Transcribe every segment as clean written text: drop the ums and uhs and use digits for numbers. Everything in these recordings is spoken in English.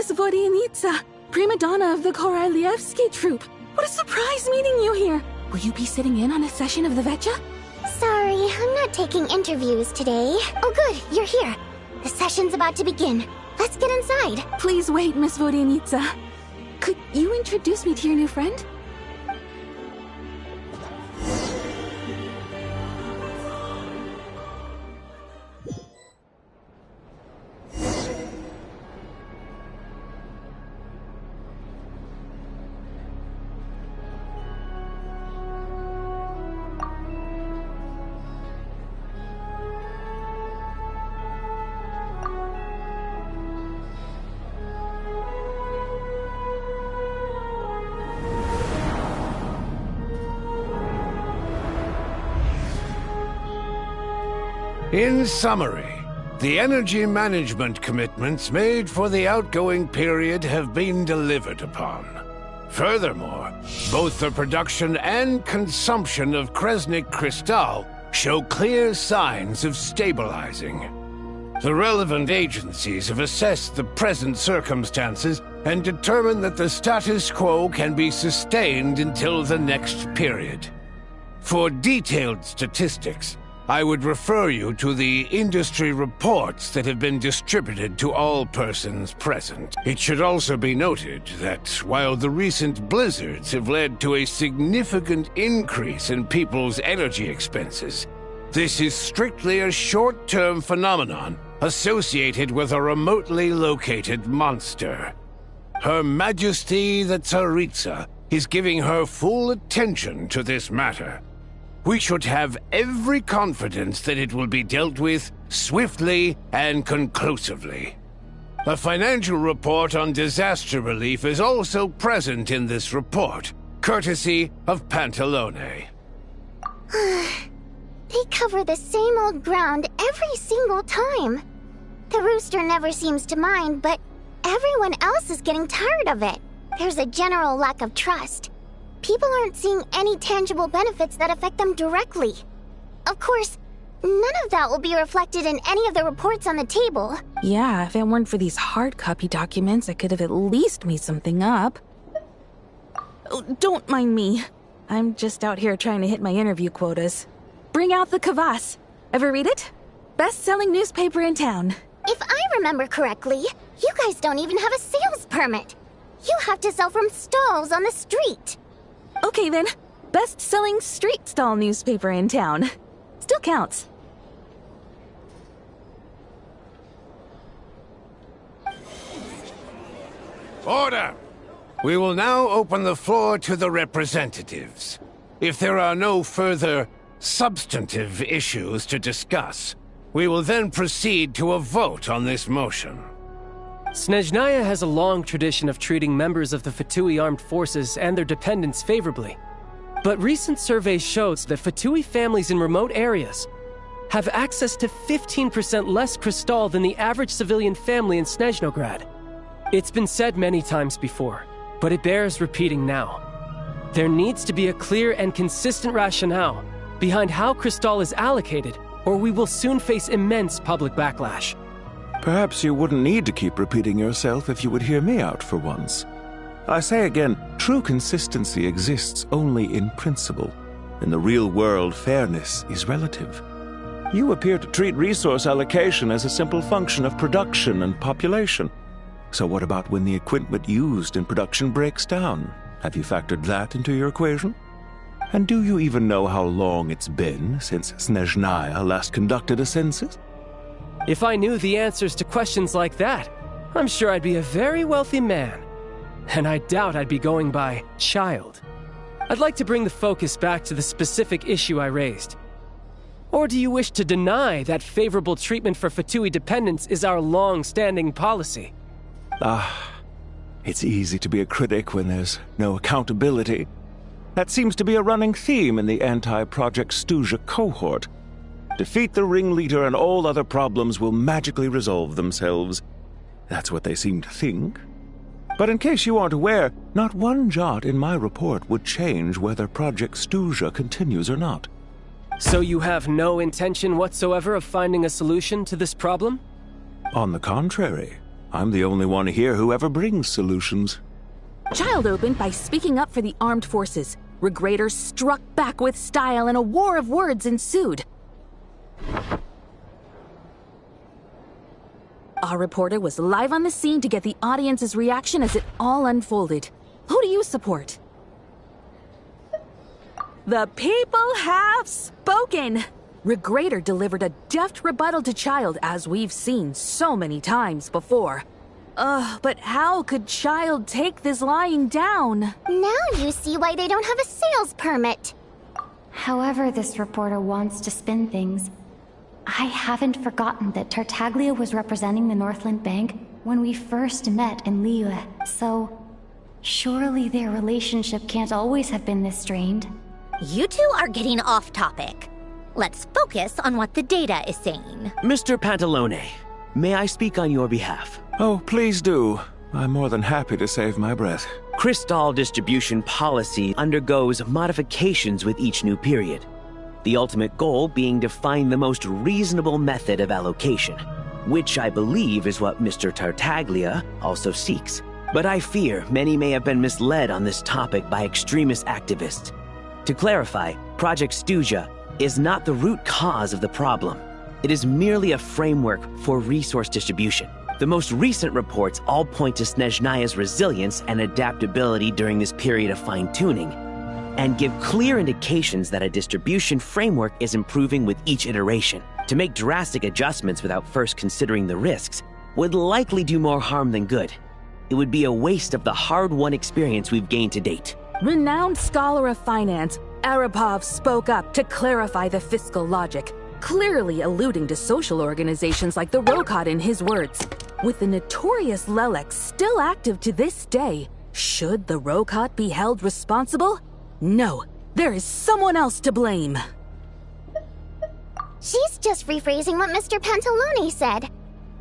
Miss Vodyanitsa, prima donna of the Korolievsky troupe. What a surprise meeting you here. Will you be sitting in on a session of the Vetcha? Sorry, I'm not taking interviews today. Oh good, you're here. The session's about to begin. Let's get inside. Please wait, Miss Vodyanitsa. Could you introduce me to your new friend? In summary, the energy management commitments made for the outgoing period have been delivered upon. Furthermore, both the production and consumption of Kresnik Crystal show clear signs of stabilizing. The relevant agencies have assessed the present circumstances and determined that the status quo can be sustained until the next period. For detailed statistics, I would refer you to the industry reports that have been distributed to all persons present. It should also be noted that while the recent blizzards have led to a significant increase in people's energy expenses, this is strictly a short-term phenomenon associated with a remotely located monster. Her Majesty the Tsaritsa is giving her full attention to this matter. We should have every confidence that it will be dealt with swiftly and conclusively. A financial report on disaster relief is also present in this report, courtesy of Pantalone. They cover the same old ground every single time. The rooster never seems to mind, but everyone else is getting tired of it. There's a general lack of trust. People aren't seeing any tangible benefits that affect them directly. Of course, none of that will be reflected in any of the reports on the table. Yeah, if it weren't for these hard copy documents, I could have at least made something up. Oh, don't mind me. I'm just out here trying to hit my interview quotas. Bring out the kvass. Ever read it? Best-selling newspaper in town. If I remember correctly, you guys don't even have a sales permit. You have to sell from stalls on the street. Okay then, best-selling street stall newspaper in town. Still counts. Order! We will now open the floor to the representatives. If there are no further substantive issues to discuss, we will then proceed to a vote on this motion. Snezhnaya has a long tradition of treating members of the Fatui armed forces and their dependents favorably. But recent surveys shows that Fatui families in remote areas have access to 15% less crystal than the average civilian family in Snezhnograd. It's been said many times before, but it bears repeating now. There needs to be a clear and consistent rationale behind how crystal is allocated, or we will soon face immense public backlash. Perhaps you wouldn't need to keep repeating yourself if you would hear me out for once. I say again, true consistency exists only in principle. In the real world, fairness is relative. You appear to treat resource allocation as a simple function of production and population. So what about when the equipment used in production breaks down? Have you factored that into your equation? And do you even know how long it's been since Snezhnaya last conducted a census? If I knew the answers to questions like that, I'm sure I'd be a very wealthy man. And I doubt I'd be going by child. I'd like to bring the focus back to the specific issue I raised. Or do you wish to deny that favorable treatment for Fatui dependents is our long-standing policy? It's easy to be a critic when there's no accountability. That seems to be a running theme in the anti-Project Stuja cohort. Defeat the ringleader and all other problems will magically resolve themselves. That's what they seem to think. But in case you aren't aware, not one jot in my report would change whether Project Stuja continues or not. So you have no intention whatsoever of finding a solution to this problem? On the contrary, I'm the only one here who ever brings solutions. Child opened by speaking up for the armed forces. Regrator struck back with style and a war of words ensued. Our reporter was live on the scene to get the audience's reaction as it all unfolded. Who do you support? The people have spoken! Regrator delivered a deft rebuttal to Child, as we've seen so many times before. But how could Child take this lying down? Now you see why they don't have a sales permit. However this reporter wants to spin things, I haven't forgotten that Tartaglia was representing the Northland Bank when we first met in Liyue, so surely their relationship can't always have been this strained. You two are getting off topic. Let's focus on what the data is saying. Mr. Pantalone, may I speak on your behalf? Oh, please do. I'm more than happy to save my breath. Crystal distribution policy undergoes modifications with each new period. The ultimate goal being to find the most reasonable method of allocation, which I believe is what Mr. Tartaglia also seeks. But I fear many may have been misled on this topic by extremist activists. To clarify, Project Stuja is not the root cause of the problem. It is merely a framework for resource distribution. The most recent reports all point to Snezhnaya's resilience and adaptability during this period of fine-tuning, and give clear indications that a distribution framework is improving with each iteration. To make drastic adjustments without first considering the risks would likely do more harm than good. It would be a waste of the hard-won experience we've gained to date. Renowned scholar of finance, Arapov spoke up to clarify the fiscal logic, clearly alluding to social organizations like the Rokot in his words. With the notorious Lelex still active to this day, should the Rokot be held responsible? No, there is someone else to blame. She's just rephrasing what Mr. Pantalone said.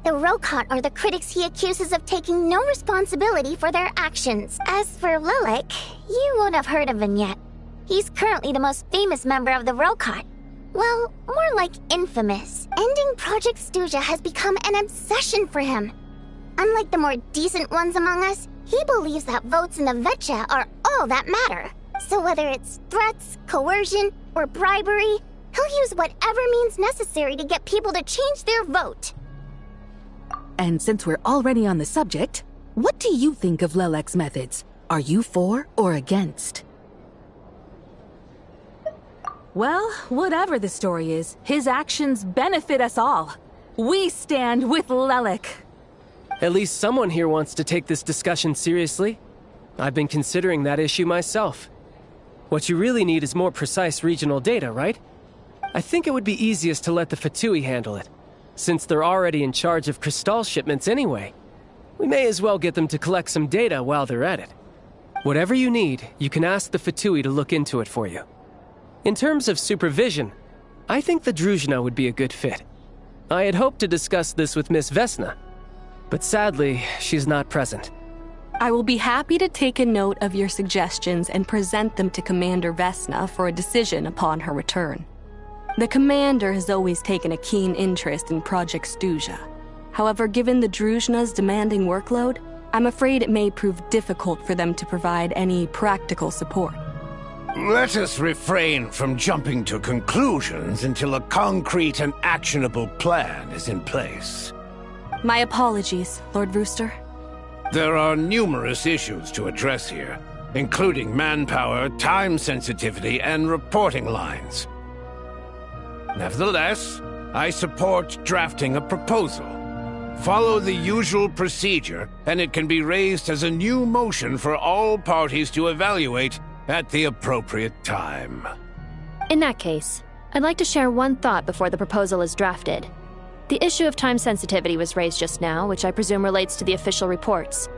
The Rokot are the critics he accuses of taking no responsibility for their actions. As for Lilik, you won't have heard of him yet. He's currently the most famous member of the Rokot. Well, more like infamous. Ending Project Stuja has become an obsession for him. Unlike the more decent ones among us, he believes that votes in the Vetcha are all that matter. So whether it's threats, coercion, or bribery, he'll use whatever means necessary to get people to change their vote. And since we're already on the subject, what do you think of Lelek's methods? Are you for or against? Well, whatever the story is, his actions benefit us all. We stand with Lelek. At least someone here wants to take this discussion seriously. I've been considering that issue myself. What you really need is more precise regional data, right? I think it would be easiest to let the Fatui handle it, since they're already in charge of Crystal shipments anyway. We may as well get them to collect some data while they're at it. Whatever you need, you can ask the Fatui to look into it for you. In terms of supervision, I think the Druzhna would be a good fit. I had hoped to discuss this with Miss Vesna, but sadly, she's not present. I will be happy to take a note of your suggestions and present them to Commander Vesna for a decision upon her return. The Commander has always taken a keen interest in Project Stuja. However, given the Druzhna's demanding workload, I'm afraid it may prove difficult for them to provide any practical support. Let us refrain from jumping to conclusions until a concrete and actionable plan is in place. My apologies, Lord Rooster. There are numerous issues to address here, including manpower, time sensitivity, and reporting lines. Nevertheless, I support drafting a proposal. Follow the usual procedure, and it can be raised as a new motion for all parties to evaluate at the appropriate time. In that case, I'd like to share one thought before the proposal is drafted. The issue of time sensitivity was raised just now, which I presume relates to the official reports.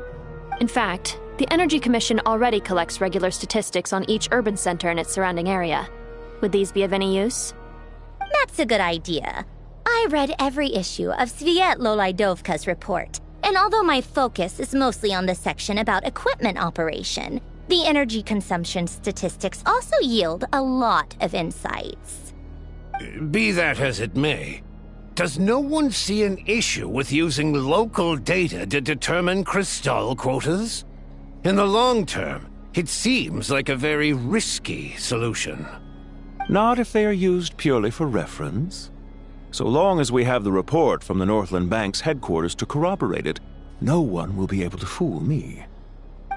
In fact, the Energy Commission already collects regular statistics on each urban center and its surrounding area. Would these be of any use? That's a good idea. I read every issue of Sviet-Lolaidovka's report, and although my focus is mostly on the section about equipment operation, the energy consumption statistics also yield a lot of insights. Be that as it may, Does no one see an issue with using local data to determine crystal quotas? In the long term, it seems like a very risky solution. Not if they are used purely for reference. So long as we have the report from the Northland Bank's headquarters to corroborate it, no one will be able to fool me.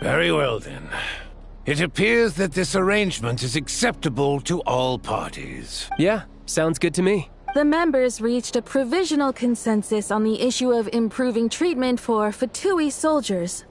Very well, then. It appears that this arrangement is acceptable to all parties. Yeah, sounds good to me. The members reached a provisional consensus on the issue of improving treatment for Fatui soldiers.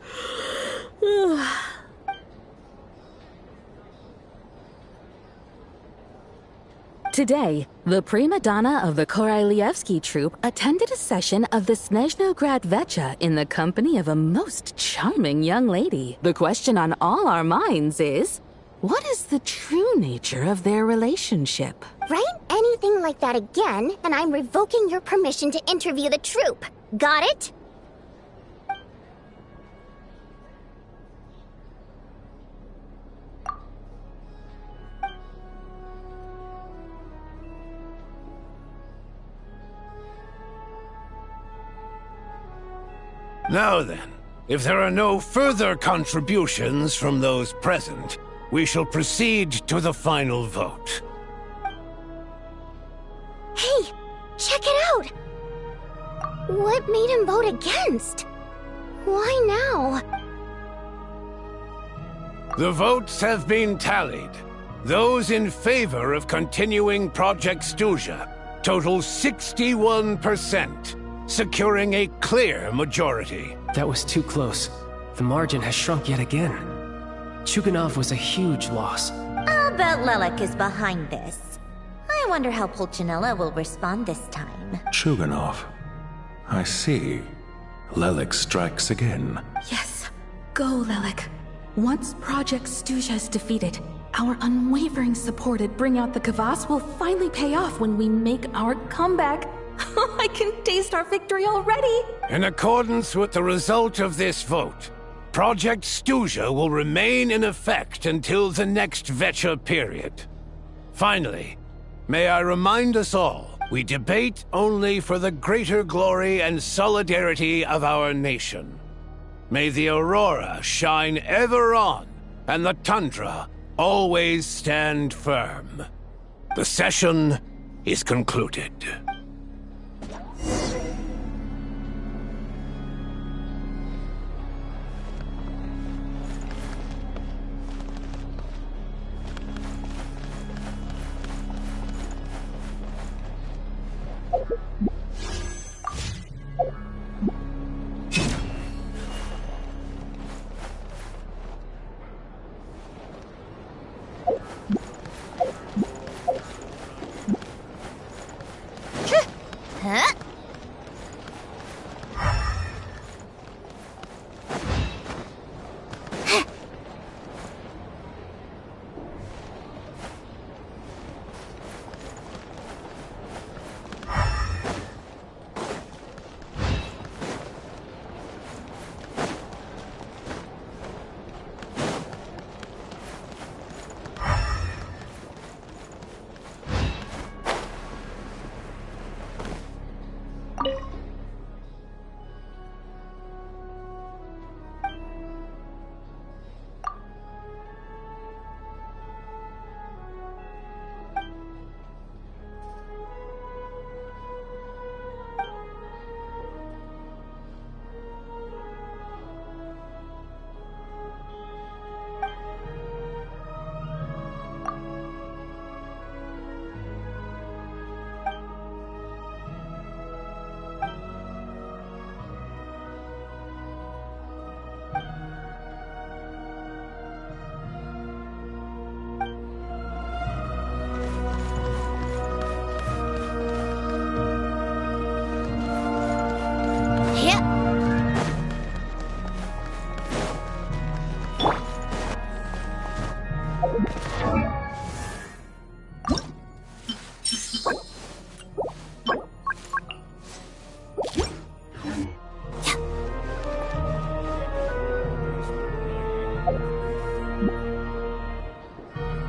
Today, the prima donna of the Korailievsky troupe attended a session of the Snezhnograd Vecha in the company of a most charming young lady. The question on all our minds is, what is the true nature of their relationship? Write anything like that again, and I'm revoking your permission to interview the troupe. Got it? Now then, if there are no further contributions from those present, we shall proceed to the final vote. Hey, check it out! What made him vote against? Why now? The votes have been tallied. Those in favor of continuing Project Stuja total 61%. Securing a clear majority. That was too close. The margin has shrunk yet again. Chuganov was a huge loss. I'll bet Lelek is behind this. I wonder how Pulcinella will respond this time. Chuganov. I see. Lelek strikes again. Yes. Go, Lelek. Once Project Stuja is defeated, our unwavering support at Bring Out the Kvass will finally pay off when we make our comeback. I can taste our victory already! In accordance with the result of this vote, Project Stuja will remain in effect until the next Vecha period. Finally, may I remind us all, we debate only for the greater glory and solidarity of our nation. May the Aurora shine ever on, and the Tundra always stand firm. The session is concluded. Huh?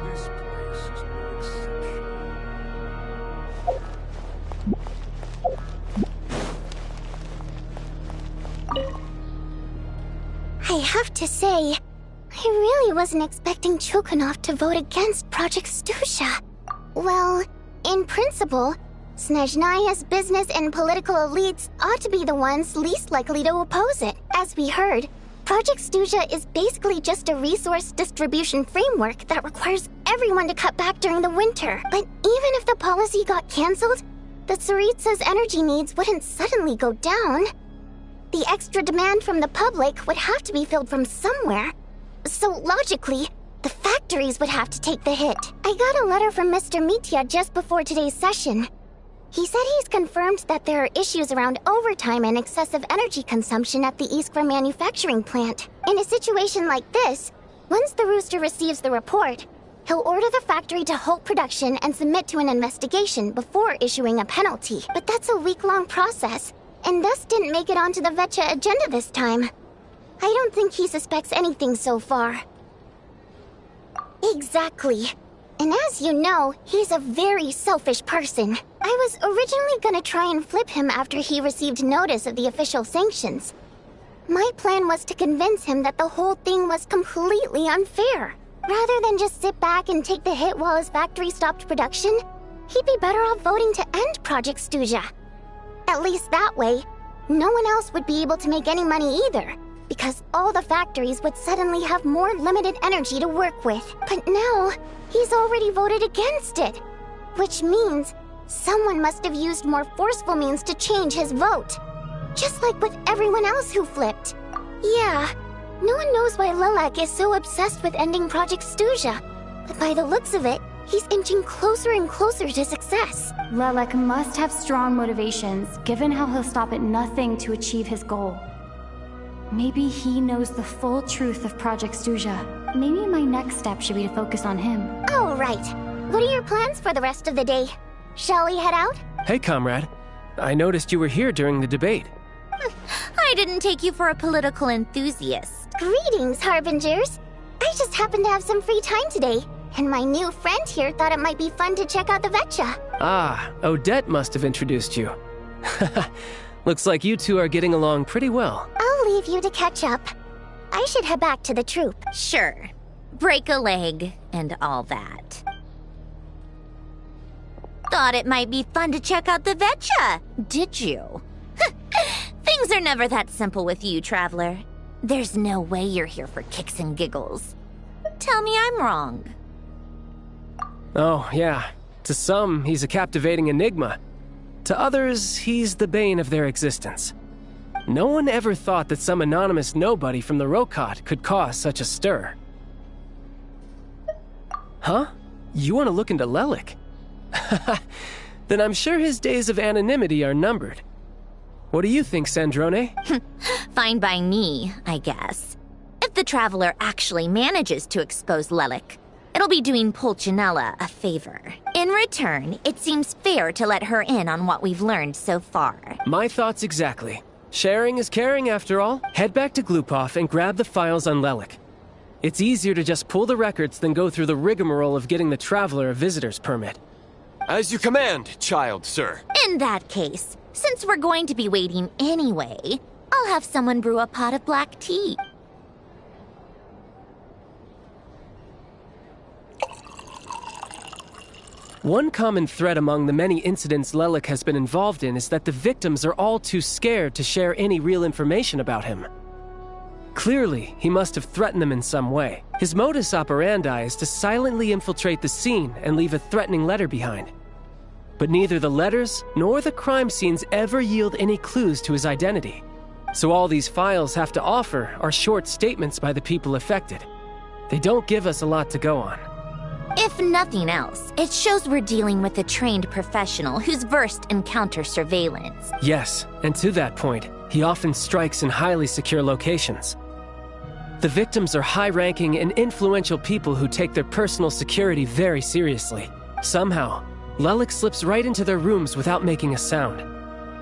This place is no exception. have to say, I really wasn't expecting Chulkanov to vote against Project Stusha. Well, in principle, Snezhnaya's business and political elites ought to be the ones least likely to oppose it. As we heard, Project Stusha is basically just a resource distribution framework that requires everyone to cut back during the winter. But even if the policy got cancelled, the Tsaritsa's energy needs wouldn't suddenly go down. The extra demand from the public would have to be filled from somewhere. So logically, the factories would have to take the hit. I got a letter from Mr. Mitya just before today's session. He said he's confirmed that there are issues around overtime and excessive energy consumption at the Iskra manufacturing plant. In a situation like this, once the Rooster receives the report, he'll order the factory to halt production and submit to an investigation before issuing a penalty. But that's a week-long process, and thus didn't make it onto the Vetcha agenda this time. I don't think he suspects anything so far. Exactly. And as you know, he's a very selfish person. I was originally gonna try and flip him after he received notice of the official sanctions. My plan was to convince him that the whole thing was completely unfair. Rather than just sit back and take the hit while his factory stopped production, he'd be better off voting to end Project Stusha. At least that way, no one else would be able to make any money either, because all the factories would suddenly have more limited energy to work with. But now, he's already voted against it, which means someone must have used more forceful means to change his vote. Just like with everyone else who flipped. Yeah, no one knows why Lilac is so obsessed with ending Project Stusha, but by the looks of it, he's inching closer and closer to success. Lilac must have strong motivations, given how he'll stop at nothing to achieve his goal. Maybe he knows the full truth of Project Stusha. Maybe my next step should be to focus on him. Oh, right. What are your plans for the rest of the day? Shall we head out? Hey, comrade. I noticed you were here during the debate. I didn't take you for a political enthusiast. Greetings, Harbingers. I just happened to have some free time today, and my new friend here thought it might be fun to check out the Vetcha. Ah, Odette must have introduced you. Looks like you two are getting along pretty well. I'll leave you to catch up. I should head back to the troop. Sure. Break a leg and all that. Thought it might be fun to check out the Vetcha, did you? Things are never that simple with you, Traveler. There's no way you're here for kicks and giggles. Tell me I'm wrong. Oh, yeah. To some, he's a captivating enigma. To others, he's the bane of their existence. No one ever thought that some anonymous nobody from the Rokot could cause such a stir. Huh? You want to look into Lelik? Then I'm sure his days of anonymity are numbered. What do you think, Sandrone? Fine by me, I guess. If the Traveler actually manages to expose Lelik, it'll be doing Pulcinella a favor. In return, it seems fair to let her in on what we've learned so far. My thoughts exactly. Sharing is caring, after all. Head back to Glupov and grab the files on Lelik. It's easier to just pull the records than go through the rigmarole of getting the Traveler a visitor's permit. As you command, child, sir. In that case, since we're going to be waiting anyway, I'll have someone brew a pot of black tea. One common thread among the many incidents Lelik has been involved in is that the victims are all too scared to share any real information about him. Clearly, he must have threatened them in some way. His modus operandi is to silently infiltrate the scene and leave a threatening letter behind. But neither the letters nor the crime scenes ever yield any clues to his identity. So all these files have to offer are short statements by the people affected. They don't give us a lot to go on. If nothing else, it shows we're dealing with a trained professional who's versed in counter-surveillance. Yes, and to that point, he often strikes in highly secure locations. The victims are high-ranking and influential people who take their personal security very seriously. Somehow, Lelik slips right into their rooms without making a sound.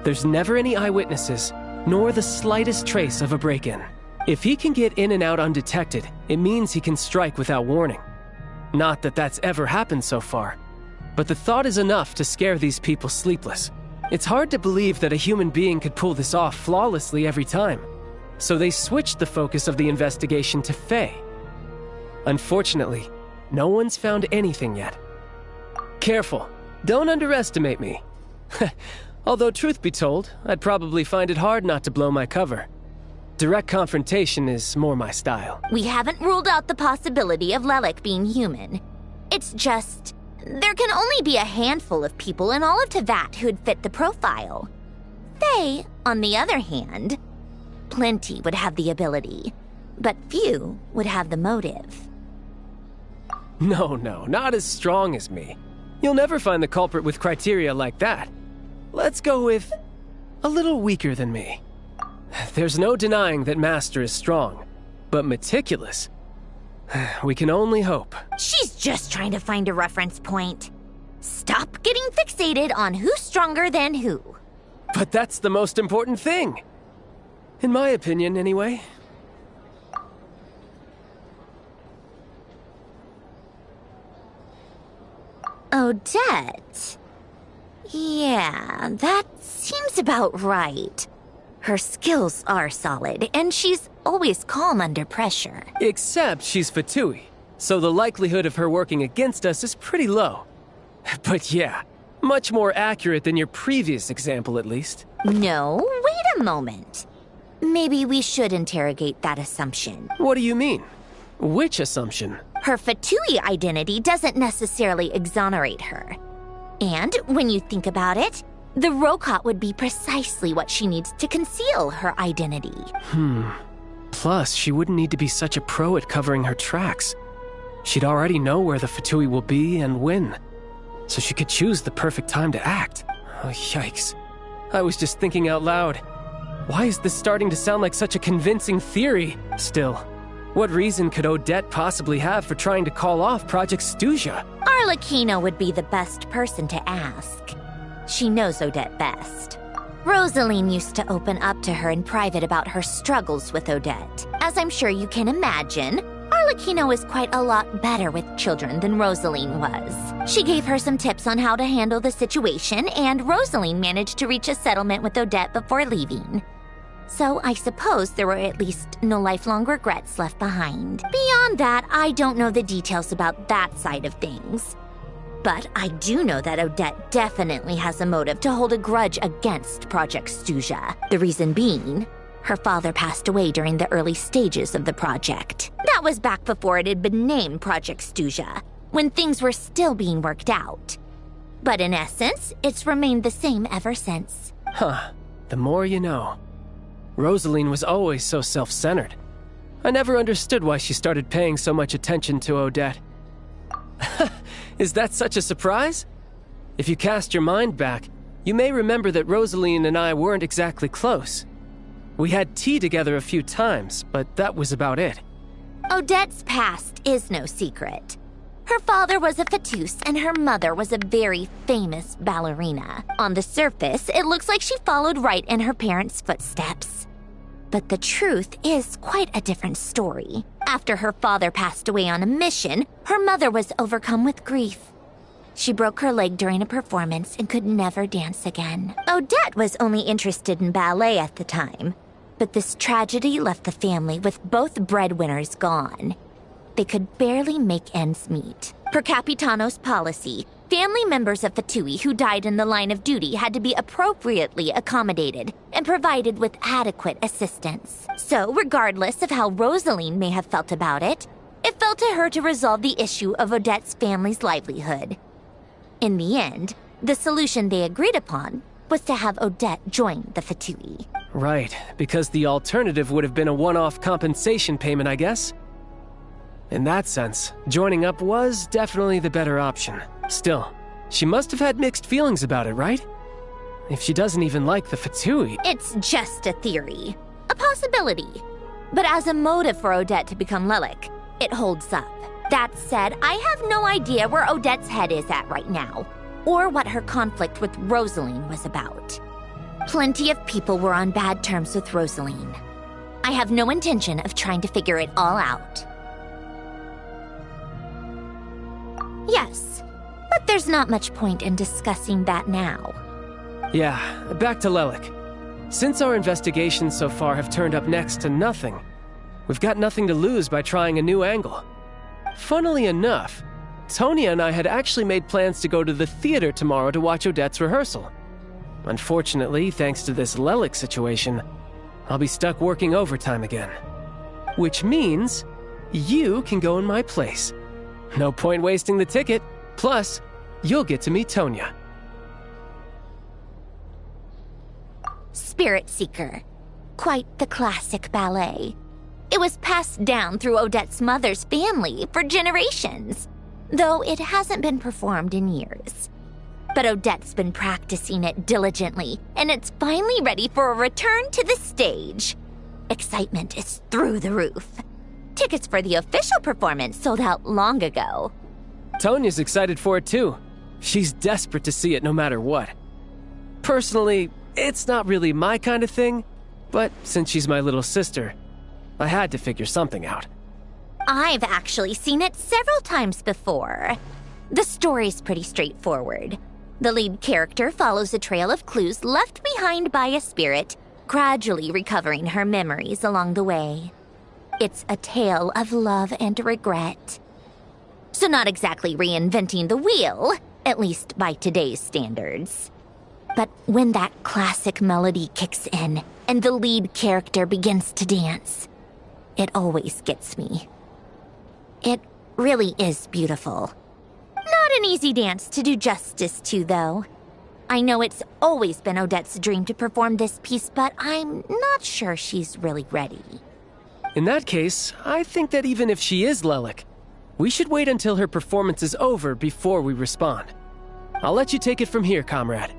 There's never any eyewitnesses, nor the slightest trace of a break-in. If he can get in and out undetected, it means he can strike without warning. Not that that's ever happened so far, but the thought is enough to scare these people sleepless. It's hard to believe that a human being could pull this off flawlessly every time. so they switched the focus of the investigation to Faye. Unfortunately, no one's found anything yet. Careful, don't underestimate me. Although truth be told, I'd probably find it hard not to blow my cover. Direct confrontation is more my style. We haven't ruled out the possibility of Lelik being human. It's just, there can only be a handful of people in all of Teyvat who'd fit the profile. Faye, on the other hand, plenty would have the ability, but few would have the motive. No, not as strong as me. You'll never find the culprit with criteria like that. Let's go with a little weaker than me. There's no denying that Master is strong, but meticulous. We can only hope. She's just trying to find a reference point. Stop getting fixated on who's stronger than who. But that's the most important thing. In my opinion, anyway. Odette. Yeah, that seems about right. Her skills are solid, and she's always calm under pressure. Except she's Fatui, so the likelihood of her working against us is pretty low. But yeah, much more accurate than your previous example, at least. No, wait a moment. Maybe we should interrogate that assumption. What do you mean? Which assumption? Her Fatui identity doesn't necessarily exonerate her. And when you think about it, the Rokot would be precisely what she needs to conceal her identity. Plus, she wouldn't need to be such a pro at covering her tracks. She'd already know where the Fatui will be and when. So she could choose the perfect time to act. Oh, yikes. I was just thinking out loud. Why is this starting to sound like such a convincing theory? Still, what reason could Odette possibly have for trying to call off Project Snezhnaya? Arlecchino would be the best person to ask. She knows Odette best. Rosaline used to open up to her in private about her struggles with Odette. As I'm sure you can imagine, Arlecchino is quite a lot better with children than Rosaline was. She gave her some tips on how to handle the situation, and Rosaline managed to reach a settlement with Odette before leaving. So I suppose there were at least no lifelong regrets left behind. Beyond that, I don't know the details about that side of things. But I do know that Odette definitely has a motive to hold a grudge against Project Snezhnaya. The reason being, her father passed away during the early stages of the project. That was back before it had been named Project Snezhnaya, when things were still being worked out. But in essence, it's remained the same ever since. The more you know. Rosaline was always so self-centered. I never understood why she started paying so much attention to Odette. Is that such a surprise? If you cast your mind back, you may remember that Rosaline and I weren't exactly close. We had tea together a few times, but that was about it. Odette's past is no secret. Her father was a Fatus and her mother was a very famous ballerina. On the surface, it looks like she followed right in her parents' footsteps. But the truth is quite a different story. After her father passed away on a mission, her mother was overcome with grief. She broke her leg during a performance and could never dance again. Odette was only interested in ballet at the time, but this tragedy left the family with both breadwinners gone. They could barely make ends meet. Per Capitano's policy, family members of Fatui who died in the line of duty had to be appropriately accommodated and provided with adequate assistance. So, regardless of how Rosaline may have felt about it, it fell to her to resolve the issue of Odette's family's livelihood. In the end, the solution they agreed upon was to have Odette join the Fatui. Right, because the alternative would have been a one-off compensation payment, I guess. In that sense, joining up was definitely the better option. Still, she must have had mixed feelings about it, right? If she doesn't even like the Fatui... It's just a theory. A possibility. But as a motive for Odette to become Lelik, it holds up. That said, I have no idea where Odette's head is at right now, or what her conflict with Rosaline was about. Plenty of people were on bad terms with Rosaline. I have no intention of trying to figure it all out. Yes, but there's not much point in discussing that now. Yeah, back to Lelik. Since our investigations so far have turned up next to nothing, we've got nothing to lose by trying a new angle. Funnily enough, Tonya and I had actually made plans to go to the theater tomorrow to watch Odette's rehearsal. Unfortunately, thanks to this Lelik situation, I'll be stuck working overtime again. Which means you can go in my place. No point wasting the ticket. Plus, you'll get to meet Tonya. Spirit Seeker. Quite the classic ballet. It was passed down through Odette's mother's family for generations, though it hasn't been performed in years. But Odette's been practicing it diligently, and it's finally ready for a return to the stage. Excitement is through the roof. Tickets for the official performance sold out long ago. Tonya's excited for it too. She's desperate to see it no matter what. Personally, it's not really my kind of thing, but since she's my little sister, I had to figure something out. I've actually seen it several times before. The story's pretty straightforward. The lead character follows a trail of clues left behind by a spirit, gradually recovering her memories along the way. It's a tale of love and regret. So not exactly reinventing the wheel, at least by today's standards. But when that classic melody kicks in and the lead character begins to dance, it always gets me. It really is beautiful. Not an easy dance to do justice to, though. I know it's always been Odette's dream to perform this piece, but I'm not sure she's really ready. In that case, I think that even if she is Lelik, we should wait until her performance is over before we respond. I'll let you take it from here, comrade.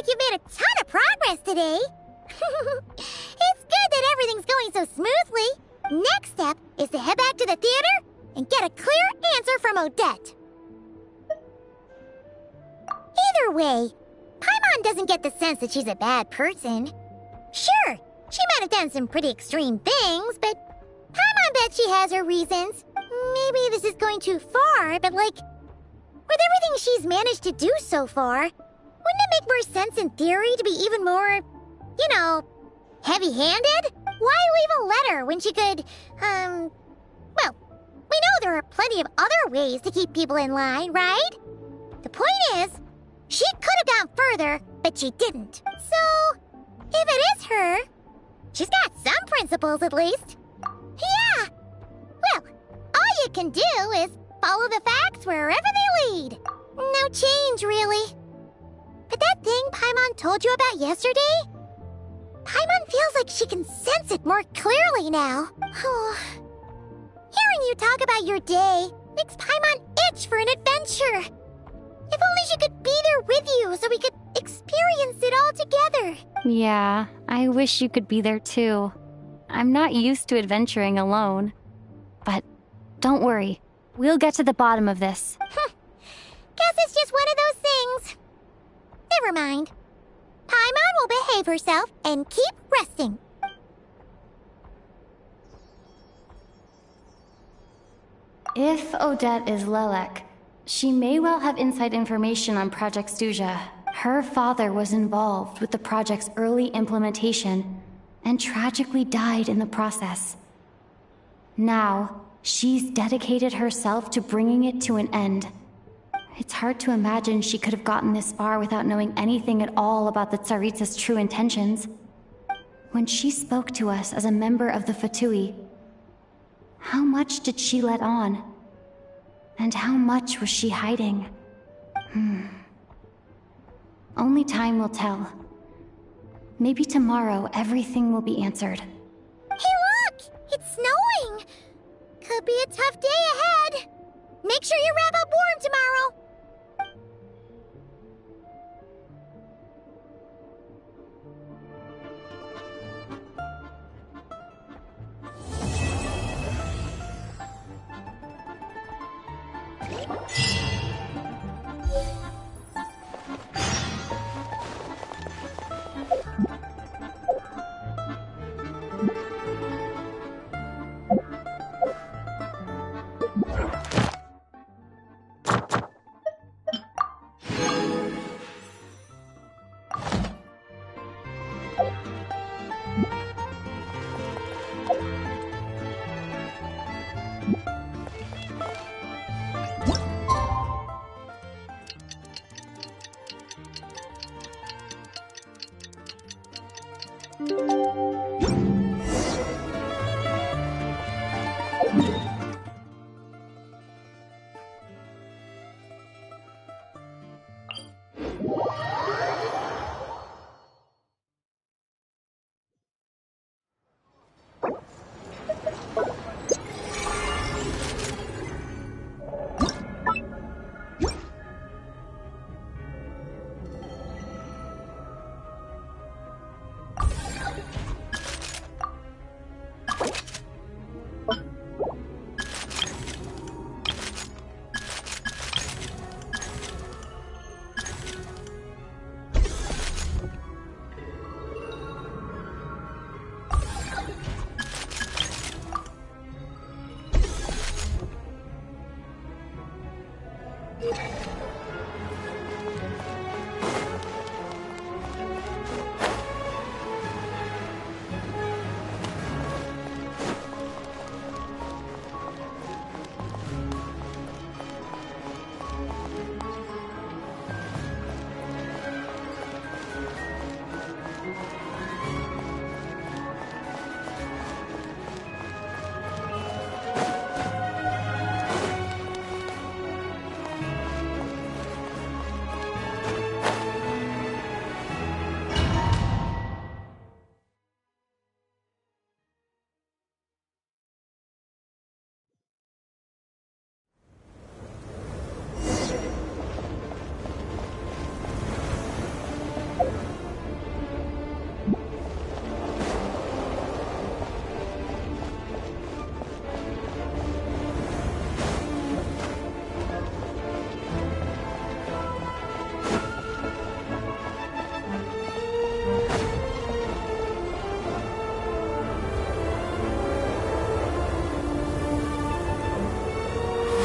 like you've made a ton of progress today. It's good that everything's going so smoothly. Next step is to head back to the theater and get a clear answer from Odette. Either way, Paimon doesn't get the sense that she's a bad person. Sure, she might have done some pretty extreme things, but Paimon bet she has her reasons. Maybe this is going too far, but like, with everything she's managed to do so far, wouldn't it make more sense in theory to be even more, you know, heavy-handed? Why leave a letter when she could, well, we know there are plenty of other ways to keep people in line, right? The point is, she could have gone further, but she didn't. So, if it is her, she's got some principles at least. Yeah! Well, all you can do is follow the facts wherever they lead. No change, really. But that thing Paimon told you about yesterday? Paimon feels like she can sense it more clearly now. Hearing you talk about your day makes Paimon itch for an adventure. If only she could be there with you so we could experience it all together. Yeah, I wish you could be there too. I'm not used to adventuring alone. But don't worry, we'll get to the bottom of this. Guess it's just one of those things. Never mind. Paimon will behave herself and keep resting. If Odette is Lelek, she may well have inside information on Project Stuja. Her father was involved with the project's early implementation and tragically died in the process. Now, she's dedicated herself to bringing it to an end. It's hard to imagine she could have gotten this far without knowing anything at all about the Tsaritsa's true intentions. When she spoke to us as a member of the Fatui, how much did she let on? And how much was she hiding? Only time will tell. Maybe tomorrow everything will be answered. Hey look! It's snowing! Could be a tough day ahead. Make sure you wrap up warm tomorrow.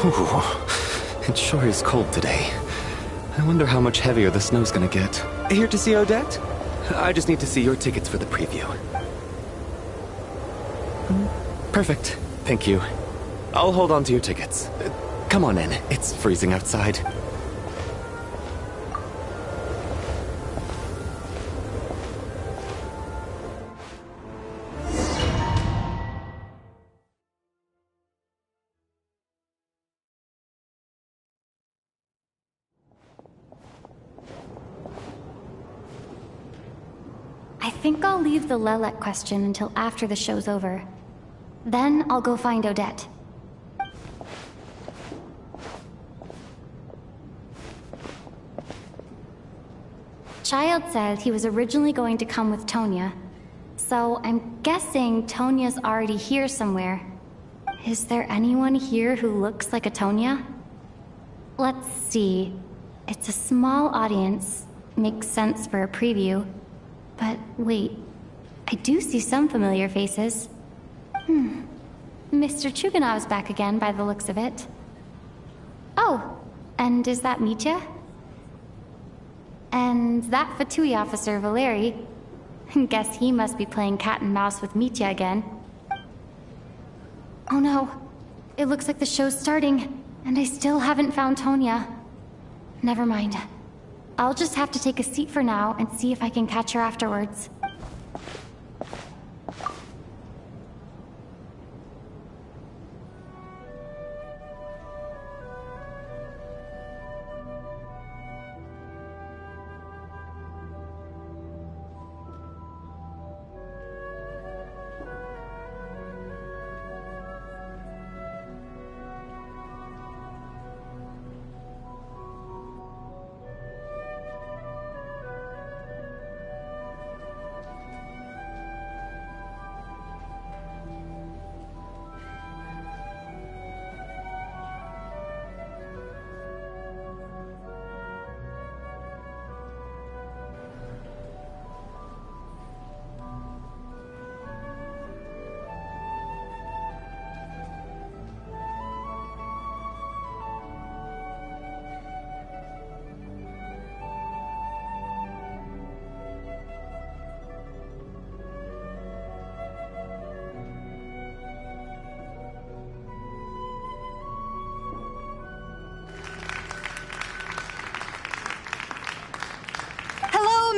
Ooh, it sure is cold today. I wonder how much heavier the snow's gonna get. Here to see Odette? I just need to see your tickets for the preview. Perfect. Thank you. I'll hold on to your tickets. Come on in. It's freezing outside. I think I'll leave the Lelek question until after the show's over. Then I'll go find Odette. Child said he was originally going to come with Tonya, so I'm guessing Tonya's already here somewhere. Is there anyone here who looks like a Tonya? Let's see. It's a small audience. Makes sense for a preview. But wait, I do see some familiar faces. Mr. Chuganov's back again by the looks of it. Oh, and is that Mitya? And that Fatui officer, Valeri. Guess he must be playing cat and mouse with Mitya again. Oh no, it looks like the show's starting, and I still haven't found Tonya. Never mind. I'll just have to take a seat for now and see if I can catch her afterwards.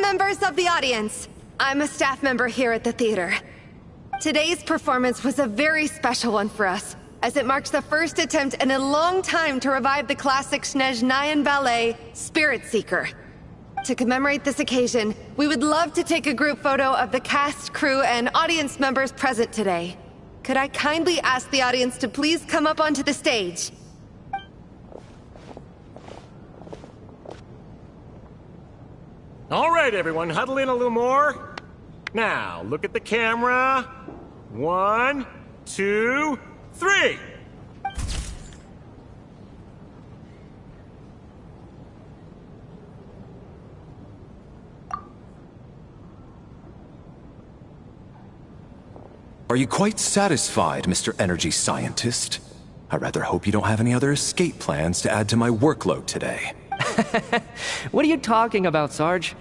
Members of the audience, I'm a staff member here at the theater. Today's performance was a very special one for us, as it marks the first attempt in a long time to revive the classic Snezhnayan ballet, Spirit Seeker. To commemorate this occasion, we would love to take a group photo of the cast, crew, and audience members present today. Could I kindly ask the audience to please come up onto the stage? All right, everyone, huddle in a little more. Now, look at the camera. 1, 2, 3. Are you quite satisfied, Mr. Energy Scientist? I rather hope you don't have any other escape plans to add to my workload today. What are you talking about, Sarge?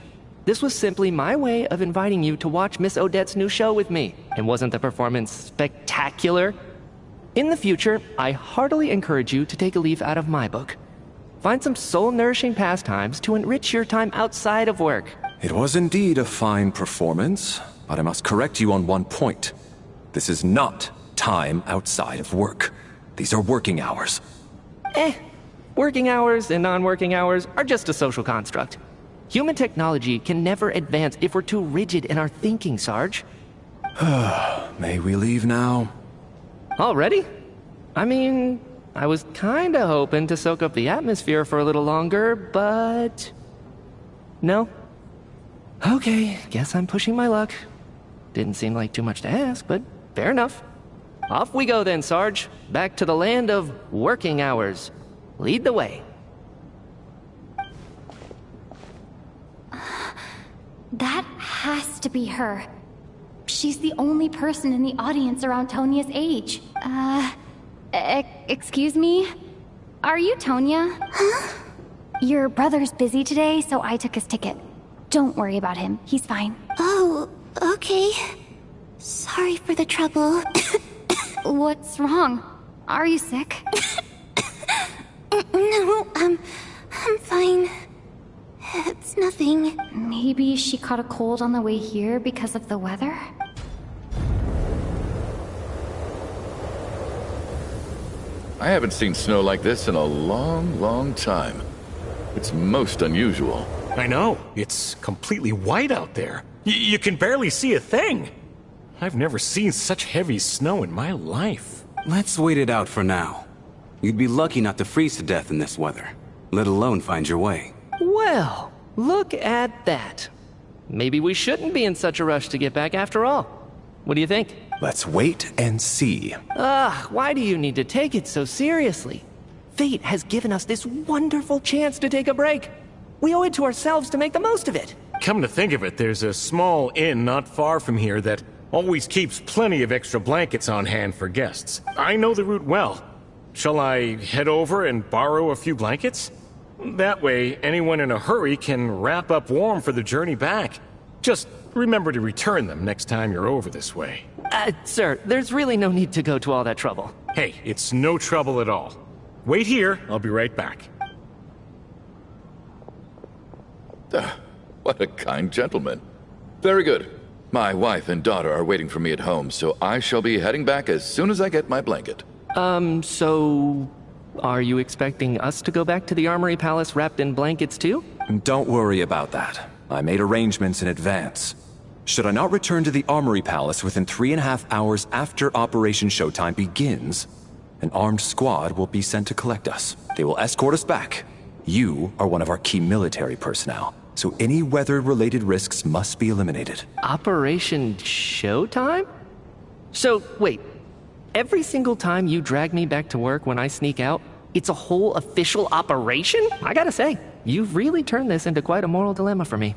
This was simply my way of inviting you to watch Miss Odette's new show with me. And wasn't the performance spectacular? In the future, I heartily encourage you to take a leaf out of my book. Find some soul-nourishing pastimes to enrich your time outside of work. It was indeed a fine performance, but I must correct you on one point. This is not time outside of work. These are working hours. Working hours and non-working hours are just a social construct. Human technology can never advance if we're too rigid in our thinking, Sarge. May we leave now? Already? I mean, I was kinda hoping to soak up the atmosphere for a little longer, but... No? Okay, guess I'm pushing my luck. Didn't seem like too much to ask, but fair enough. Off we go then, Sarge. Back to the land of working hours. Lead the way. That has to be her. She's the only person in the audience around Tonya's age. Excuse me? Are you Tonya? Huh? Your brother's busy today, so I took his ticket. Don't worry about him. He's fine. Oh, okay. Sorry for the trouble. What's wrong? Are you sick? No, I'm fine. It's nothing. Maybe she caught a cold on the way here because of the weather? I haven't seen snow like this in a long time. It's most unusual. I know. It's completely white out there. You can barely see a thing. I've never seen such heavy snow in my life. Let's wait it out for now. You'd be lucky not to freeze to death in this weather, let alone find your way. Well, look at that. Maybe we shouldn't be in such a rush to get back after all. What do you think? Let's wait and see. Why do you need to take it so seriously? Fate has given us this wonderful chance to take a break. We owe it to ourselves to make the most of it. Come to think of it, there's a small inn not far from here that always keeps plenty of extra blankets on hand for guests. I know the route well. Shall I head over and borrow a few blankets? That way, anyone in a hurry can wrap up warm for the journey back. Just remember to return them next time you're over this way. Sir, there's really no need to go to all that trouble. Hey, it's no trouble at all. Wait here, I'll be right back. What a kind gentleman. Very good. My wife and daughter are waiting for me at home, so I shall be heading back as soon as I get my blanket. So... are you expecting us to go back to the Armory Palace wrapped in blankets too? Don't worry about that. I made arrangements in advance. Should I not return to the Armory Palace within 3.5 hours after Operation Showtime begins, an armed squad will be sent to collect us. They will escort us back. You are one of our key military personnel, so any weather-related risks must be eliminated. Operation Showtime? So, wait. Every single time you drag me back to work when I sneak out, it's a whole official operation? I gotta say, you've really turned this into quite a moral dilemma for me.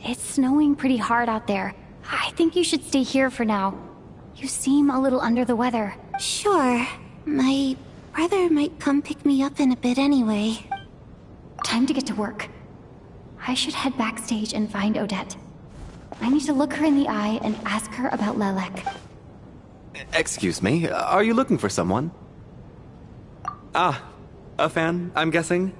It's snowing pretty hard out there. I think you should stay here for now. You seem a little under the weather. Sure. My brother might come pick me up in a bit anyway. Time to get to work. I should head backstage and find Odette. I need to look her in the eye and ask her about Lelek. Excuse me, are you looking for someone? A fan, I'm guessing?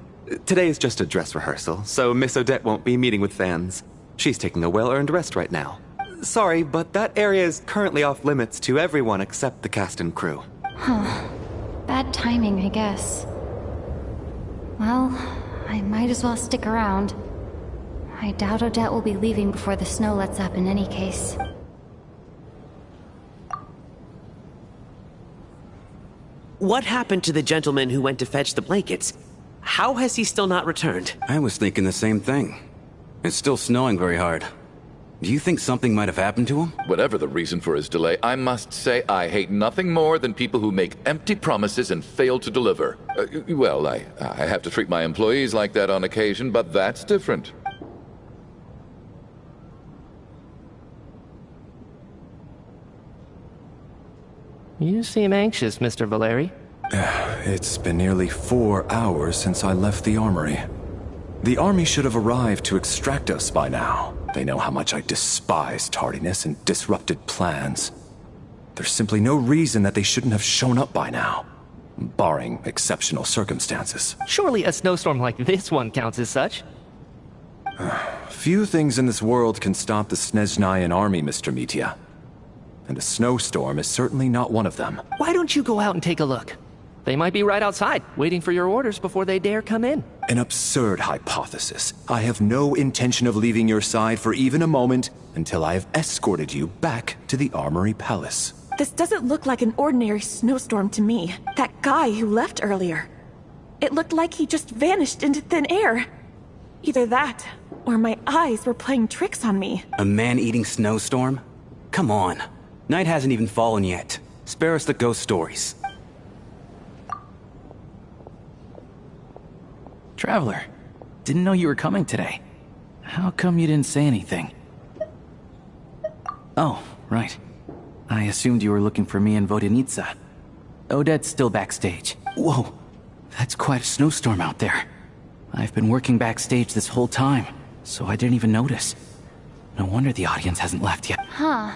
Today is just a dress rehearsal, so Miss Odette won't be meeting with fans. She's taking a well-earned rest right now. Sorry, but that area is currently off limits to everyone except the cast and crew. Huh. Bad timing, I guess. Well, I might as well stick around. I doubt Odette will be leaving before the snow lets up in any case. What happened to the gentleman who went to fetch the blankets? How has he still not returned? I was thinking the same thing. It's still snowing very hard. Do you think something might have happened to him? Whatever the reason for his delay, I must say I hate nothing more than people who make empty promises and fail to deliver. Well, I have to treat my employees like that on occasion, but that's different. You seem anxious, Mr. Valeri. It's been nearly 4 hours since I left the armory. The army should have arrived to extract us by now. They know how much I despise tardiness and disrupted plans. There's simply no reason that they shouldn't have shown up by now, barring exceptional circumstances. Surely a snowstorm like this one counts as such. Few things in this world can stop the Snezhnayan army, Mr. Mitya. And a snowstorm is certainly not one of them. Why don't you go out and take a look? They might be right outside, waiting for your orders before they dare come in. An absurd hypothesis. I have no intention of leaving your side for even a moment until I have escorted you back to the Armory Palace. This doesn't look like an ordinary snowstorm to me. That guy who left earlier. It looked like he just vanished into thin air. Either that, or my eyes were playing tricks on me. A man-eating snowstorm? Come on. Night hasn't even fallen yet. Spare us the ghost stories. Traveler, didn't know you were coming today. How come you didn't say anything? Oh, right. I assumed you were looking for me and Vodenitsa. Odette's still backstage. Whoa. That's quite a snowstorm out there. I've been working backstage this whole time, so I didn't even notice. No wonder the audience hasn't left yet. Huh.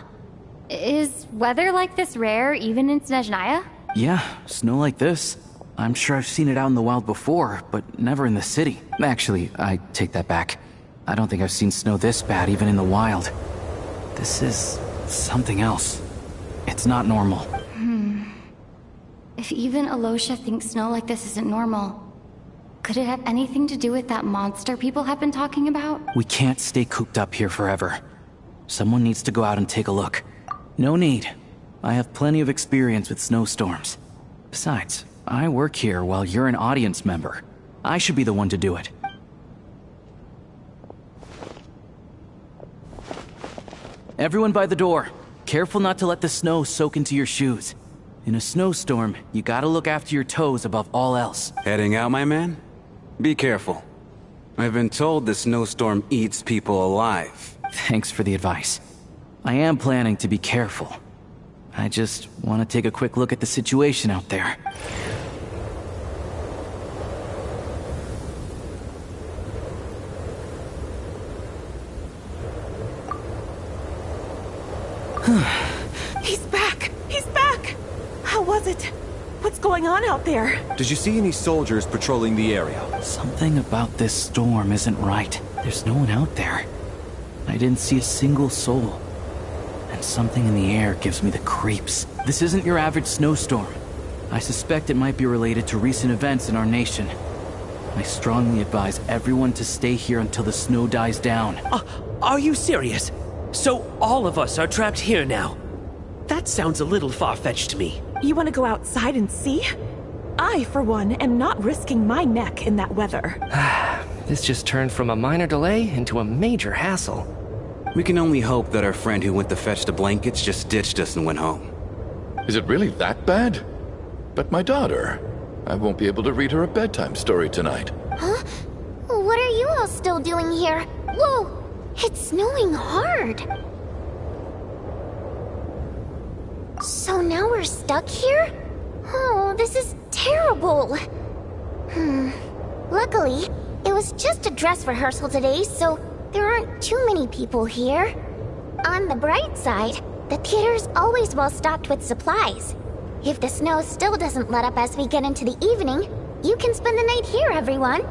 Is weather like this rare even in Snezhnaya? Yeah, snow like this. I'm sure I've seen it out in the wild before, but never in the city. Actually, I take that back. I don't think I've seen snow this bad even in the wild. This is something else. It's not normal. If even Alosha thinks snow like this isn't normal, could it have anything to do with that monster people have been talking about? We can't stay cooped up here forever. Someone needs to go out and take a look. No need. I have plenty of experience with snowstorms. Besides, I work here while you're an audience member. I should be the one to do it. Everyone by the door. Careful not to let the snow soak into your shoes. In a snowstorm, you gotta look after your toes above all else. Heading out, my man? Be careful. I've been told the snowstorm eats people alive. Thanks for the advice. I am planning to be careful. I just want to take a quick look at the situation out there. He's back! He's back! How was it? What's going on out there? Did you see any soldiers patrolling the area? Something about this storm isn't right. There's no one out there. I didn't see a single soul. And something in the air gives me the creeps. This isn't your average snowstorm. I suspect it might be related to recent events in our nation. I strongly advise everyone to stay here until the snow dies down. Are you serious? So all of us are trapped here now? That sounds a little far-fetched to me. You want to go outside and see? I, for one, am not risking my neck in that weather. This just turned from a minor delay into a major hassle. We can only hope that our friend who went to fetch the blankets just ditched us and went home. Is it really that bad? But my daughter, I won't be able to read her a bedtime story tonight. Huh? What are you all still doing here? Whoa! It's snowing hard! So now we're stuck here? Oh, this is terrible! Luckily, it was just a dress rehearsal today, so there aren't too many people here. On the bright side, the theater's always well stocked with supplies. If the snow still doesn't let up as we get into the evening, you can spend the night here, everyone.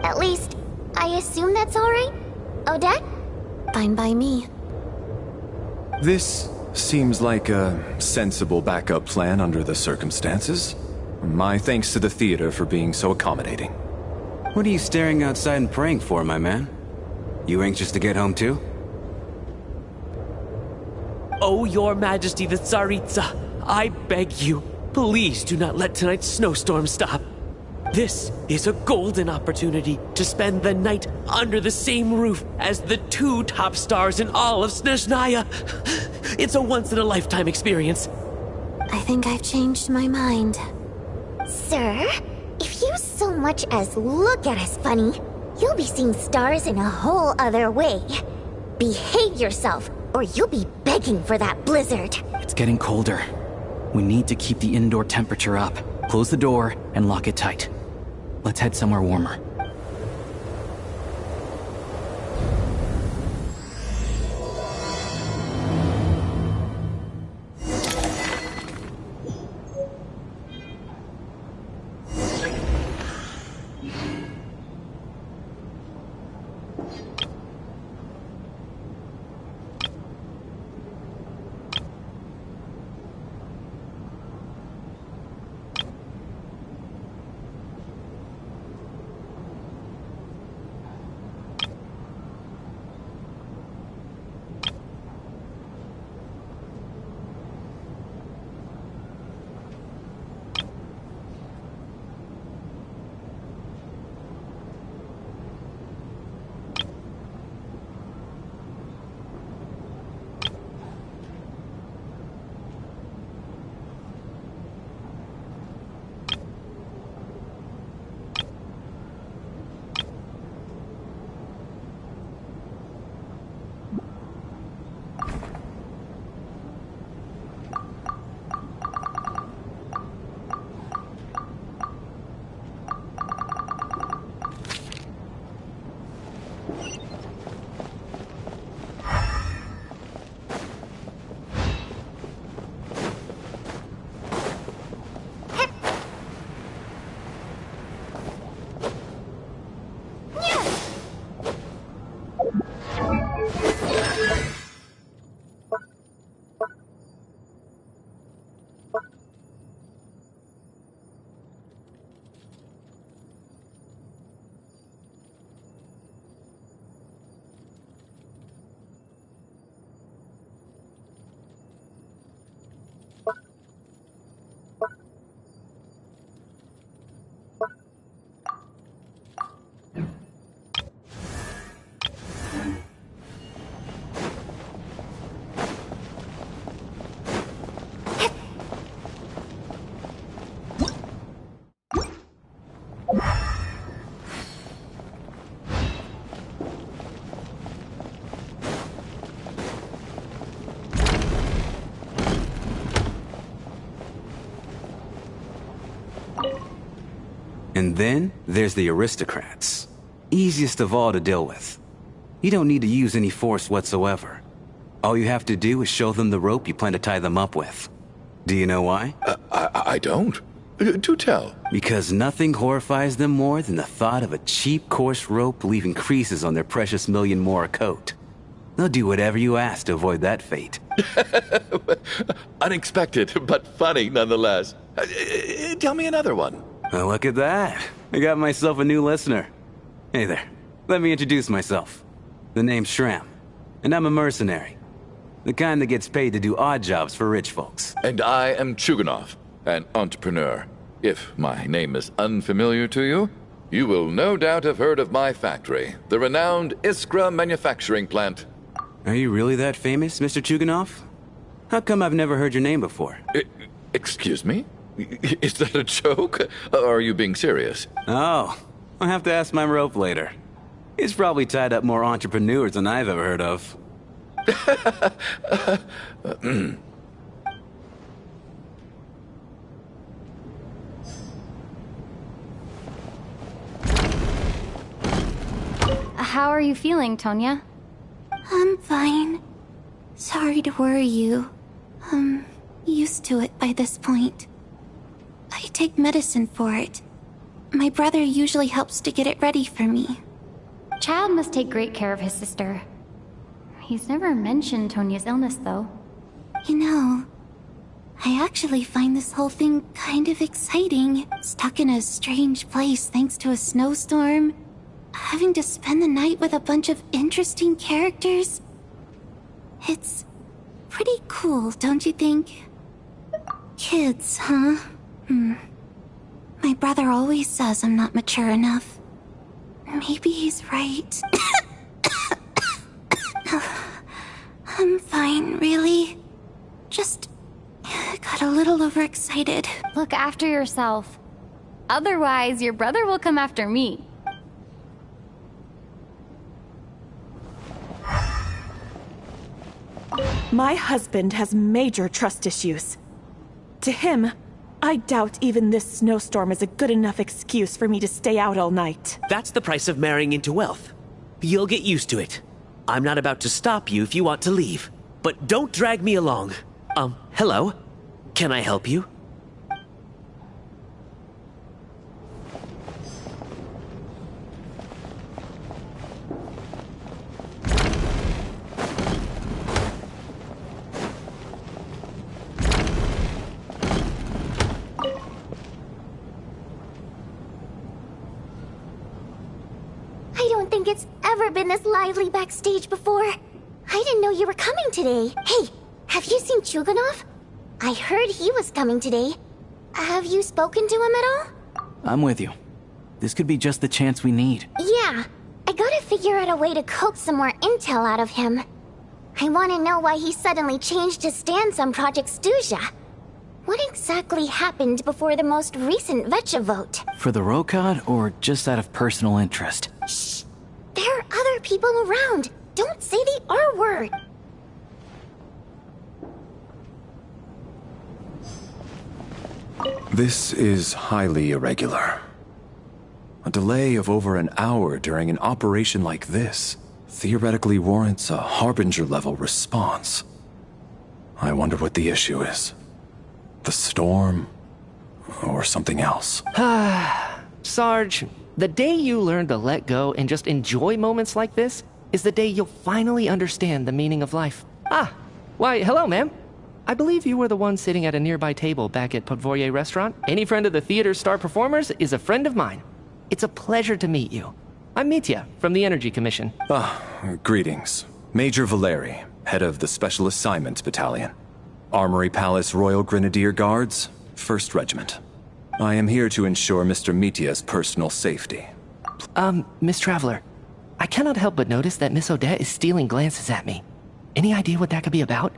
At least, I assume that's alright? Odette? Fine by me. This seems like a sensible backup plan under the circumstances. My thanks to the theater for being so accommodating. What are you staring outside and praying for, my man? You anxious to get home too? Oh, Your Majesty the Tsaritsa, I beg you, please do not let tonight's snowstorm stop. This is a golden opportunity to spend the night under the same roof as the two top stars in all of Snezhnaya. It's a once-in-a-lifetime experience. I think I've changed my mind. Sir, if you so much as look at us funny, you'll be seeing stars in a whole other way. Behave yourself, or you'll be begging for that blizzard. It's getting colder. We need to keep the indoor temperature up. Close the door and lock it tight. Let's head somewhere warmer. And then there's the aristocrats. Easiest of all to deal with. You don't need to use any force whatsoever. All you have to do is show them the rope you plan to tie them up with. Do you know why? I don't. Do tell. Because nothing horrifies them more than the thought of a cheap, coarse rope leaving creases on their precious million more coat. They'll do whatever you ask to avoid that fate. Unexpected, but funny nonetheless. Tell me another one. Well, look at that. I got myself a new listener. Hey there. Let me introduce myself. The name's Shram, and I'm a mercenary. The kind that gets paid to do odd jobs for rich folks. And I am Chuganov, an entrepreneur. If my name is unfamiliar to you, you will no doubt have heard of my factory, the renowned Iskra manufacturing plant. Are you really that famous, Mr. Chuganov? How come I've never heard your name before? Excuse me? Is that a joke? Or are you being serious? Oh, I'll have to ask my rope later. He's probably tied up more entrepreneurs than I've ever heard of. How are you feeling, Tonya? I'm fine. Sorry to worry you. I'm used to it by this point. I take medicine for it. My brother usually helps to get it ready for me. Child must take great care of his sister. He's never mentioned Tonya's illness, though. You know, I actually find this whole thing kind of exciting. Stuck in a strange place thanks to a snowstorm. Having to spend the night with a bunch of interesting characters. It's pretty cool, don't you think? Kids, huh? My brother always says I'm not mature enough. Maybe he's right. I'm fine, really. Just got a little overexcited. Look after yourself. Otherwise, your brother will come after me. My husband has major trust issues. To him, I doubt even this snowstorm is a good enough excuse for me to stay out all night. That's the price of marrying into wealth. You'll get used to it. I'm not about to stop you if you want to leave. But don't drag me along. Hello? Can I help you? I don't think it's ever been this lively backstage before. I didn't know you were coming today. Hey, have you seen Chuganov? I heard he was coming today. Have you spoken to him at all? I'm with you. This could be just the chance we need. Yeah, I gotta figure out a way to coax some more intel out of him. I want to know why he suddenly changed his stance on Project Snezhnaya. What exactly happened before the most recent Vetcha vote? For the Rokad, or just out of personal interest? Shh! There are other people around. Don't say the R word. This is highly irregular. A delay of over an hour during an operation like this theoretically warrants a Harbinger-level response. I wonder what the issue is. The storm, or something else. Sarge, the day you learn to let go and just enjoy moments like this is the day you'll finally understand the meaning of life. Why, hello, ma'am. I believe you were the one sitting at a nearby table back at Podvorye restaurant. Any friend of the theater's star performers is a friend of mine. It's a pleasure to meet you. I'm Mitya, from the Energy Commission. Greetings. Major Valeri, head of the Special Assignments Battalion. Armory Palace Royal Grenadier Guards, 1st Regiment. I am here to ensure Mr. Mitya's personal safety. Miss Traveler, I cannot help but notice that Miss Odette is stealing glances at me. Any idea what that could be about?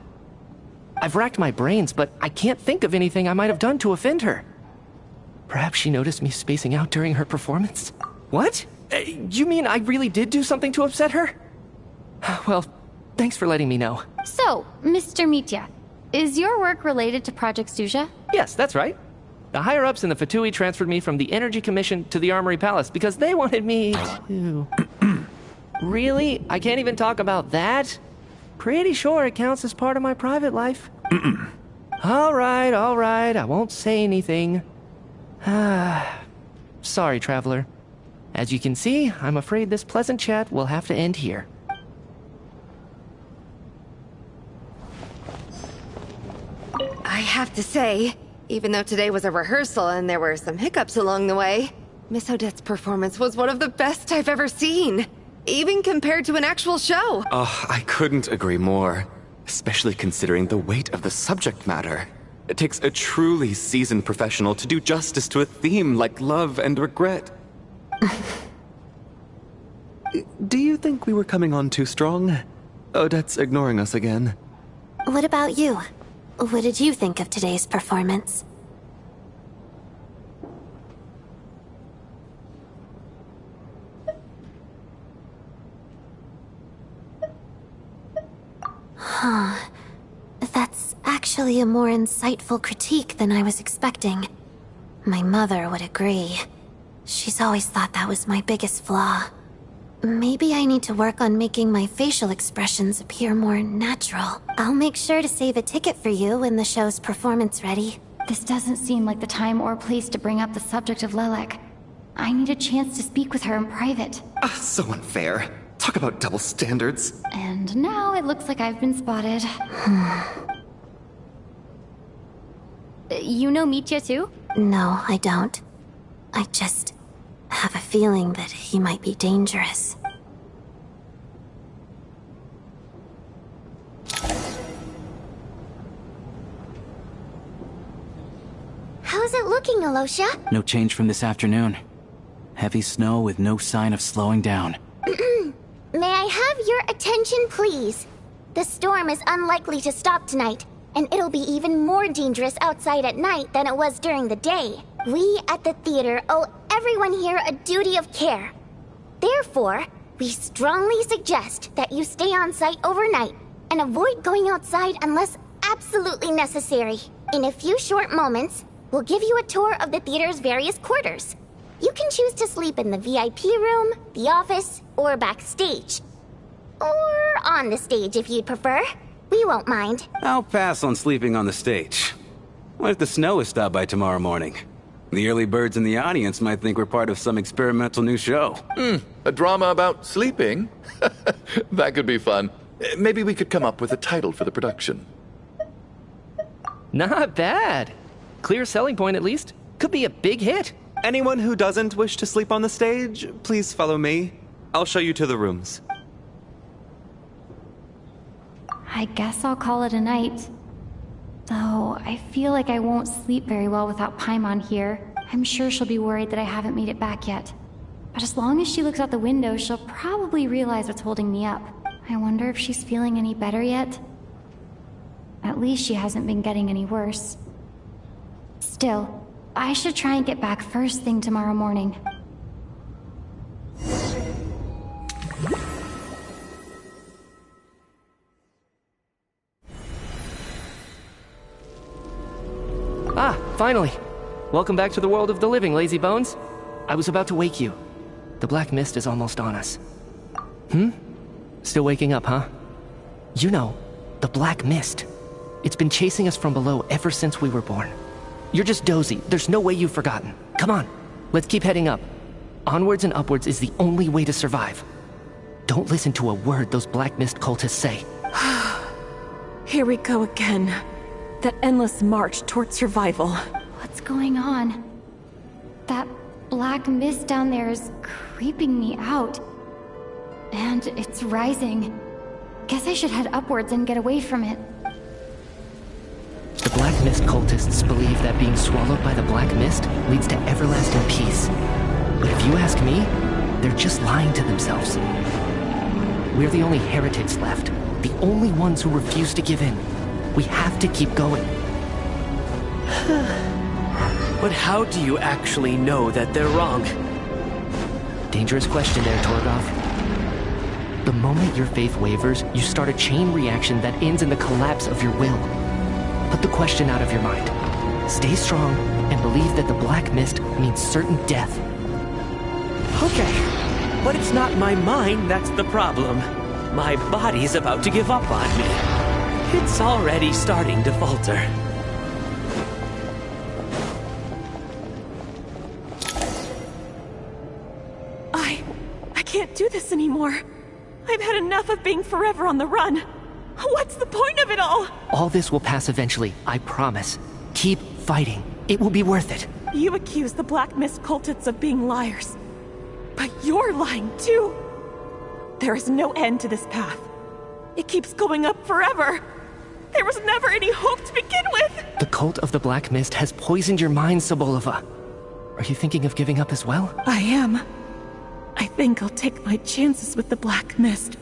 I've racked my brains, but I can't think of anything I might have done to offend her. Perhaps she noticed me spacing out during her performance? What? You mean I really did do something to upset her? Well, thanks for letting me know. So, Mr. Mitya, is your work related to Project Snezhnaya? Yes, that's right. The higher-ups in the Fatui transferred me from the Energy Commission to the Armory Palace because they wanted me to... Really? I can't even talk about that? Pretty sure it counts as part of my private life. All right, I won't say anything. Sorry, Traveler. As you can see, I'm afraid this pleasant chat will have to end here. I have to say, even though today was a rehearsal and there were some hiccups along the way, Miss Odette's performance was one of the best I've ever seen. Even compared to an actual show. Oh, I couldn't agree more. Especially considering the weight of the subject matter. It takes a truly seasoned professional to do justice to a theme like love and regret. Do you think we were coming on too strong? Odette's ignoring us again. What about you? What did you think of today's performance? Huh. That's actually a more insightful critique than I was expecting. My mother would agree. She's always thought that was my biggest flaw. Maybe I need to work on making my facial expressions appear more natural. I'll make sure to save a ticket for you when the show's performance ready. This doesn't seem like the time or place to bring up the subject of Lelek. I need a chance to speak with her in private. So unfair. Talk about double standards. And now it looks like I've been spotted. You know Mitya too? No, I don't. I just have a feeling that he might be dangerous. How's it looking, Alosha? No change from this afternoon. Heavy snow with no sign of slowing down. May I have your attention, please? The storm is unlikely to stop tonight, and it'll be even more dangerous outside at night than it was during the day. We at the theater owe everyone here a duty of care. Therefore, we strongly suggest that you stay on site overnight and avoid going outside unless absolutely necessary. In a few short moments, we'll give you a tour of the theater's various quarters. You can choose to sleep in the VIP room, the office, or backstage. Or on the stage if you'd prefer. We won't mind. I'll pass on sleeping on the stage. What if the snow is stopped by tomorrow morning? The early birds in the audience might think we're part of some experimental new show. A drama about sleeping? That could be fun. Maybe we could come up with a title for the production. Not bad. Clear selling point at least. Could be a big hit. Anyone who doesn't wish to sleep on the stage, please follow me. I'll show you to the rooms. I guess I'll call it a night. Though, I feel like I won't sleep very well without Paimon here. I'm sure she'll be worried that I haven't made it back yet. But as long as she looks out the window, she'll probably realize what's holding me up. I wonder if she's feeling any better yet? At least she hasn't been getting any worse. Still, I should try and get back first thing tomorrow morning. Ah, finally! Welcome back to the world of the living, lazy bones. I was about to wake you. The black mist is almost on us. Still waking up, huh? You know, the black mist. It's been chasing us from below ever since we were born. You're just dozy. There's no way you've forgotten. Come on, let's keep heading up. Onwards and upwards is the only way to survive. Don't listen to a word those black mist cultists say. Here we go again. That endless march toward survival. What's going on? That black mist down there is creeping me out. And it's rising. Guess I should head upwards and get away from it. The Black Mist cultists believe that being swallowed by the Black Mist leads to everlasting peace. But if you ask me, they're just lying to themselves. We're the only heretics left. The only ones who refuse to give in. We have to keep going. But how do you actually know that they're wrong? Dangerous question there, Torgoth. The moment your faith wavers, you start a chain reaction that ends in the collapse of your will. Put the question out of your mind. Stay strong, and believe that the black mist means certain death. Okay, but it's not my mind that's the problem. My body's about to give up on me. It's already starting to falter. I can't do this anymore. I've had enough of being forever on the run. What's the point of it all? All this will pass eventually, I promise. Keep fighting. It will be worth it. You accuse the Black Mist cultists of being liars. But you're lying too. There is no end to this path. It keeps going up forever. There was never any hope to begin with. The cult of the Black Mist has poisoned your mind, Sobolova. Are you thinking of giving up as well? I am. I think I'll take my chances with the Black Mist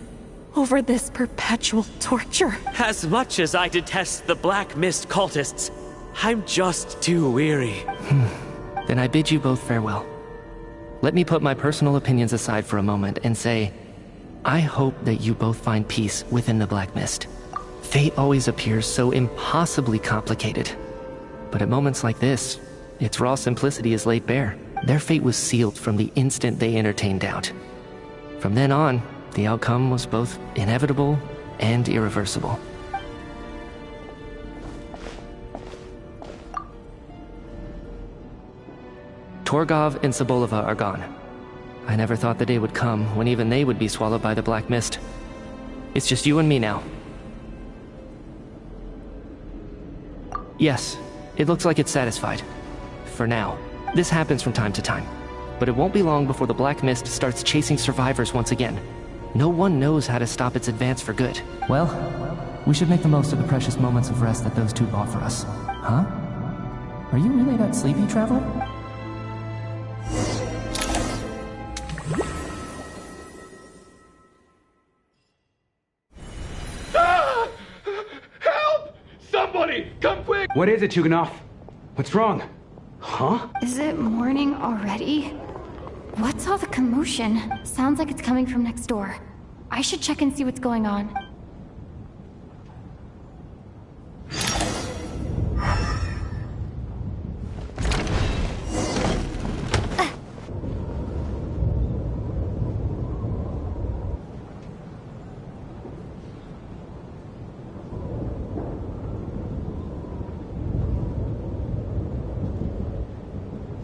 over this perpetual torture. As much as I detest the Black Mist cultists, I'm just too weary. Then I bid you both farewell. Let me put my personal opinions aside for a moment and say, I hope that you both find peace within the Black Mist. Fate always appears so impossibly complicated. But at moments like this, its raw simplicity is laid bare. Their fate was sealed from the instant they entertained doubt. From then on, the outcome was both inevitable and irreversible. Torgov and Sobolova are gone. I never thought the day would come when even they would be swallowed by the Black Mist. It's just you and me now. Yes, it looks like it's satisfied. For now. This happens from time to time. But it won't be long before the Black Mist starts chasing survivors once again. No one knows how to stop its advance for good. Well, we should make the most of the precious moments of rest that those two bought for us. Huh? Are you really that sleepy, Traveler? Ah! Help! Somebody, come quick! What is it, Chuganov? What's wrong? Huh? Is it morning already? What's all the commotion? Sounds like it's coming from next door. I should check and see what's going on.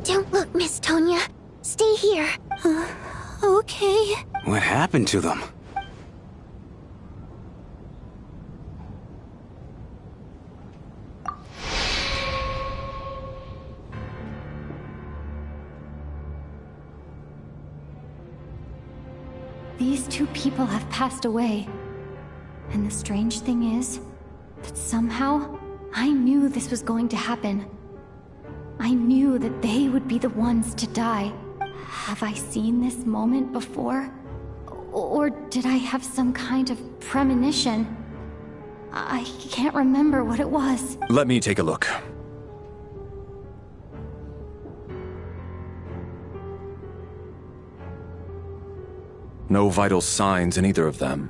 Don't look, Miss Tonya. Stay here. Okay. What happened to them? These two people have passed away. And the strange thing is that somehow I knew this was going to happen. I knew that they would be the ones to die. Have I seen this moment before? Or did I have some kind of premonition? I can't remember what it was. Let me take a look. No vital signs in either of them.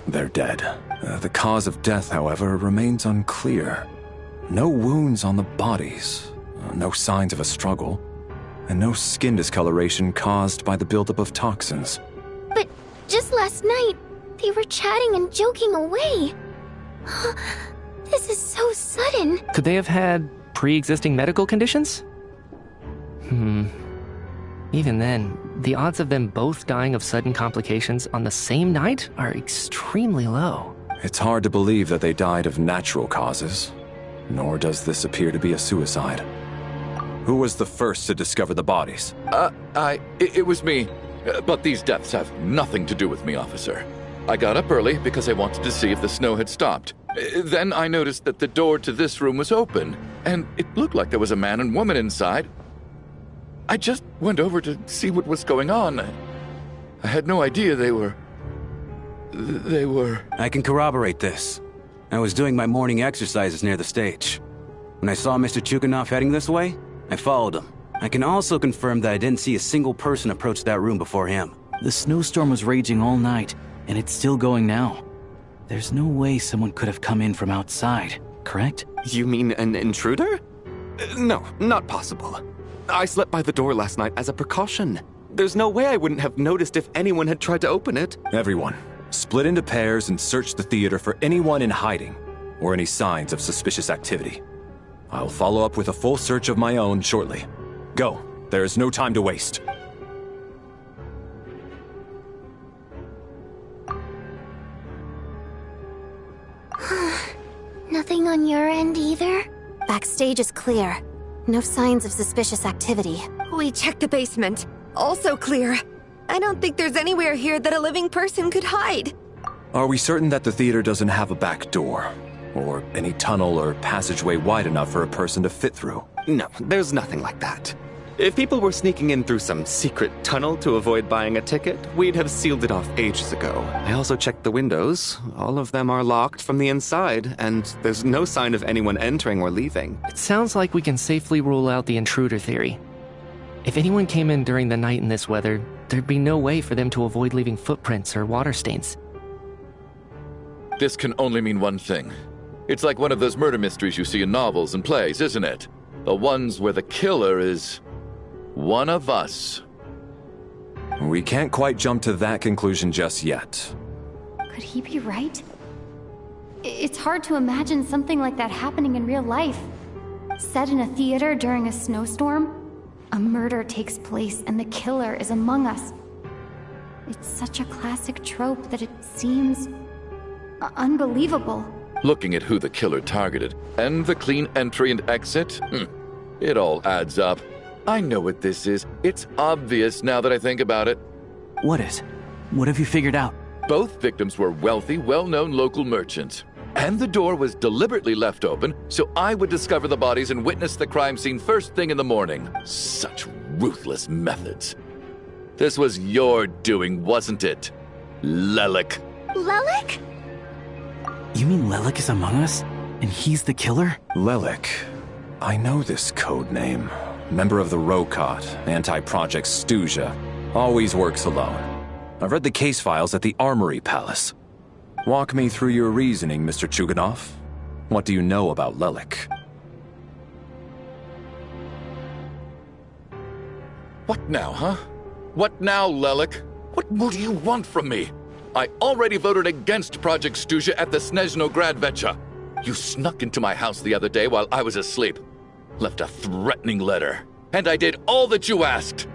They're dead. The cause of death, however, remains unclear. No wounds on the bodies. No signs of a struggle, and no skin discoloration caused by the buildup of toxins. But just last night, they were chatting and joking away. This is so sudden. Could they have had pre-existing medical conditions? Even then, the odds of them both dying of sudden complications on the same night are extremely low. It's hard to believe that they died of natural causes, nor does this appear to be a suicide. Who was the first to discover the bodies? It was me. But these deaths have nothing to do with me, officer. I got up early because I wanted to see if the snow had stopped. Then I noticed that the door to this room was open, and it looked like there was a man and woman inside. I just went over to see what was going on. I had no idea they were... I can corroborate this. I was doing my morning exercises near the stage. When I saw Mr. Chuganov heading this way, I followed him. I can also confirm that I didn't see a single person approach that room before him. The snowstorm was raging all night, and it's still going now. There's no way someone could have come in from outside, correct? You mean an intruder? No, not possible. I slept by the door last night as a precaution. There's no way I wouldn't have noticed if anyone had tried to open it. Everyone, split into pairs and search the theater for anyone in hiding or any signs of suspicious activity. I'll follow up with a full search of my own shortly. Go. There is no time to waste. Nothing on your end either? Backstage is clear. No signs of suspicious activity. We checked the basement. Also clear. I don't think there's anywhere here that a living person could hide. Are we certain that the theater doesn't have a back door? Or any tunnel or passageway wide enough for a person to fit through? No, there's nothing like that. If people were sneaking in through some secret tunnel to avoid buying a ticket, we'd have sealed it off ages ago. I also checked the windows. All of them are locked from the inside, and there's no sign of anyone entering or leaving. It sounds like we can safely rule out the intruder theory. If anyone came in during the night in this weather, there'd be no way for them to avoid leaving footprints or water stains. This can only mean one thing. It's like one of those murder mysteries you see in novels and plays, isn't it? The ones where the killer is one of us. We can't quite jump to that conclusion just yet. Could he be right? It's hard to imagine something like that happening in real life. Set in a theater during a snowstorm, a murder takes place and the killer is among us. It's such a classic trope that it seems unbelievable. Looking at who the killer targeted and the clean entry and exit, it all adds up. I know what this is. It's obvious now that I think about it. What is? What have you figured out? Both victims were wealthy, well-known local merchants. And the door was deliberately left open so I would discover the bodies and witness the crime scene first thing in the morning. Such ruthless methods. This was your doing, wasn't it? Lelik. Lelik? You mean Lelik is among us? And he's the killer? Lelik. I know this code name. Member of the Rokot, anti-Project Snezhnaya. Always works alone. I've read the case files at the Armory Palace. Walk me through your reasoning, Mr. Chuganov. What do you know about Lelik? What now, huh? What now, Lelik? What more do you want from me? I already voted against Project Snezhnaya at the Snezhnograd. You snuck into my house the other day while I was asleep. Left a threatening letter. And I did all that you asked.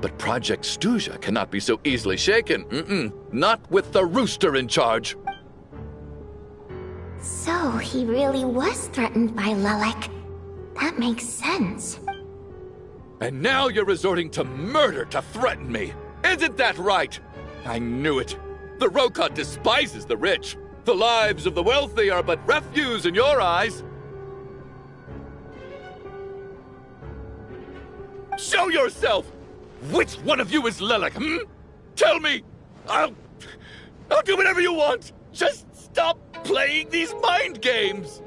But Project Snezhnaya cannot be so easily shaken. Not with the rooster in charge. So he really was threatened by Lelik. That makes sense. And now you're resorting to murder to threaten me. Isn't that right? I knew it. The Rokot despises the rich. The lives of the wealthy are but refuse in your eyes. Show yourself! Which one of you is Lelik, Tell me! I'll do whatever you want! Just stop playing these mind games!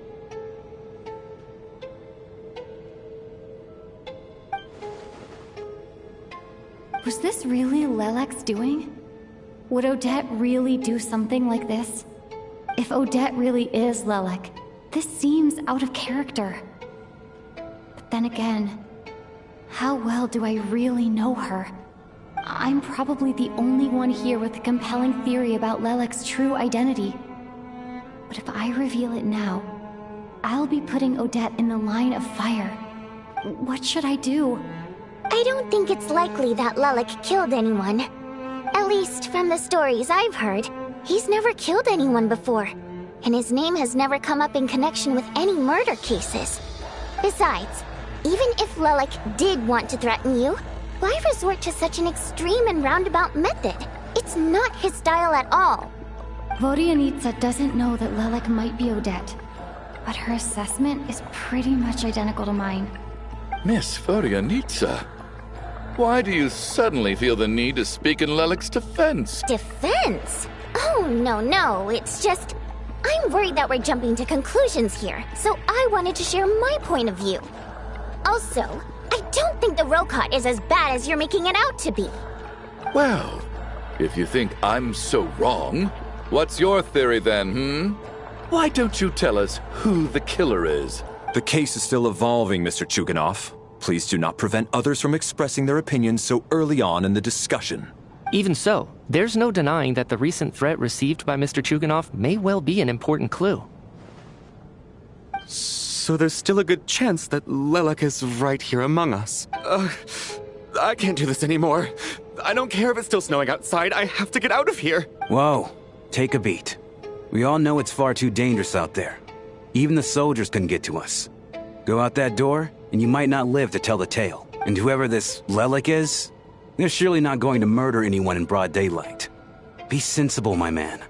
Was this really Lelik's doing? Would Odette really do something like this? If Odette really is Lelik, this seems out of character. But then again, how well do I really know her? I'm probably the only one here with a compelling theory about Lelik's true identity. But if I reveal it now, I'll be putting Odette in the line of fire. What should I do? I don't think it's likely that Lelik killed anyone. At least from the stories I've heard, he's never killed anyone before. And his name has never come up in connection with any murder cases. Besides, even if Lelik did want to threaten you, why resort to such an extreme and roundabout method? It's not his style at all. Vodianitsa doesn't know that Lelik might be Odette, but her assessment is pretty much identical to mine. Miss Vodianitsa, why do you suddenly feel the need to speak in Lelik's defense? Defense? Oh, no, it's just... I'm worried that we're jumping to conclusions here, so I wanted to share my point of view. Also, I don't think the Rokot is as bad as you're making it out to be. Well, if you think I'm so wrong, what's your theory then, Why don't you tell us who the killer is? The case is still evolving, Mr. Chuganov. Please do not prevent others from expressing their opinions so early on in the discussion. Even so, there's no denying that the recent threat received by Mr. Chuganov may well be an important clue. So there's still a good chance that Lelek is right here among us. I can't do this anymore. I don't care if it's still snowing outside. I have to get out of here. Whoa, take a beat. We all know it's far too dangerous out there. Even the soldiers couldn't get to us. Go out that door, and you might not live to tell the tale. And whoever this Lelek is, they're surely not going to murder anyone in broad daylight. Be sensible, my man.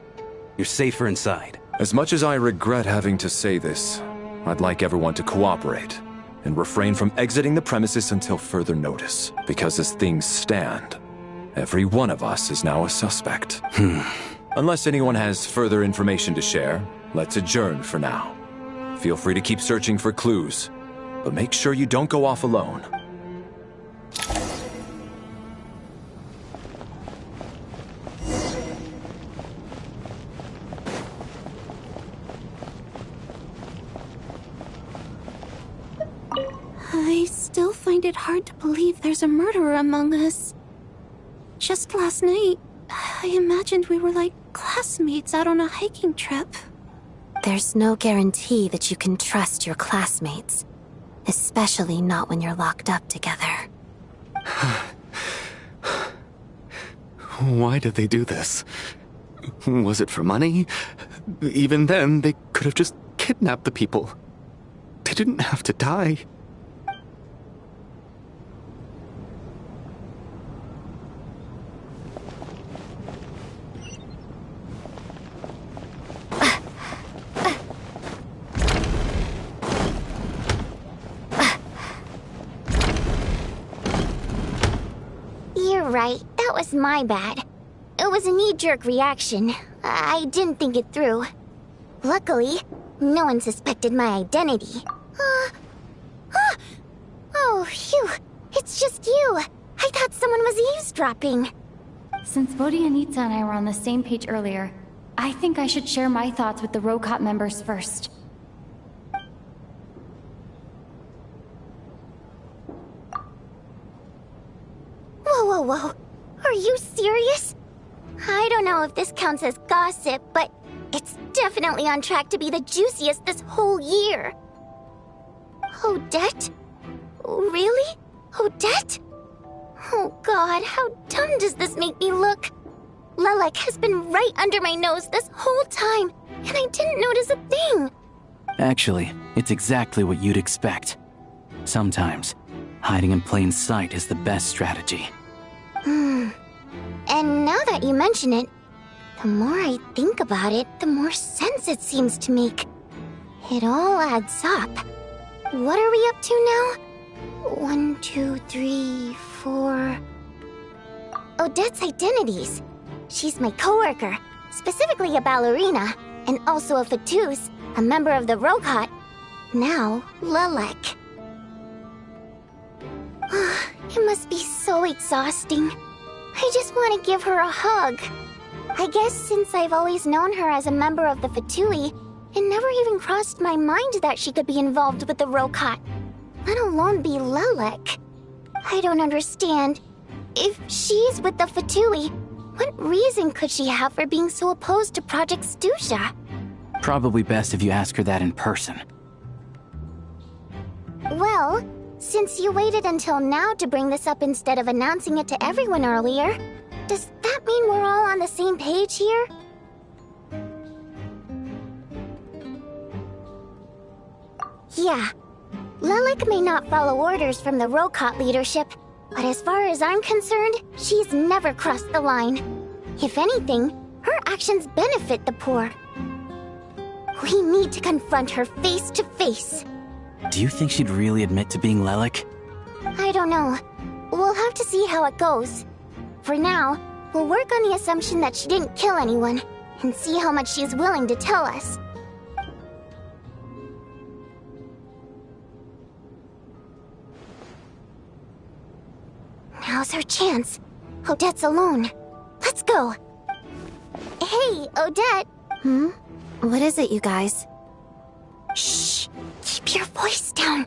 You're safer inside. As much as I regret having to say this, I'd like everyone to cooperate and refrain from exiting the premises until further notice. Because as things stand, every one of us is now a suspect. Unless anyone has further information to share, let's adjourn for now. Feel free to keep searching for clues, but make sure you don't go off alone. I still find it hard to believe there's a murderer among us. Just last night, I imagined we were like classmates out on a hiking trip. There's no guarantee that you can trust your classmates, especially not when you're locked up together. Why did they do this? Was it for money? Even then, they could have just kidnapped the people. They didn't have to die. Right, that was my bad. It was a knee-jerk reaction. I didn't think it through. Luckily, no one suspected my identity. Oh, phew. It's just you. I thought someone was eavesdropping. Since Vodianitsa and I were on the same page earlier, I think I should share my thoughts with the Rokot members first. Whoa. Are you serious? I don't know if this counts as gossip, but it's definitely on track to be the juiciest this whole year. Odette? Really? Odette? Oh god, how dumb does this make me look? Lelek has been right under my nose this whole time, and I didn't notice a thing. Actually, it's exactly what you'd expect. Sometimes, hiding in plain sight is the best strategy. And now that you mention it, the more I think about it, the more sense it seems to make. It all adds up. What are we up to now? 1, 2, 3, 4... Odette's identities. She's my coworker, specifically a ballerina, and also a Fatous, a member of the Rokot. Now, Lelek. It must be so exhausting. I just want to give her a hug. I guess since I've always known her as a member of the Fatui, it never even crossed my mind that she could be involved with the Rokot, let alone be Lelek. I don't understand. If she's with the Fatui, what reason could she have for being so opposed to Project Stusha? Probably best if you ask her that in person. Well, since you waited until now to bring this up instead of announcing it to everyone earlier, does that mean we're all on the same page here? Yeah. Lelek may not follow orders from the Rokot leadership, but as far as I'm concerned, she's never crossed the line. If anything, her actions benefit the poor. We need to confront her face to face. Do you think she'd really admit to being Lelek? I don't know. We'll have to see how it goes. For now, we'll work on the assumption that she didn't kill anyone, and see how much she's willing to tell us. Now's her chance. Odette's alone. Let's go. Hey, Odette. What is it, you guys? Shh! Keep your voice down.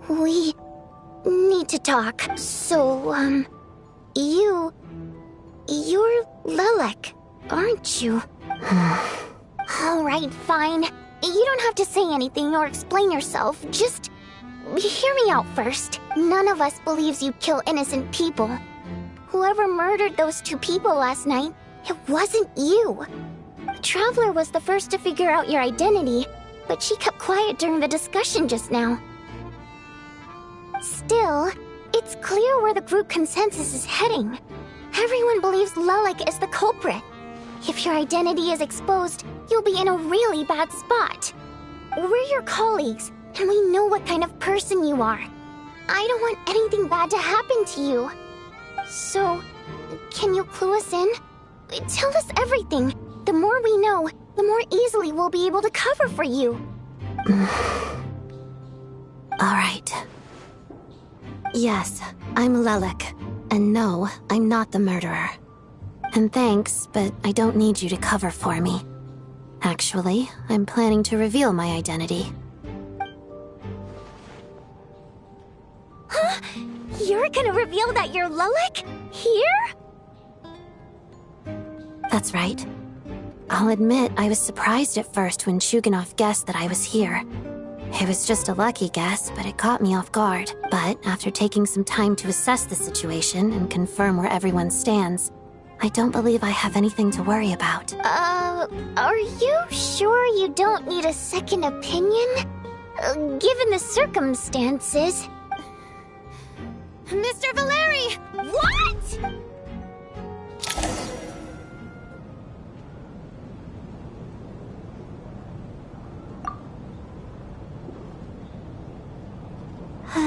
We need to talk. So, you're Lelek, aren't you? Alright, fine. You don't have to say anything or explain yourself. Just hear me out first. None of us believes you kill innocent people. Whoever murdered those 2 people last night, it wasn't you. The Traveler was the first to figure out your identity, but she kept quiet during the discussion just now. Still, it's clear where the group consensus is heading. Everyone believes Lelek is the culprit. If your identity is exposed, you'll be in a really bad spot. We're your colleagues, and we know what kind of person you are. I don't want anything bad to happen to you. So, can you clue us in? Tell us everything. The more we know, the more easily we'll be able to cover for you. Alright. Yes, I'm Lelek. And no, I'm not the murderer. And thanks, but I don't need you to cover for me. Actually, I'm planning to reveal my identity. Huh? You're gonna reveal that you're Lelek? Here? That's right. I'll admit I was surprised at first when Chuganov guessed that I was here. It was just a lucky guess, but it caught me off guard. But after taking some time to assess the situation and confirm where everyone stands, I don't believe I have anything to worry about. Are you sure you don't need a second opinion? Given the circumstances... Mr. Valeri! What?!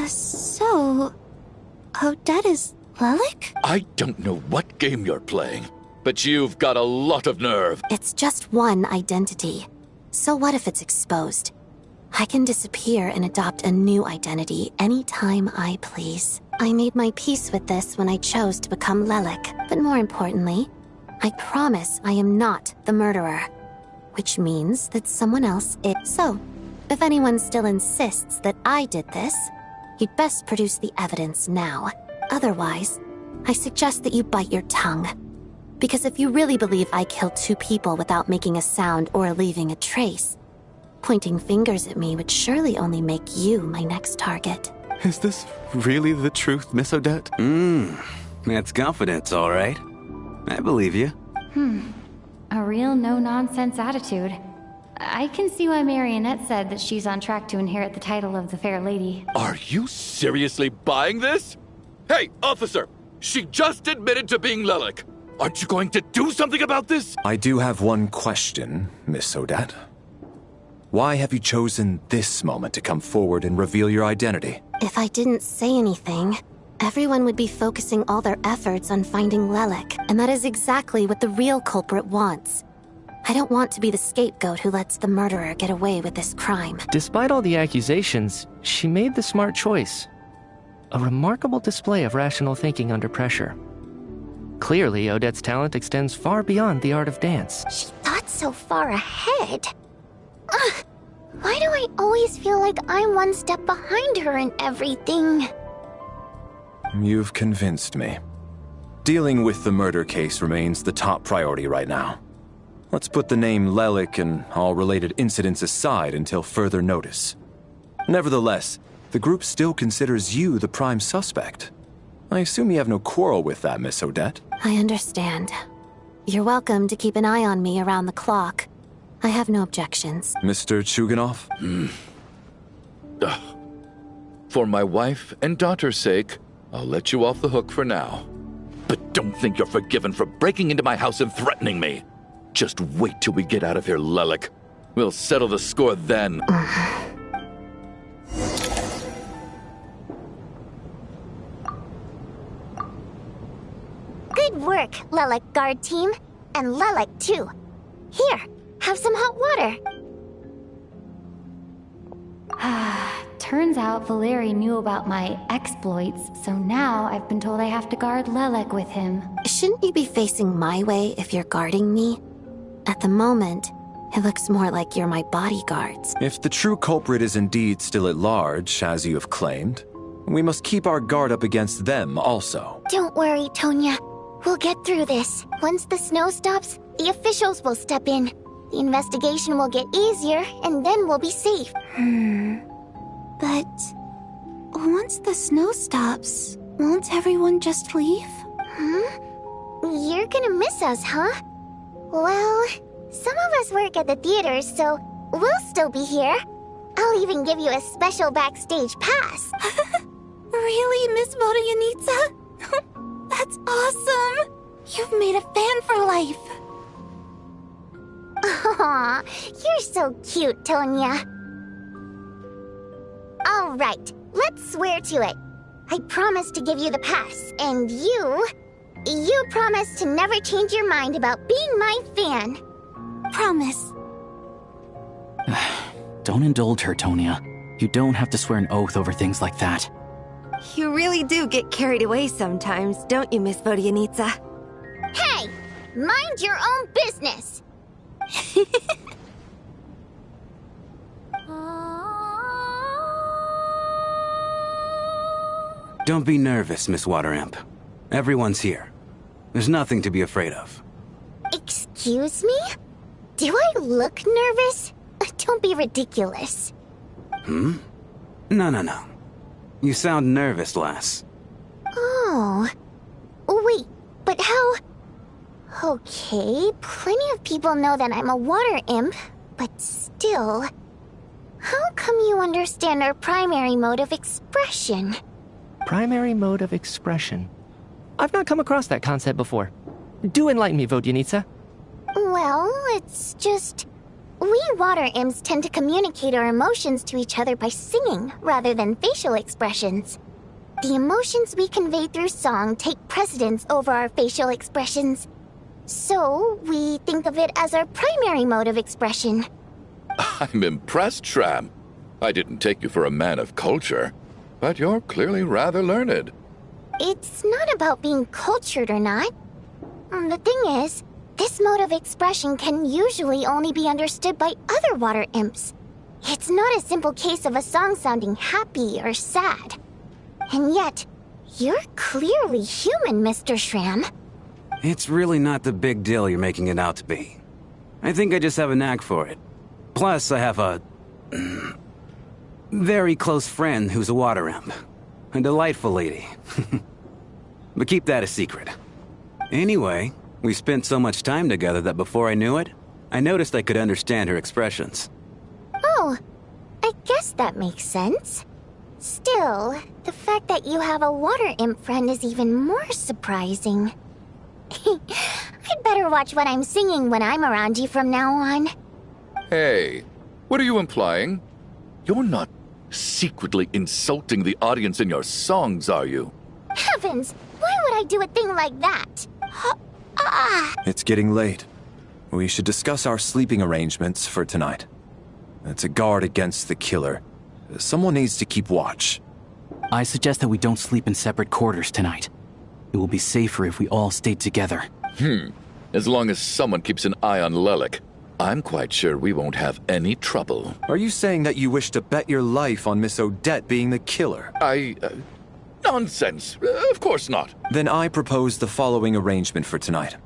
So... Odette is Lelek? I don't know what game you're playing, but you've got a lot of nerve. It's just one identity. So what if it's exposed? I can disappear and adopt a new identity anytime I please. I made my peace with this when I chose to become Lelek, but more importantly, I promise I am not the murderer. Which means that someone else is. So, if anyone still insists that I did this, you'd best produce the evidence now. Otherwise, I suggest that you bite your tongue. Because if you really believe I killed 2 people without making a sound or leaving a trace, pointing fingers at me would surely only make you my next target. Is this really the truth, Miss Odette? That's confidence, all right. I believe you. A real no-nonsense attitude. I can see why Marionette said that she's on track to inherit the title of the Fair Lady. Are you seriously buying this? Hey, officer! She just admitted to being Lelek. Aren't you going to do something about this? I do have one question, Miss Odette. Why have you chosen this moment to come forward and reveal your identity? If I didn't say anything, everyone would be focusing all their efforts on finding Lelek, and that is exactly what the real culprit wants. I don't want to be the scapegoat who lets the murderer get away with this crime. Despite all the accusations, she made the smart choice. A remarkable display of rational thinking under pressure. Clearly, Odette's talent extends far beyond the art of dance. She thought so far ahead. Ugh, why do I always feel like I'm one step behind her in everything? You've convinced me. Dealing with the murder case remains the top priority right now. Let's put the name Lelek and all related incidents aside until further notice. Nevertheless, the group still considers you the prime suspect. I assume you have no quarrel with that, Miss Odette? I understand. You're welcome to keep an eye on me around the clock. I have no objections. Mr. Chuganov? For my wife and daughter's sake, I'll let you off the hook for now. But don't think you're forgiven for breaking into my house and threatening me. Just wait till we get out of here, Lelek. We'll settle the score then. Good work, Lelek guard team. And Lelek too. Here, have some hot water. Turns out Valeri knew about my exploits, so now I've been told I have to guard Lelek with him. Shouldn't you be facing my way if you're guarding me? At the moment, It looks more like you're my bodyguards. If the true culprit is indeed still at large, as you have claimed, we must keep our guard up against them also. Don't worry, Tonya. We'll get through this. Once the snow stops, the officials will step in. The investigation will get easier, and then we'll be safe. But once the snow stops, won't everyone just leave? You're gonna miss us, huh? Well, some of us work at the theater, so we'll still be here. I'll even give you a special backstage pass. Really, Miss Vodyanitsa? That's awesome! You've made a fan for life. Aw, you're so cute, Tonya. All right, let's swear to it. I promise to give you the pass, and you promise to never change your mind about being my fan. Promise. Don't indulge her, Tonya. You don't have to swear an oath over things like that. You really do get carried away sometimes, don't you, Miss Vodyanitsa? Hey! Mind your own business! Don't be nervous, Miss Water Imp. Everyone's here. There's nothing to be afraid of. Excuse me? Do I look nervous? Don't be ridiculous. No. You sound nervous, lass. Oh. Wait, but how... Okay, plenty of people know that I'm a water imp, but still... How come you understand our primary mode of expression? Primary mode of expression. I've not come across that concept before. Do enlighten me, Vodyanitsa. Well, it's just... We water imps tend to communicate our emotions to each other by singing, rather than facial expressions. The emotions we convey through song take precedence over our facial expressions. So, we think of it as our primary mode of expression. I'm impressed, Shram. I didn't take you for a man of culture, but you're clearly rather learned. It's not about being cultured or not. The thing is, this mode of expression can usually only be understood by other water imps. It's not a simple case of a song sounding happy or sad. And yet, you're clearly human, Mr. Shram. It's really not the big deal you're making it out to be. I think I just have a knack for it. Plus, I have a... very close friend who's a water imp. A delightful lady. But keep that a secret. Anyway, we spent so much time together that before I knew it, I noticed I could understand her expressions. Oh, I guess that makes sense. Still, the fact that you have a water imp friend is even more surprising. I'd better watch what I'm singing when I'm around you from now on. Hey, what are you implying? You're not secretly insulting the audience in your songs, are you? Heavens, why would I do a thing like that? It's getting late. We should discuss our sleeping arrangements for tonight. To guard against the killer, someone needs to keep watch. I suggest that we don't sleep in separate quarters tonight. It will be safer if we all stay together. As long as someone keeps an eye on Lelik, I'm quite sure we won't have any trouble. Are you saying that you wish to bet your life on Miss Odette being the killer? Nonsense. Of course not. Then I propose the following arrangement for tonight.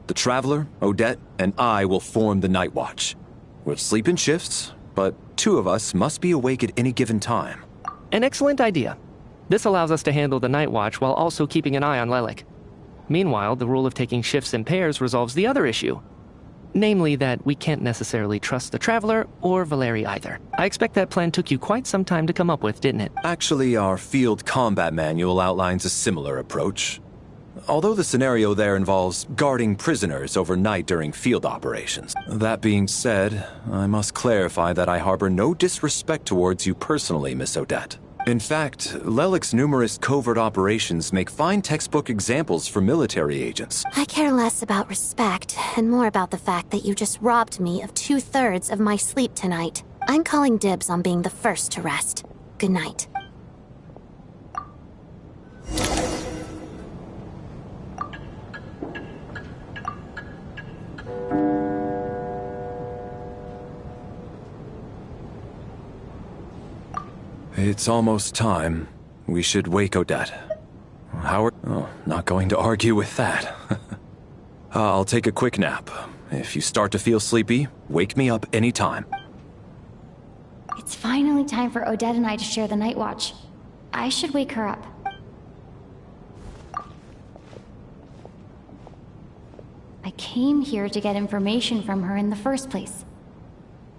The Traveler, Odette, and I will form the Night Watch. We'll sleep in shifts, but two of us must be awake at any given time. An excellent idea. This allows us to handle the Night Watch while also keeping an eye on Lelik. Meanwhile, the rule of taking shifts in pairs resolves the other issue. Namely that we can't necessarily trust the Traveler or Valeri either. I expect that plan took you quite some time to come up with, didn't it? Actually, our field combat manual outlines a similar approach. Although the scenario there involves guarding prisoners overnight during field operations. That being said, I must clarify that I harbor no disrespect towards you personally, Miss Odette. In fact, Lelik's numerous covert operations make fine textbook examples for military agents. I care less about respect and more about the fact that you just robbed me of 2/3 of my sleep tonight. I'm calling dibs on being the first to rest. Good night. It's almost time. We should wake Odette. Howard? Oh, not going to argue with that. I'll take a quick nap. If you start to feel sleepy, wake me up anytime. It's finally time for Odette and I to share the night watch. I should wake her up. I came here to get information from her in the first place.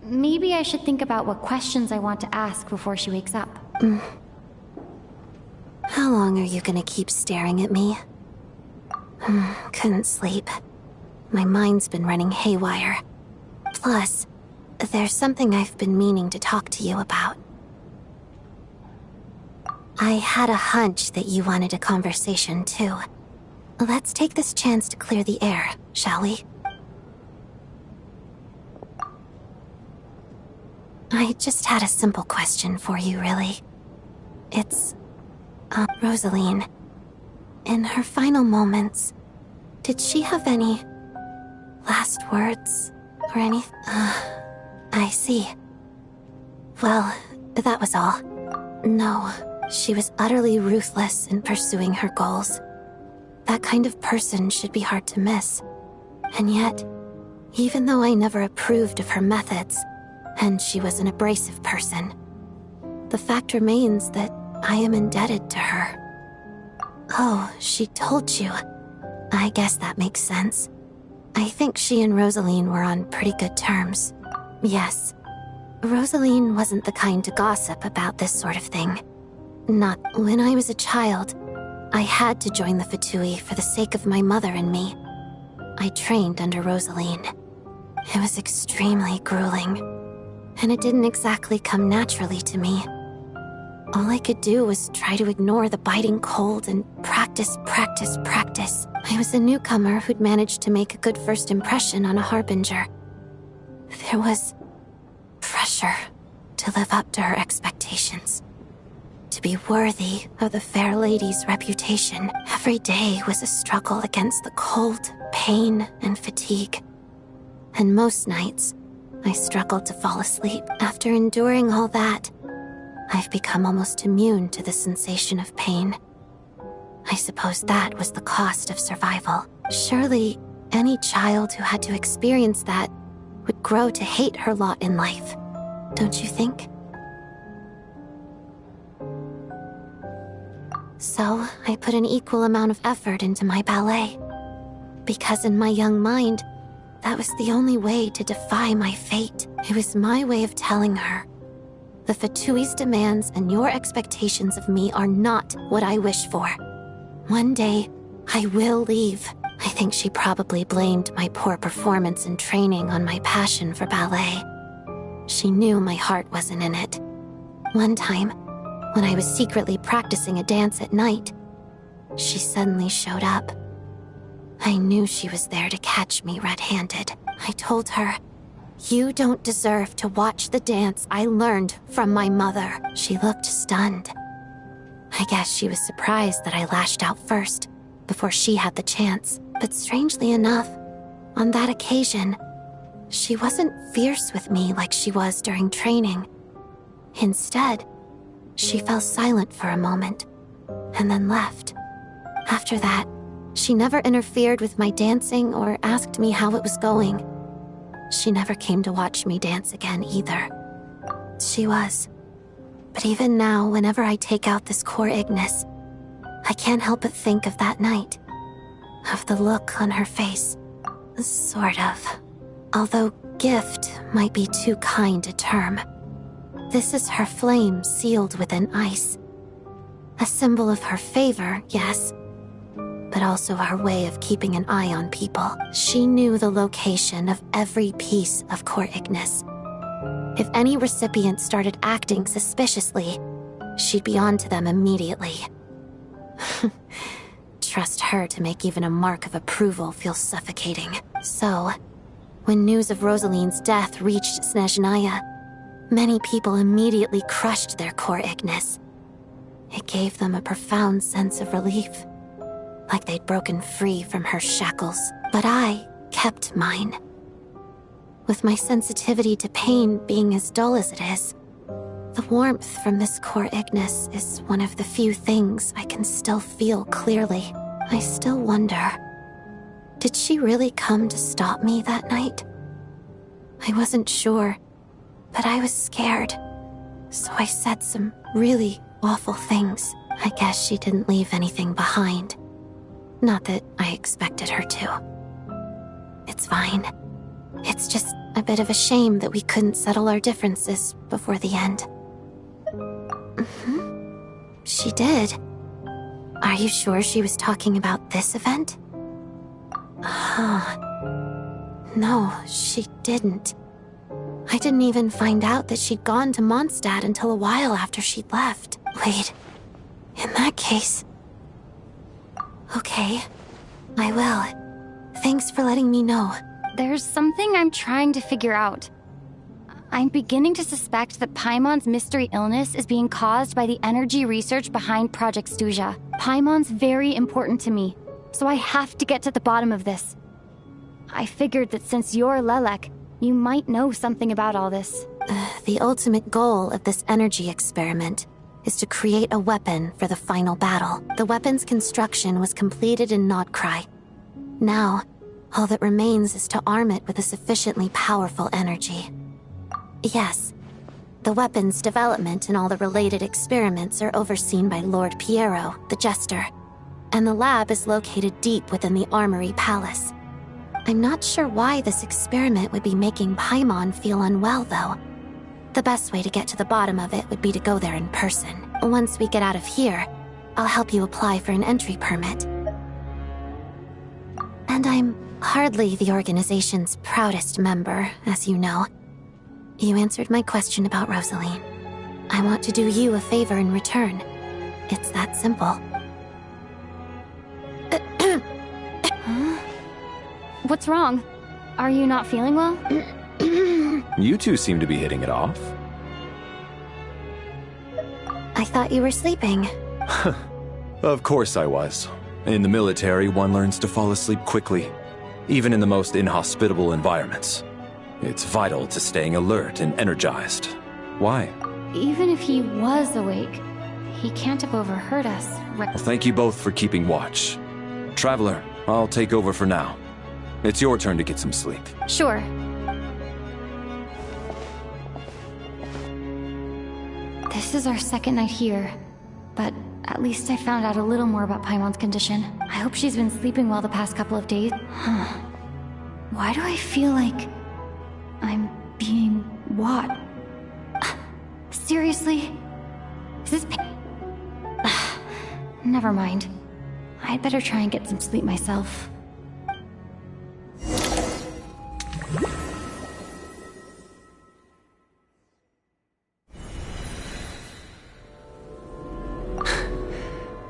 Maybe I should think about what questions I want to ask before she wakes up. How long are you gonna keep staring at me? Couldn't sleep. My mind's been running haywire. Plus, there's something I've been meaning to talk to you about. I had a hunch that you wanted a conversation too. Let's take this chance to clear the air, shall we? I just had a simple question for you, really. It's... Rosaline. In her final moments, did she have any... last words? Or anything? I see. Well, that was all. No, she was utterly ruthless in pursuing her goals. That kind of person should be hard to miss. And yet, even though I never approved of her methods, and she was an abrasive person, the fact remains that I am indebted to her. Oh, she told you. I guess that makes sense. I think she and Rosaline were on pretty good terms. Yes. Rosaline wasn't the kind to gossip about this sort of thing. Not when I was a child. I had to join the Fatui for the sake of my mother and me. I trained under Rosaline. It was extremely grueling, and it didn't exactly come naturally to me. All I could do was try to ignore the biting cold and practice. I was a newcomer who'd managed to make a good first impression on a harbinger. There was pressure to live up to her expectations. To be worthy of the fair lady's reputation. Every day was a struggle against the cold, pain, and fatigue. And most nights, I struggled to fall asleep. After enduring all that, I've become almost immune to the sensation of pain. I suppose that was the cost of survival. Surely, any child who had to experience that would grow to hate her lot in life, don't you think? So, I put an equal amount of effort into my ballet. Because in my young mind, that was the only way to defy my fate. It was my way of telling her, the Fatui's demands and your expectations of me are not what I wish for. One day, I will leave. I think she probably blamed my poor performance in training on my passion for ballet. She knew my heart wasn't in it. One time, when I was secretly practicing a dance at night, she suddenly showed up. I knew she was there to catch me red-handed. I told her, "You don't deserve to watch the dance I learned from my mother." She looked stunned. I guess she was surprised that I lashed out first, before she had the chance. But strangely enough, on that occasion, she wasn't fierce with me like she was during training. Instead, she fell silent for a moment, and then left. After that, she never interfered with my dancing or asked me how it was going. She never came to watch me dance again either. She was. But even now, whenever I take out this core Ignis, I can't help but think of that night. Of the look on her face. Sort of. Although gift might be too kind a term. This is her flame sealed within ice. A symbol of her favor, yes, but also her way of keeping an eye on people. She knew the location of every piece of core Ignis. If any recipient started acting suspiciously, she'd be on to them immediately. Trust her to make even a mark of approval feel suffocating. So, when news of Rosaline's death reached Snezhnaya, many people immediately crushed their core Ignis. It gave them a profound sense of relief, like they'd broken free from her shackles. But I kept mine. With my sensitivity to pain being as dull as it is, The warmth from this core Ignis is one of the few things I can still feel clearly. I still wonder, did she really come to stop me that night? I wasn't sure, but I was scared. So I said some really awful things. I guess she didn't leave anything behind. Not that I expected her to. It's fine. It's just a bit of a shame that we couldn't settle our differences before the end. She did. Are you sure she was talking about this event? No, she didn't. I didn't even find out that she'd gone to Mondstadt until a while after she'd left. Wait, in that case... Okay, I will. Thanks for letting me know. There's something I'm trying to figure out. I'm beginning to suspect that Paimon's mystery illness is being caused by the energy research behind Project Stuja. Paimon's very important to me, so I have to get to the bottom of this. I figured that since you're Lelek, you might know something about all this. The ultimate goal of this energy experiment is to create a weapon for the final battle. The weapon's construction was completed in Nodcry. Now, all that remains is to arm it with a sufficiently powerful energy. Yes, the weapon's development and all the related experiments are overseen by Lord Piero, the Jester, and the lab is located deep within the Armory Palace. I'm not sure why this experiment would be making Paimon feel unwell, though. The best way to get to the bottom of it would be to go there in person. Once we get out of here, I'll help you apply for an entry permit. And I'm hardly the organization's proudest member, as you know. You answered my question about Rosaline. I want to do you a favor in return. It's that simple. Huh? What's wrong? Are you not feeling well? You two seem to be hitting it off. I thought you were sleeping. Of course I was. In the military, one learns to fall asleep quickly, even in the most inhospitable environments. It's vital to staying alert and energized. Why? Even if he was awake, he can't have overheard us, right? Well, thank you both for keeping watch. Traveler, I'll take over for now. It's your turn to get some sleep. Sure. This is our second night here, but at least I found out a little more about Paimon's condition. I hope she's been sleeping well the past couple of days. Why do I feel like I'm being watched? Seriously? Is this Never mind. I'd better try and get some sleep myself.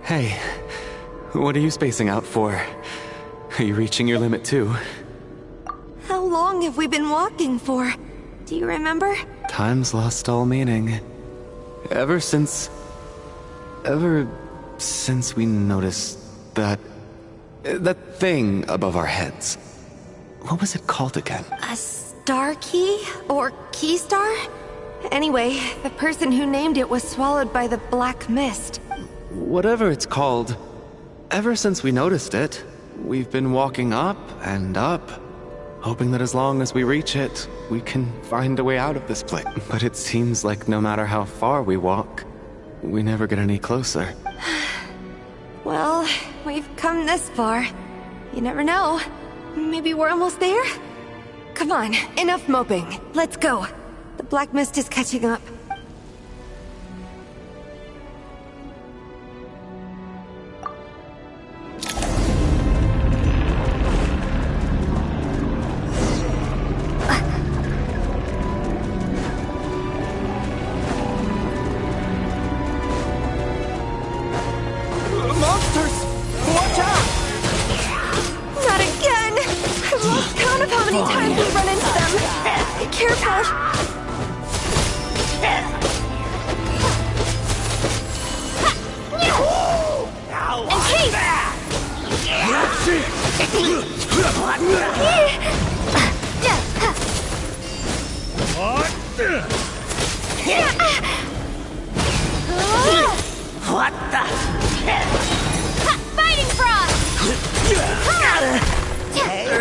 Hey, what are you spacing out for? Are you reaching your limit too? How long have we been walking for? Do you remember? Time's lost all meaning. Ever since we noticed that thing above our heads. What was it called again? A star key? Or key star? Anyway, the person who named it was swallowed by the black mist. Whatever it's called, ever since we noticed it, we've been walking up and up, hoping that as long as we reach it, we can find a way out of this place. But it seems like no matter how far we walk, we never get any closer. Well, we've come this far. You never know. Maybe we're almost there? Come on, enough moping. Let's go. The black mist is catching up.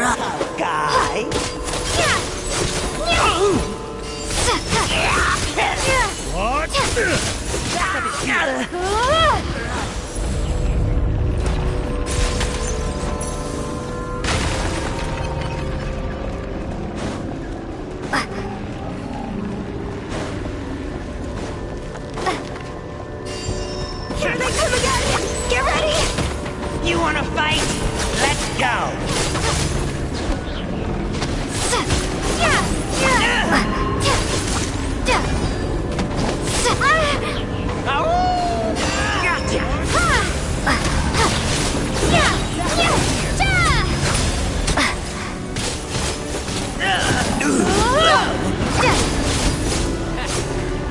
Tough guy. Here they come again! Get ready! You wanna fight? Let's go!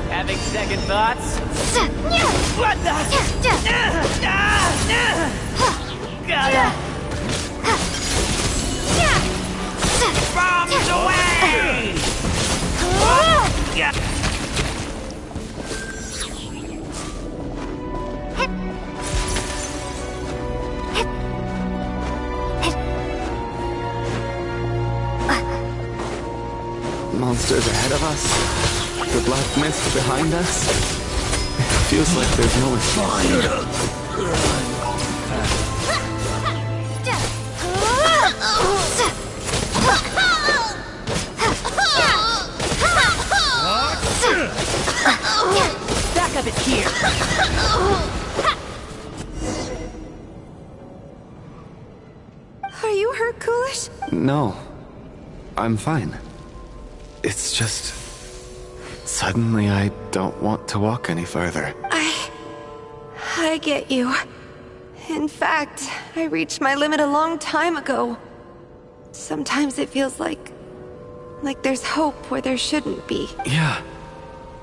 Having second thoughts? What the? Bombs away! Monsters ahead of us. The black mist behind us. It feels like there's no escape. Back of it here. Are you hurt, Coolish? No, I'm fine. It's just... Suddenly I don't want to walk any further. I get you. In fact, I reached my limit a long time ago. Sometimes it feels like there's hope where there shouldn't be. Yeah.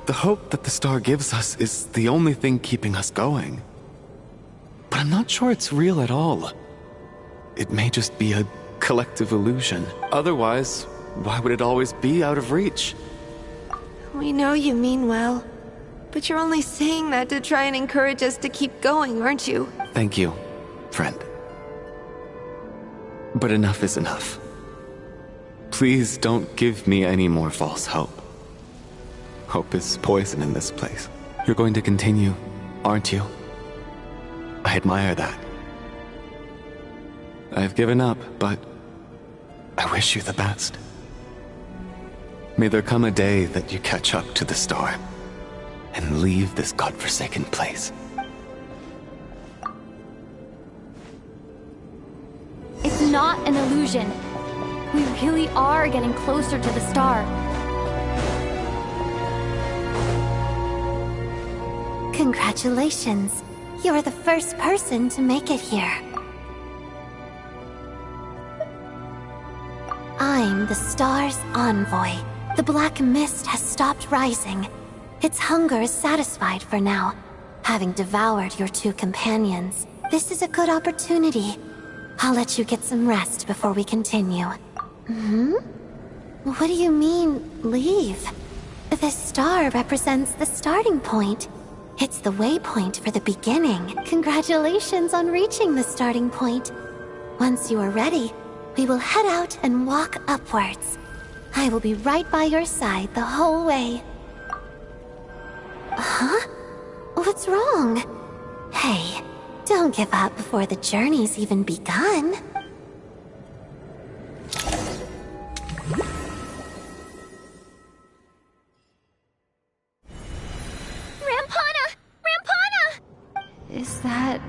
The hope that the star gives us is the only thing keeping us going. But I'm not sure it's real at all. It may just be a collective illusion. Otherwise, why would it always be out of reach? We know you mean well, but you're only saying that to try and encourage us to keep going, aren't you? Thank you, friend. But enough is enough. Please don't give me any more false hope. Hope is poison in this place. You're going to continue, aren't you? I admire that. I've given up, but I wish you the best. May there come a day that you catch up to the star and leave this godforsaken place. It's not an illusion. We really are getting closer to the star. Congratulations. You're the first person to make it here. I'm the star's envoy. The black mist has stopped rising. Its hunger is satisfied for now, having devoured your two companions. This is a good opportunity. I'll let you get some rest before we continue. What do you mean, leave? The star represents the starting point. It's the waypoint for the beginning. Congratulations on reaching the starting point. Once you are ready, we will head out and walk upwards. I will be right by your side the whole way. Huh? What's wrong? Hey, don't give up before the journey's even begun. Rampana! Rampana! Is that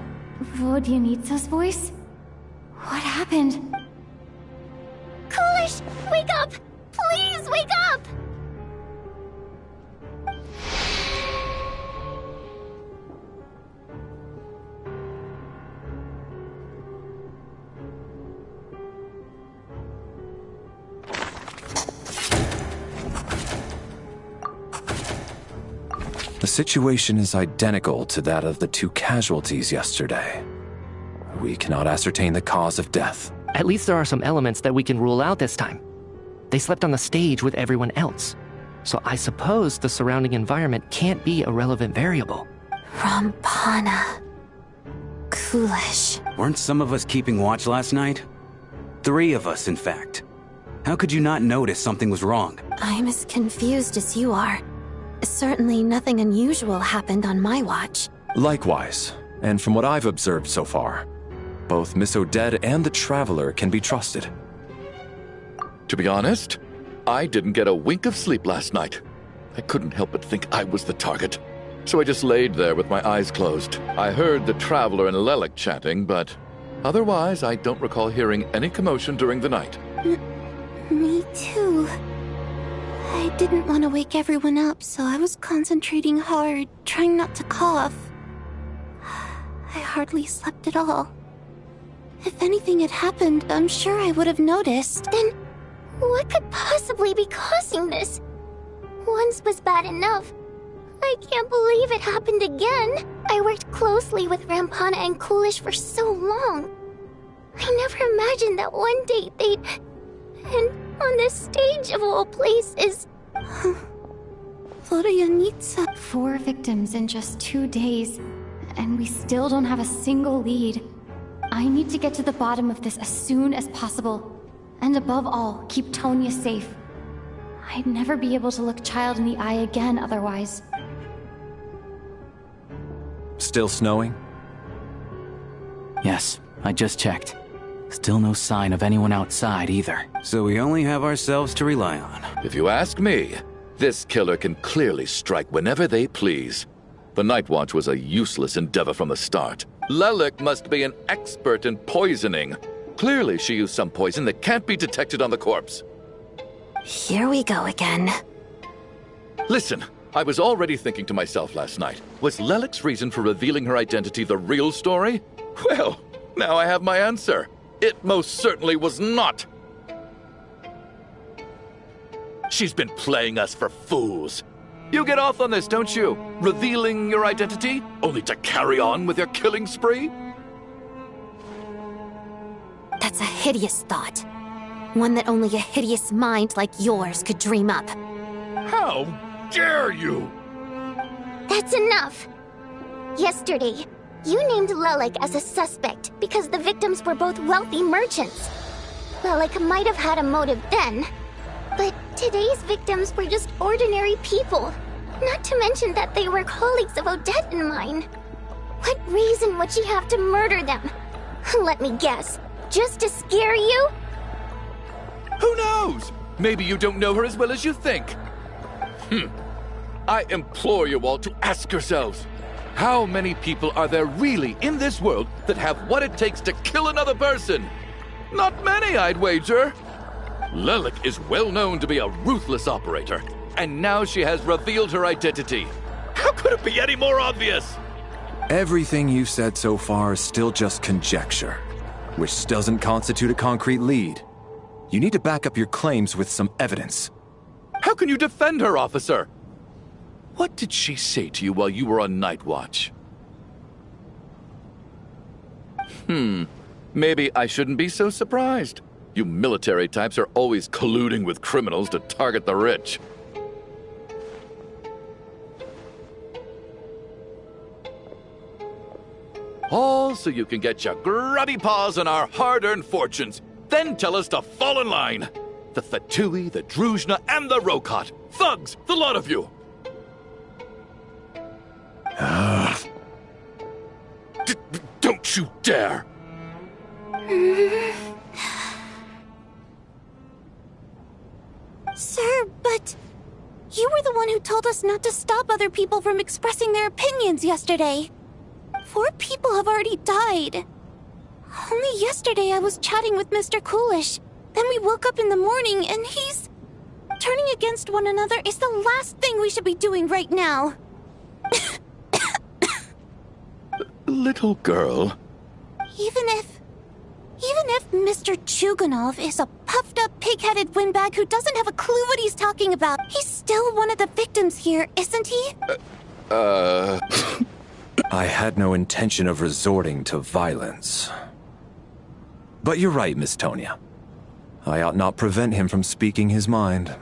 Vodyanitsa's voice? What happened? Coolish, wake up! Please wake up! The situation is identical to that of the two casualties yesterday. We cannot ascertain the cause of death. At least there are some elements that we can rule out this time. They slept on the stage with everyone else. So I suppose the surrounding environment can't be a relevant variable. Rampana. foolish. Weren't some of us keeping watch last night? 3 of us, in fact. How could you not notice something was wrong? I'm as confused as you are. Certainly nothing unusual happened on my watch. Likewise, and from what I've observed so far, both Miss Odette and the Traveler can be trusted. To be honest, I didn't get a wink of sleep last night. I couldn't help but think I was the target. So I just laid there with my eyes closed. I heard the Traveler and Lelik chatting, but otherwise I don't recall hearing any commotion during the night. Me too. I didn't want to wake everyone up, so I was concentrating hard, trying not to cough. I hardly slept at all. If anything had happened, I'm sure I would have noticed. Then, what could possibly be causing this? Once was bad enough. I can't believe it happened again. I worked closely with Rampana and Coolish for so long. I never imagined that one day they'd... And on the stage of all places... Florianitsa... 4 victims in just 2 days, and we still don't have a single lead. I need to get to the bottom of this as soon as possible. And above all, keep Tonya safe. I'd never be able to look Child in the eye again otherwise. Still snowing? Yes, I just checked. Still no sign of anyone outside either. So we only have ourselves to rely on. If you ask me, this killer can clearly strike whenever they please. The Night Watch was a useless endeavor from the start. Lelik must be an expert in poisoning. Clearly she used some poison that can't be detected on the corpse. Here we go again. Listen, I was already thinking to myself last night, was Lelik's reason for revealing her identity the real story? Well, now I have my answer. It most certainly was not. She's been playing us for fools. You get off on this, don't you? Revealing your identity, only to carry on with your killing spree? That's a hideous thought. One that only a hideous mind like yours could dream up. How dare you? That's enough! Yesterday, you named Lelik as a suspect because the victims were both wealthy merchants. Lelik might have had a motive then, but today's victims were just ordinary people. Not to mention that they were colleagues of Odette and mine. What reason would she have to murder them? Let me guess. Just to scare you? Who knows? Maybe you don't know her as well as you think. I implore you all to ask yourselves, how many people are there really in this world that have what it takes to kill another person? Not many, I'd wager. Lelik is well known to be a ruthless operator, and now she has revealed her identity. How could it be any more obvious? Everything you've said so far is still just conjecture, which doesn't constitute a concrete lead. You need to back up your claims with some evidence. How can you defend her, officer? What did she say to you while you were on night watch? Maybe I shouldn't be so surprised. You military types are always colluding with criminals to target the rich. All so you can get your grubby paws on our hard-earned fortunes, then tell us to fall in line. The Fatui, the Druzhna, and the Rokot. Thugs, the lot of you. Don't you dare! Sir, but... you were the one who told us not to stop other people from expressing their opinions yesterday. 4 people have already died. Only yesterday I was chatting with Mr. Coolish. Then we woke up in the morning and he's... turning against one another is the last thing we should be doing right now. Little girl. Even if Mr. Chuganov is a puffed-up, pig-headed windbag who doesn't have a clue what he's talking about, he's still one of the victims here, isn't he? I had no intention of resorting to violence. But you're right, Miss Tonya. I ought not prevent him from speaking his mind.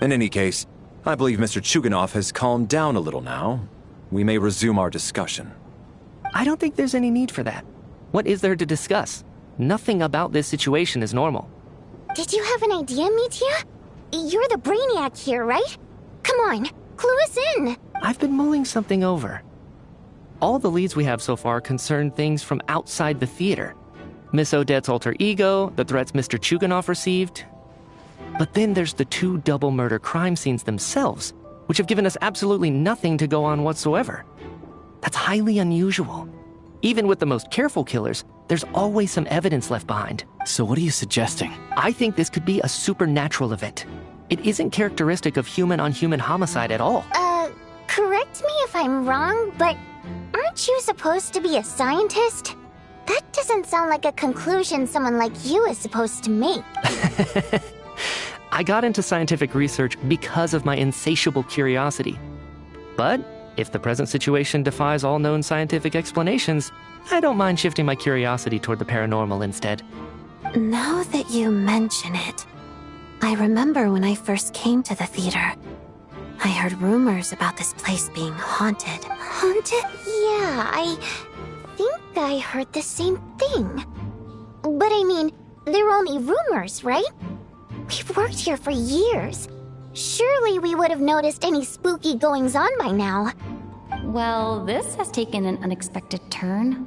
In any case, I believe Mr. Chuganov has calmed down a little now. We may resume our discussion. I don't think there's any need for that. What is there to discuss? Nothing about this situation is normal. Did you have an idea, Mitya? You're the brainiac here, right? Come on, clue us in. I've been mulling something over. All the leads we have so far concern things from outside the theater. Miss Odette's alter ego, the threats Mr. Chuganov received. But then there's the 2 double murder crime scenes themselves, which have given us absolutely nothing to go on whatsoever. That's highly unusual. Even with the most careful killers, there's always some evidence left behind. So what are you suggesting? I think this could be a supernatural event. It isn't characteristic of human-on-human homicide at all. Correct me if I'm wrong, but aren't you supposed to be a scientist? That doesn't sound like a conclusion someone like you is supposed to make. I got into scientific research because of my insatiable curiosity. But if the present situation defies all known scientific explanations, I don't mind shifting my curiosity toward the paranormal instead. Now that you mention it, I remember when I first came to the theater. I heard rumors about this place being haunted. Haunted? Yeah, I think I heard the same thing. But I mean, they're only rumors, right? We've worked here for years. Surely we would have noticed any spooky goings-on by now. Well, this has taken an unexpected turn.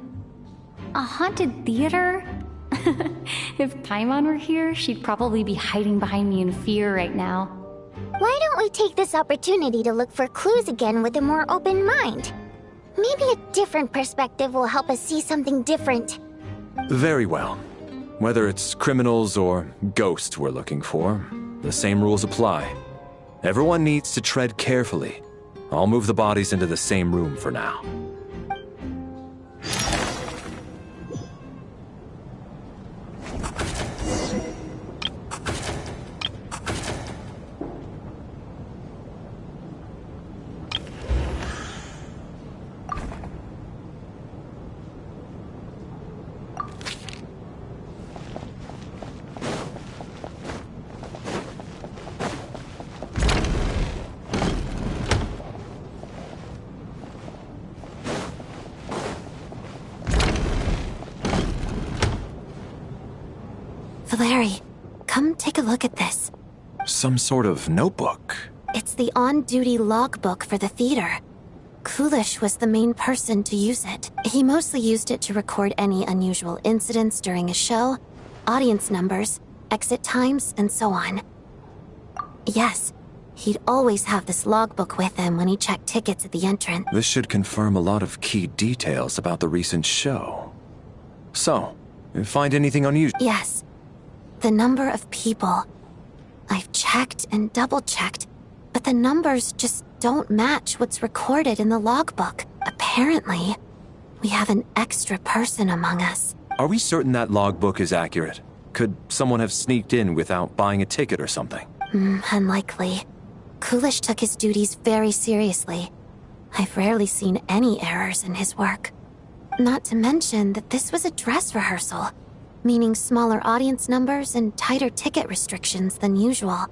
A haunted theater? If Paimon were here, she'd probably be hiding behind me in fear right now. Why don't we take this opportunity to look for clues again with a more open mind? Maybe a different perspective will help us see something different. Very well. Whether it's criminals or ghosts we're looking for, the same rules apply. Everyone needs to tread carefully. I'll move the bodies into the same room for now. Valeri, come take a look at this. Some sort of notebook. It's the on-duty logbook for the theater. Kulish was the main person to use it. He mostly used it to record any unusual incidents during a show, audience numbers, exit times, and so on. Yes, he'd always have this logbook with him when he checked tickets at the entrance. This should confirm a lot of key details about the recent show. So, find anything unusual? Yes. The number of people. I've checked and double-checked, but the numbers just don't match what's recorded in the logbook. Apparently, we have an extra person among us. Are we certain that logbook is accurate? Could someone have sneaked in without buying a ticket or something? Unlikely. Kulish took his duties very seriously. I've rarely seen any errors in his work. Not to mention that this was a dress rehearsal, meaning smaller audience numbers and tighter ticket restrictions than usual.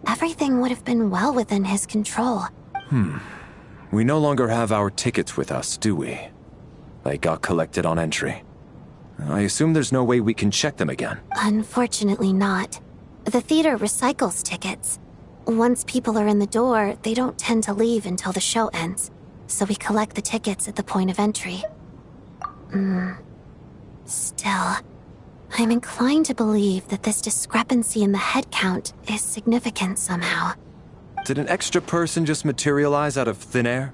Everything would have been well within his control. We no longer have our tickets with us, do we? They got collected on entry. I assume there's no way we can check them again. Unfortunately not. The theater recycles tickets. Once people are in the door, they don't tend to leave until the show ends, so we collect the tickets at the point of entry. Still, I'm inclined to believe that this discrepancy in the head count is significant somehow. Did an extra person just materialize out of thin air?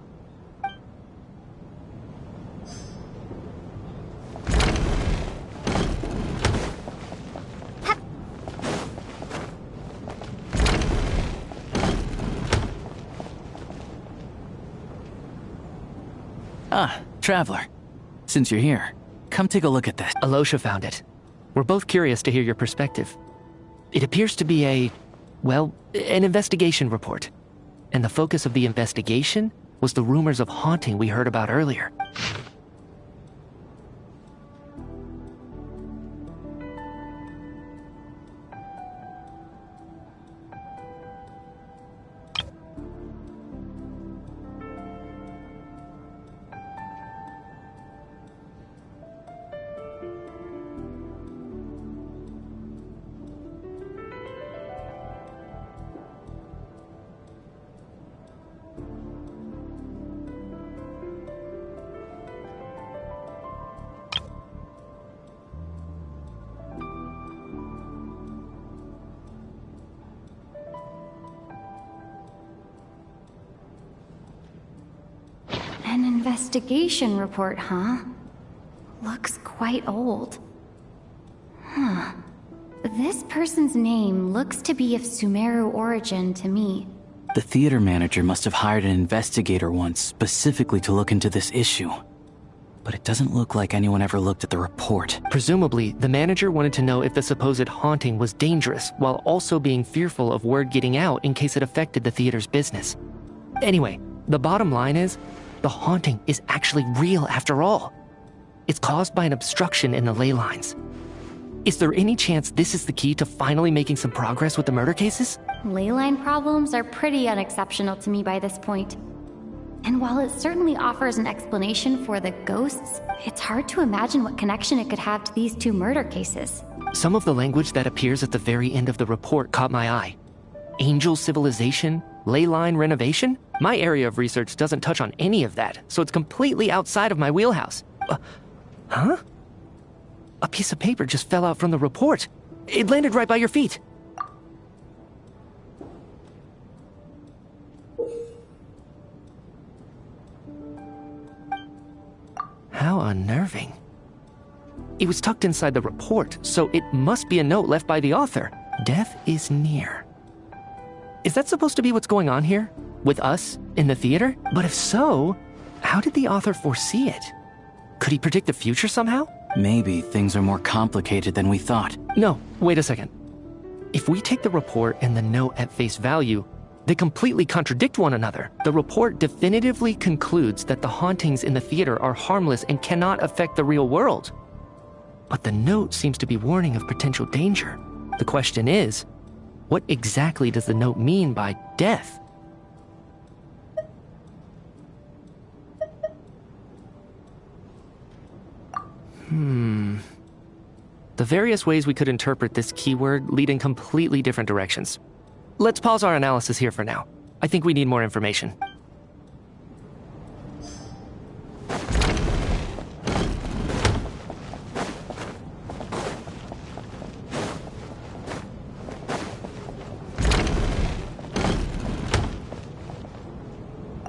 Ah, Traveler. Since you're here, come take a look at this. Alosha found it. We're both curious to hear your perspective. It appears to be an investigation report. And the focus of the investigation was the rumors of haunting we heard about earlier. Investigation report, huh? Looks quite old. Huh. This person's name looks to be of Sumeru origin to me. The theater manager must have hired an investigator once specifically to look into this issue. But it doesn't look like anyone ever looked at the report. Presumably, the manager wanted to know if the supposed haunting was dangerous, while also being fearful of word getting out in case it affected the theater's business. Anyway, the bottom line is, the haunting is actually real after all. It's caused by an obstruction in the ley lines. Is there any chance this is the key to finally making some progress with the murder cases? Ley line problems are pretty unexceptional to me by this point. And while it certainly offers an explanation for the ghosts, it's hard to imagine what connection it could have to these two murder cases. Some of the language that appears at the very end of the report caught my eye. Angel civilization, ley line renovation? My area of research doesn't touch on any of that, so it's completely outside of my wheelhouse. Huh? A piece of paper just fell out from the report. It landed right by your feet. How unnerving. It was tucked inside the report, so it must be a note left by the author. Death is near. Is that supposed to be what's going on here? With us, in the theater? But if so, how did the author foresee it? Could he predict the future somehow? Maybe things are more complicated than we thought. No, wait a second. If we take the report and the note at face value, they completely contradict one another. The report definitively concludes that the hauntings in the theater are harmless and cannot affect the real world. But the note seems to be warning of potential danger. The question is, what exactly does the note mean by death? The various ways we could interpret this keyword lead in completely different directions. Let's pause our analysis here for now. I think we need more information.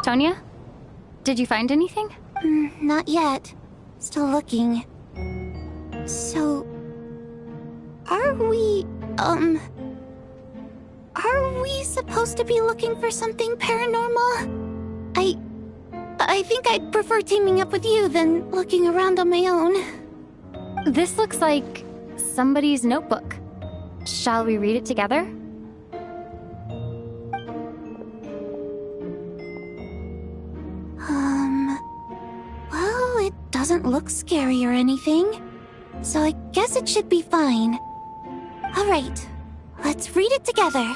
Tonya? Did you find anything? Not yet. Still looking. So... Are we supposed to be looking for something paranormal? I think I'd prefer teaming up with you than looking around on my own. This looks like somebody's notebook. Shall we read it together? Well, it doesn't look scary or anything, so I guess it should be fine. All right, let's read it together.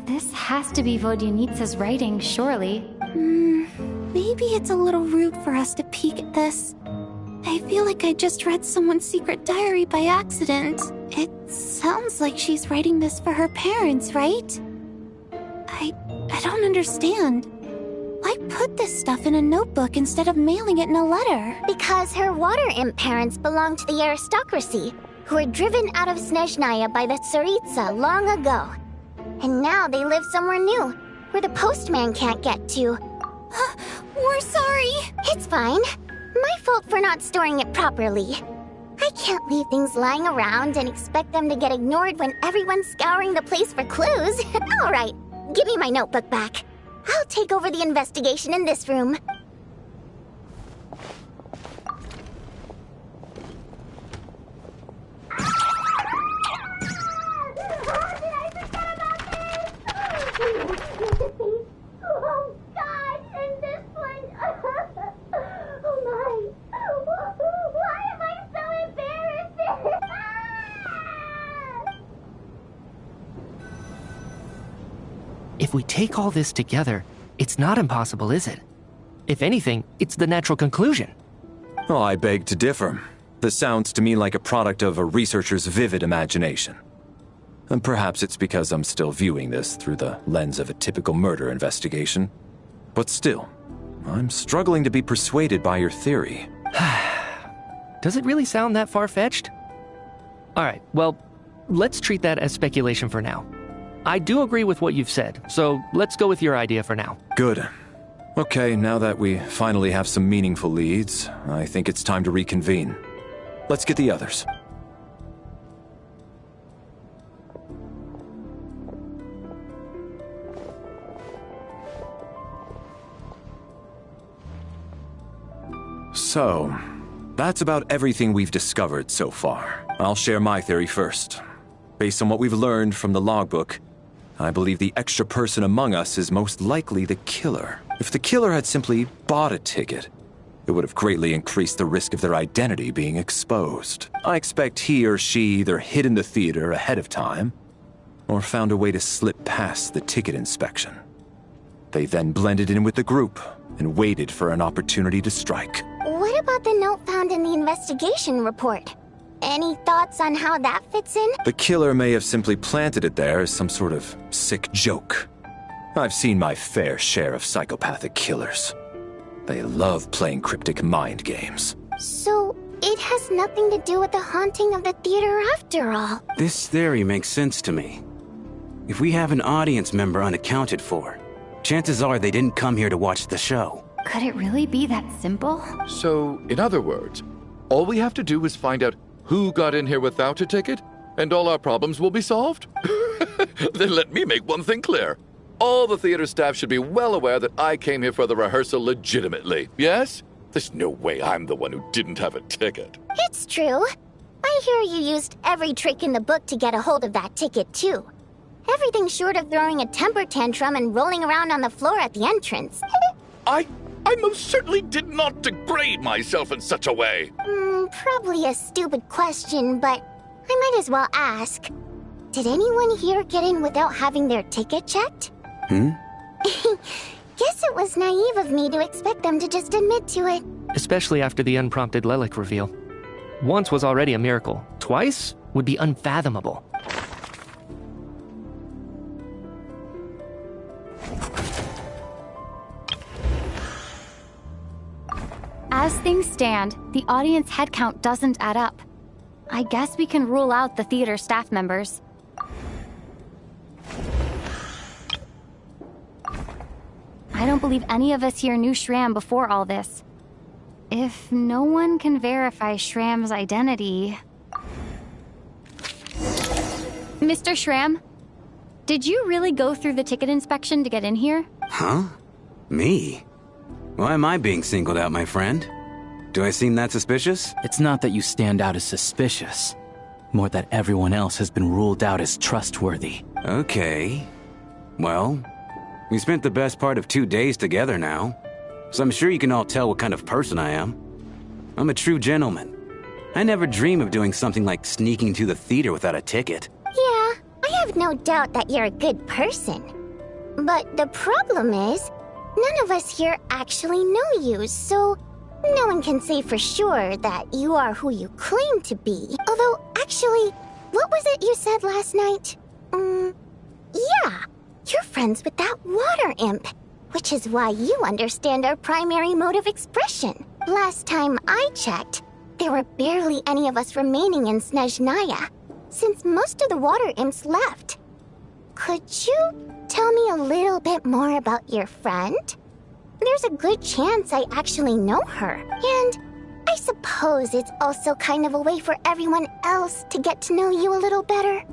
This has to be Vodyanitsa's writing, surely. Maybe it's a little rude for us to peek at this. I feel like I just read someone's secret diary by accident. It sounds like she's writing this for her parents, right? I don't understand. Why put this stuff in a notebook instead of mailing it in a letter? Because her water imp parents belong to the aristocracy, who were driven out of Snezhnaya by the Tsaritsa long ago. And now they live somewhere new, where the postman can't get to. We're sorry. It's fine. My fault for not storing it properly. I can't leave things lying around and expect them to get ignored when everyone's scouring the place for clues. All right, give me my notebook back. I'll take over the investigation in this room. If we take all this together, it's not impossible, is it? If anything, it's the natural conclusion. Well, I beg to differ. This sounds to me like a product of a researcher's vivid imagination. And perhaps it's because I'm still viewing this through the lens of a typical murder investigation. But still, I'm struggling to be persuaded by your theory. Does it really sound that far-fetched? Alright, well, let's treat that as speculation for now. I do agree with what you've said, so let's go with your idea for now. Good. Okay, now that we finally have some meaningful leads, I think it's time to reconvene. Let's get the others. So, that's about everything we've discovered so far. I'll share my theory first. Based on what we've learned from the logbook, I believe the extra person among us is most likely the killer. If the killer had simply bought a ticket, it would have greatly increased the risk of their identity being exposed. I expect he or she either hid in the theater ahead of time, or found a way to slip past the ticket inspection. They then blended in with the group and waited for an opportunity to strike. What about the note found in the investigation report? Any thoughts on how that fits in? The killer may have simply planted it there as some sort of sick joke. I've seen my fair share of psychopathic killers. They love playing cryptic mind games. So, it has nothing to do with the haunting of the theater after all. This theory makes sense to me. If we have an audience member unaccounted for, chances are they didn't come here to watch the show. Could it really be that simple? So, in other words, all we have to do is find out who got in here without a ticket, and all our problems will be solved? Then let me make one thing clear. All the theater staff should be well aware that I came here for the rehearsal legitimately, yes? There's no way I'm the one who didn't have a ticket. It's true. I hear you used every trick in the book to get a hold of that ticket, too. Everything short of throwing a temper tantrum and rolling around on the floor at the entrance. I most certainly did not degrade myself in such a way. Probably a stupid question, but I might as well ask. Did anyone here get in without having their ticket checked? Guess it was naive of me to expect them to just admit to it. Especially after the unprompted Lelic reveal. Once was already a miracle. Twice would be unfathomable. As things stand, the audience head count doesn't add up. I guess we can rule out the theater staff members. I don't believe any of us here knew Shram before all this. If no one can verify Shram's identity... Mr. Shram, did you really go through the ticket inspection to get in here? Huh? Me? Why am I being singled out, my friend? Do I seem that suspicious? It's not that you stand out as suspicious. More that everyone else has been ruled out as trustworthy. Okay. Well, we spent the best part of 2 days together now, so I'm sure you can all tell what kind of person I am. I'm a true gentleman. I never dream of doing something like sneaking to the theater without a ticket. Yeah, I have no doubt that you're a good person. But the problem is, none of us here actually know you, so no one can say for sure that you are who you claim to be. Although, actually, what was it you said last night? Yeah, you're friends with that water imp, which is why you understand our primary mode of expression. Last time I checked, there were barely any of us remaining in Snezhnaya, since most of the water imps left. Could you tell me a little bit more about your friend? There's a good chance I actually know her. And I suppose it's also kind of a way for everyone else to get to know you a little better.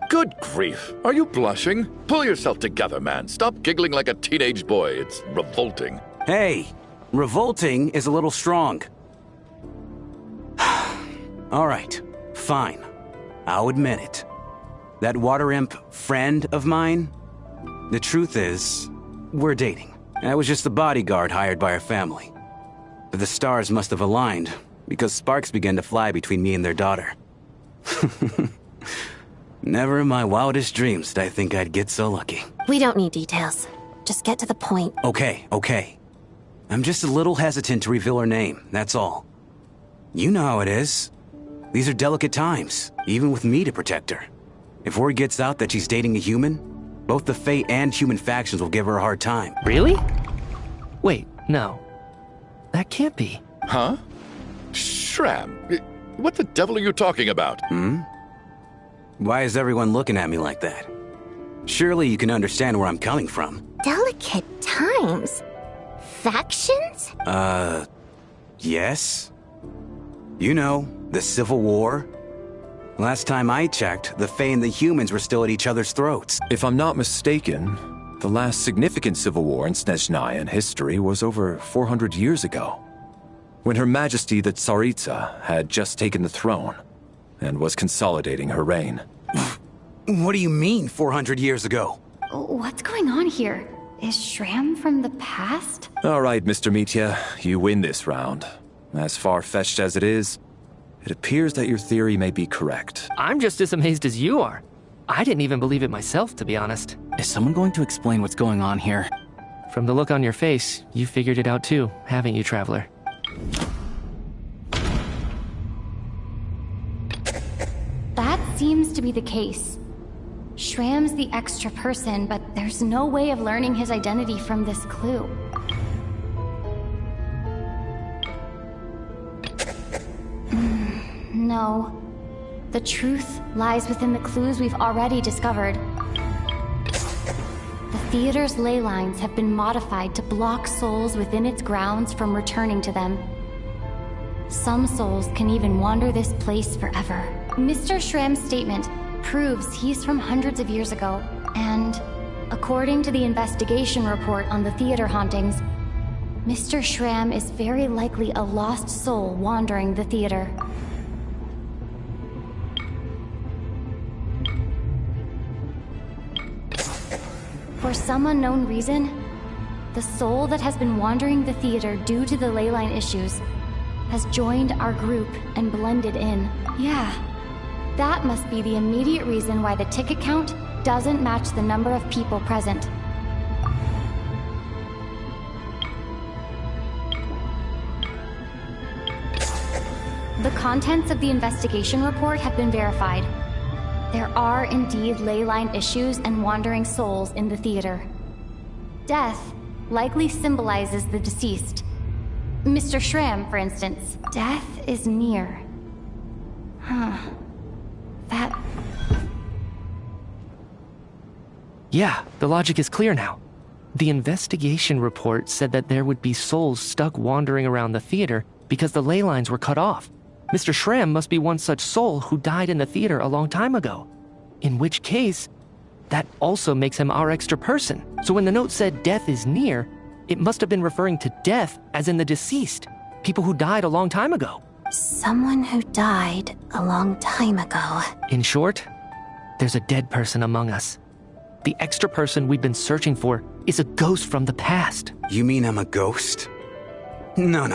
Good grief. Are you blushing? Pull yourself together, man. Stop giggling like a teenage boy. It's revolting. Hey, revolting is a little strong. All right, fine. I'll admit it. That water imp friend of mine, the truth is, we're dating. I was just the bodyguard hired by our family. But the stars must have aligned, because sparks began to fly between me and their daughter. Never in my wildest dreams did I think I'd get so lucky. We don't need details. Just get to the point. Okay. I'm just a little hesitant to reveal her name, that's all. You know how it is. These are delicate times, even with me to protect her. If word gets out that she's dating a human, both the Fae and human factions will give her a hard time. Really? Wait, no. That can't be. Huh? Shram, what the devil are you talking about? Why is everyone looking at me like that? Surely you can understand where I'm coming from. Delicate times? Factions? Yes. You know, the Civil War. Last time I checked, the Fae and the humans were still at each other's throats. If I'm not mistaken, the last significant civil war in Snezhnaya history was over 400 years ago, when Her Majesty the Tsaritsa had just taken the throne and was consolidating her reign. What do you mean, 400 years ago? What's going on here? Is Shram from the past? All right, Mr. Mitya, you win this round. As far-fetched as it is, it appears that your theory may be correct. I'm just as amazed as you are. I didn't even believe it myself, to be honest. Is someone going to explain what's going on here? From the look on your face, you figured it out too, haven't you, Traveler? That seems to be the case. Shram's the extra person, but there's no way of learning his identity from this clue. No. The truth lies within the clues we've already discovered. The theater's ley lines have been modified to block souls within its grounds from returning to them. Some souls can even wander this place forever. Mr. Shram's statement proves he's from hundreds of years ago, and according to the investigation report on the theater hauntings, Mr. Shram is very likely a lost soul wandering the theater. For some unknown reason, the soul that has been wandering the theater due to the leyline issues has joined our group and blended in. Yeah, that must be the immediate reason why the ticket count doesn't match the number of people present. The contents of the investigation report have been verified. There are indeed leyline issues and wandering souls in the theater. Death likely symbolizes the deceased. Mr. Shram, for instance. Death is near. That... Yeah, the logic is clear now. The investigation report said that there would be souls stuck wandering around the theater because the ley lines were cut off. Mr. Shram must be one such soul who died in the theater a long time ago. In which case, that also makes him our extra person. So when the note said death is near, it must have been referring to death as in the deceased. People who died a long time ago. Someone who died a long time ago. In short, there's a dead person among us. The extra person we've been searching for is a ghost from the past. You mean I'm a ghost? No.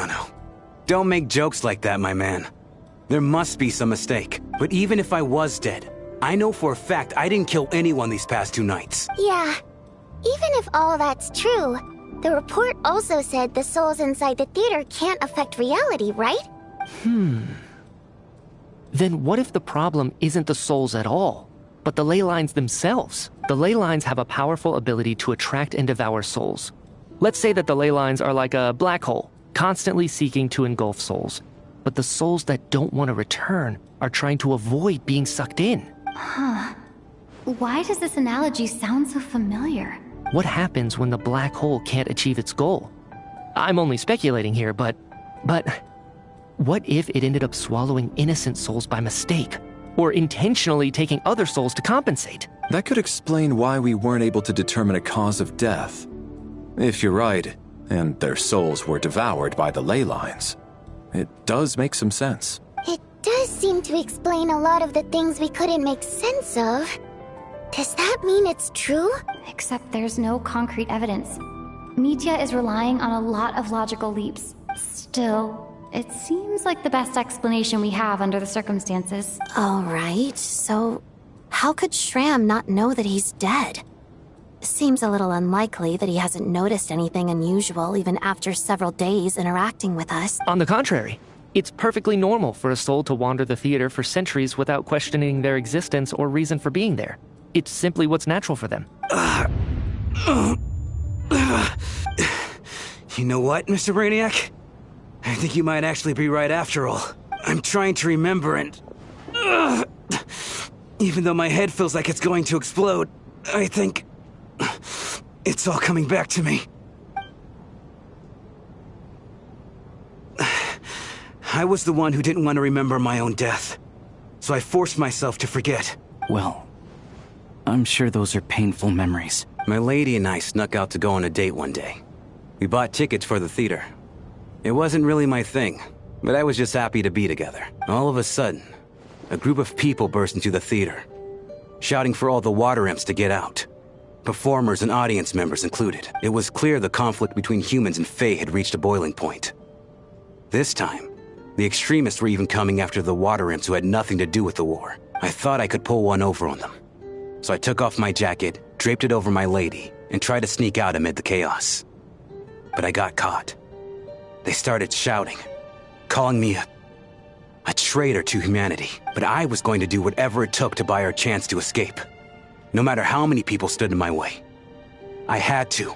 Don't make jokes like that, my man. There must be some mistake. But even if I was dead, I know for a fact I didn't kill anyone these past 2 nights. Yeah. Even if all that's true, the report also said the souls inside the theater can't affect reality, right? Then what if the problem isn't the souls at all, but the ley lines themselves? The ley lines have a powerful ability to attract and devour souls. Let's say that the ley lines are like a black hole, constantly seeking to engulf souls. But the souls that don't want to return are trying to avoid being sucked in. Why does this analogy sound so familiar? What happens when the black hole can't achieve its goal? I'm only speculating here, but what if it ended up swallowing innocent souls by mistake? Or intentionally taking other souls to compensate? That could explain why we weren't able to determine a cause of death. If you're right, and their souls were devoured by the ley lines, it does make some sense. It does seem to explain a lot of the things we couldn't make sense of. Does that mean it's true? Except there's no concrete evidence. Mitya is relying on a lot of logical leaps. Still, It seems like the best explanation we have under the circumstances. Alright, so how could Shram not know that he's dead? Seems a little unlikely that he hasn't noticed anything unusual even after several days interacting with us. On the contrary, it's perfectly normal for a soul to wander the theater for centuries without questioning their existence or reason for being there. It's simply what's natural for them. You know what, Mr. Brainiac? I think you might actually be right after all. I'm trying to remember and... even though my head feels like it's going to explode, I think... it's all coming back to me. I was the one who didn't want to remember my own death, so I forced myself to forget. Well, I'm sure those are painful memories. My lady and I snuck out to go on a date one day. We bought tickets for the theater. It wasn't really my thing, but I was just happy to be together. All of a sudden, a group of people burst into the theater, shouting for all the water imps to get out. Performers and audience members included. It was clear the conflict between humans and Fae had reached a boiling point. This time, the extremists were even coming after the water imps who had nothing to do with the war. I thought I could pull one over on them. So I took off my jacket, draped it over my lady, and tried to sneak out amid the chaos. But I got caught. They started shouting, calling me a traitor to humanity. But I was going to do whatever it took to buy our chance to escape. No matter how many people stood in my way. I had to.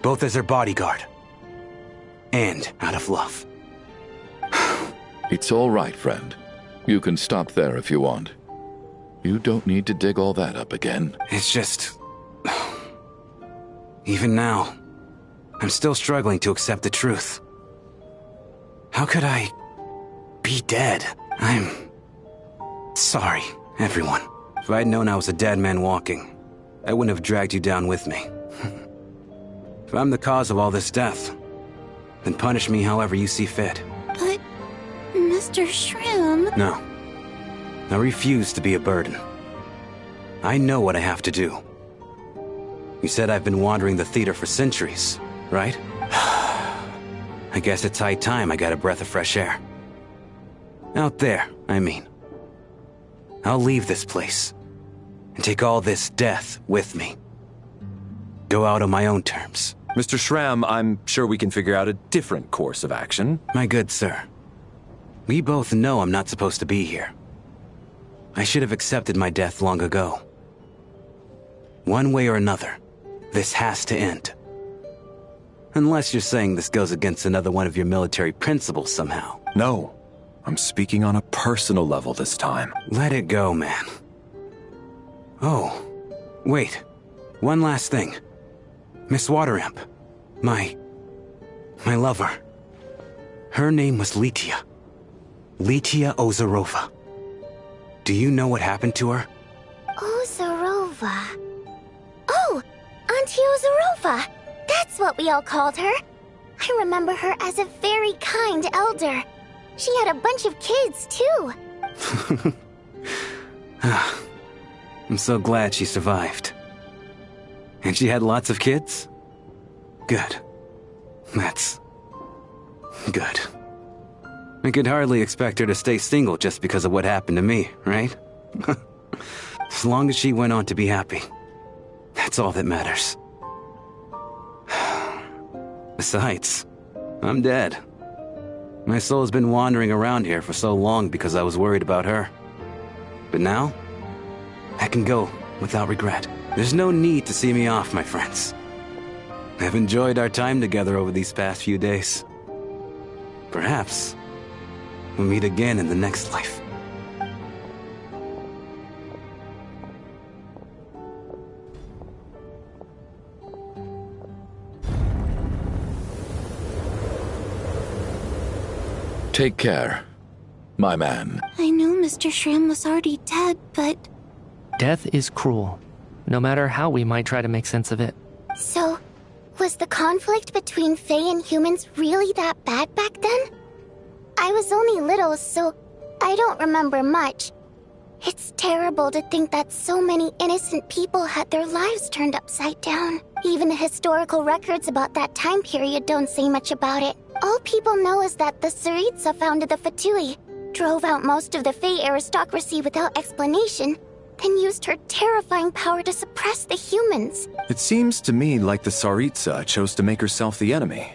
Both as their bodyguard. And out of love. It's all right, friend. You can stop there if you want. You don't need to dig all that up again. It's just... even now, I'm still struggling to accept the truth. How could I be dead? I'm sorry, everyone. If I'd known I was a dead man walking, I wouldn't have dragged you down with me. If I'm the cause of all this death, then punish me however you see fit. But, Mr. Shram... No. I refuse to be a burden. I know what I have to do. You said I've been wandering the theater for centuries, right? I guess it's high time I got a breath of fresh air. Out there, I mean. I'll leave this place and take all this death with me. Go out on my own terms. Mr. Shram, I'm sure we can figure out a different course of action. My good sir, we both know I'm not supposed to be here. I should have accepted my death long ago. One way or another, this has to end. Unless you're saying this goes against another one of your military principles somehow. No. I'm speaking on a personal level this time. Let it go, man. Oh, wait. One last thing. Miss Waterimp. My lover. Her name was Litia. Litia Ozarova. Do you know what happened to her? Ozarova. Oh, Auntie Ozarova. That's what we all called her. I remember her as a very kind elder. She had a bunch of kids, too. I'm so glad she survived. And she had lots of kids? Good. That's... good. I could hardly expect her to stay single just because of what happened to me, right? As long as she went on to be happy. That's all that matters. Besides, I'm dead. My soul has been wandering around here for so long because I was worried about her. But now, I can go without regret. There's no need to see me off, my friends. I've enjoyed our time together over these past few days. Perhaps we'll meet again in the next life. Take care, my man. I know Mr. Shram was already dead, but... Death is cruel, no matter how we might try to make sense of it. So, was the conflict between Fae and humans really that bad back then? I was only little, so I don't remember much. It's terrible to think that so many innocent people had their lives turned upside down. Even the historical records about that time period don't say much about it. All people know is that the Tsaritsa founded the Fatui, drove out most of the Fey aristocracy without explanation, then used her terrifying power to suppress the humans. It seems to me like the Tsaritsa chose to make herself the enemy.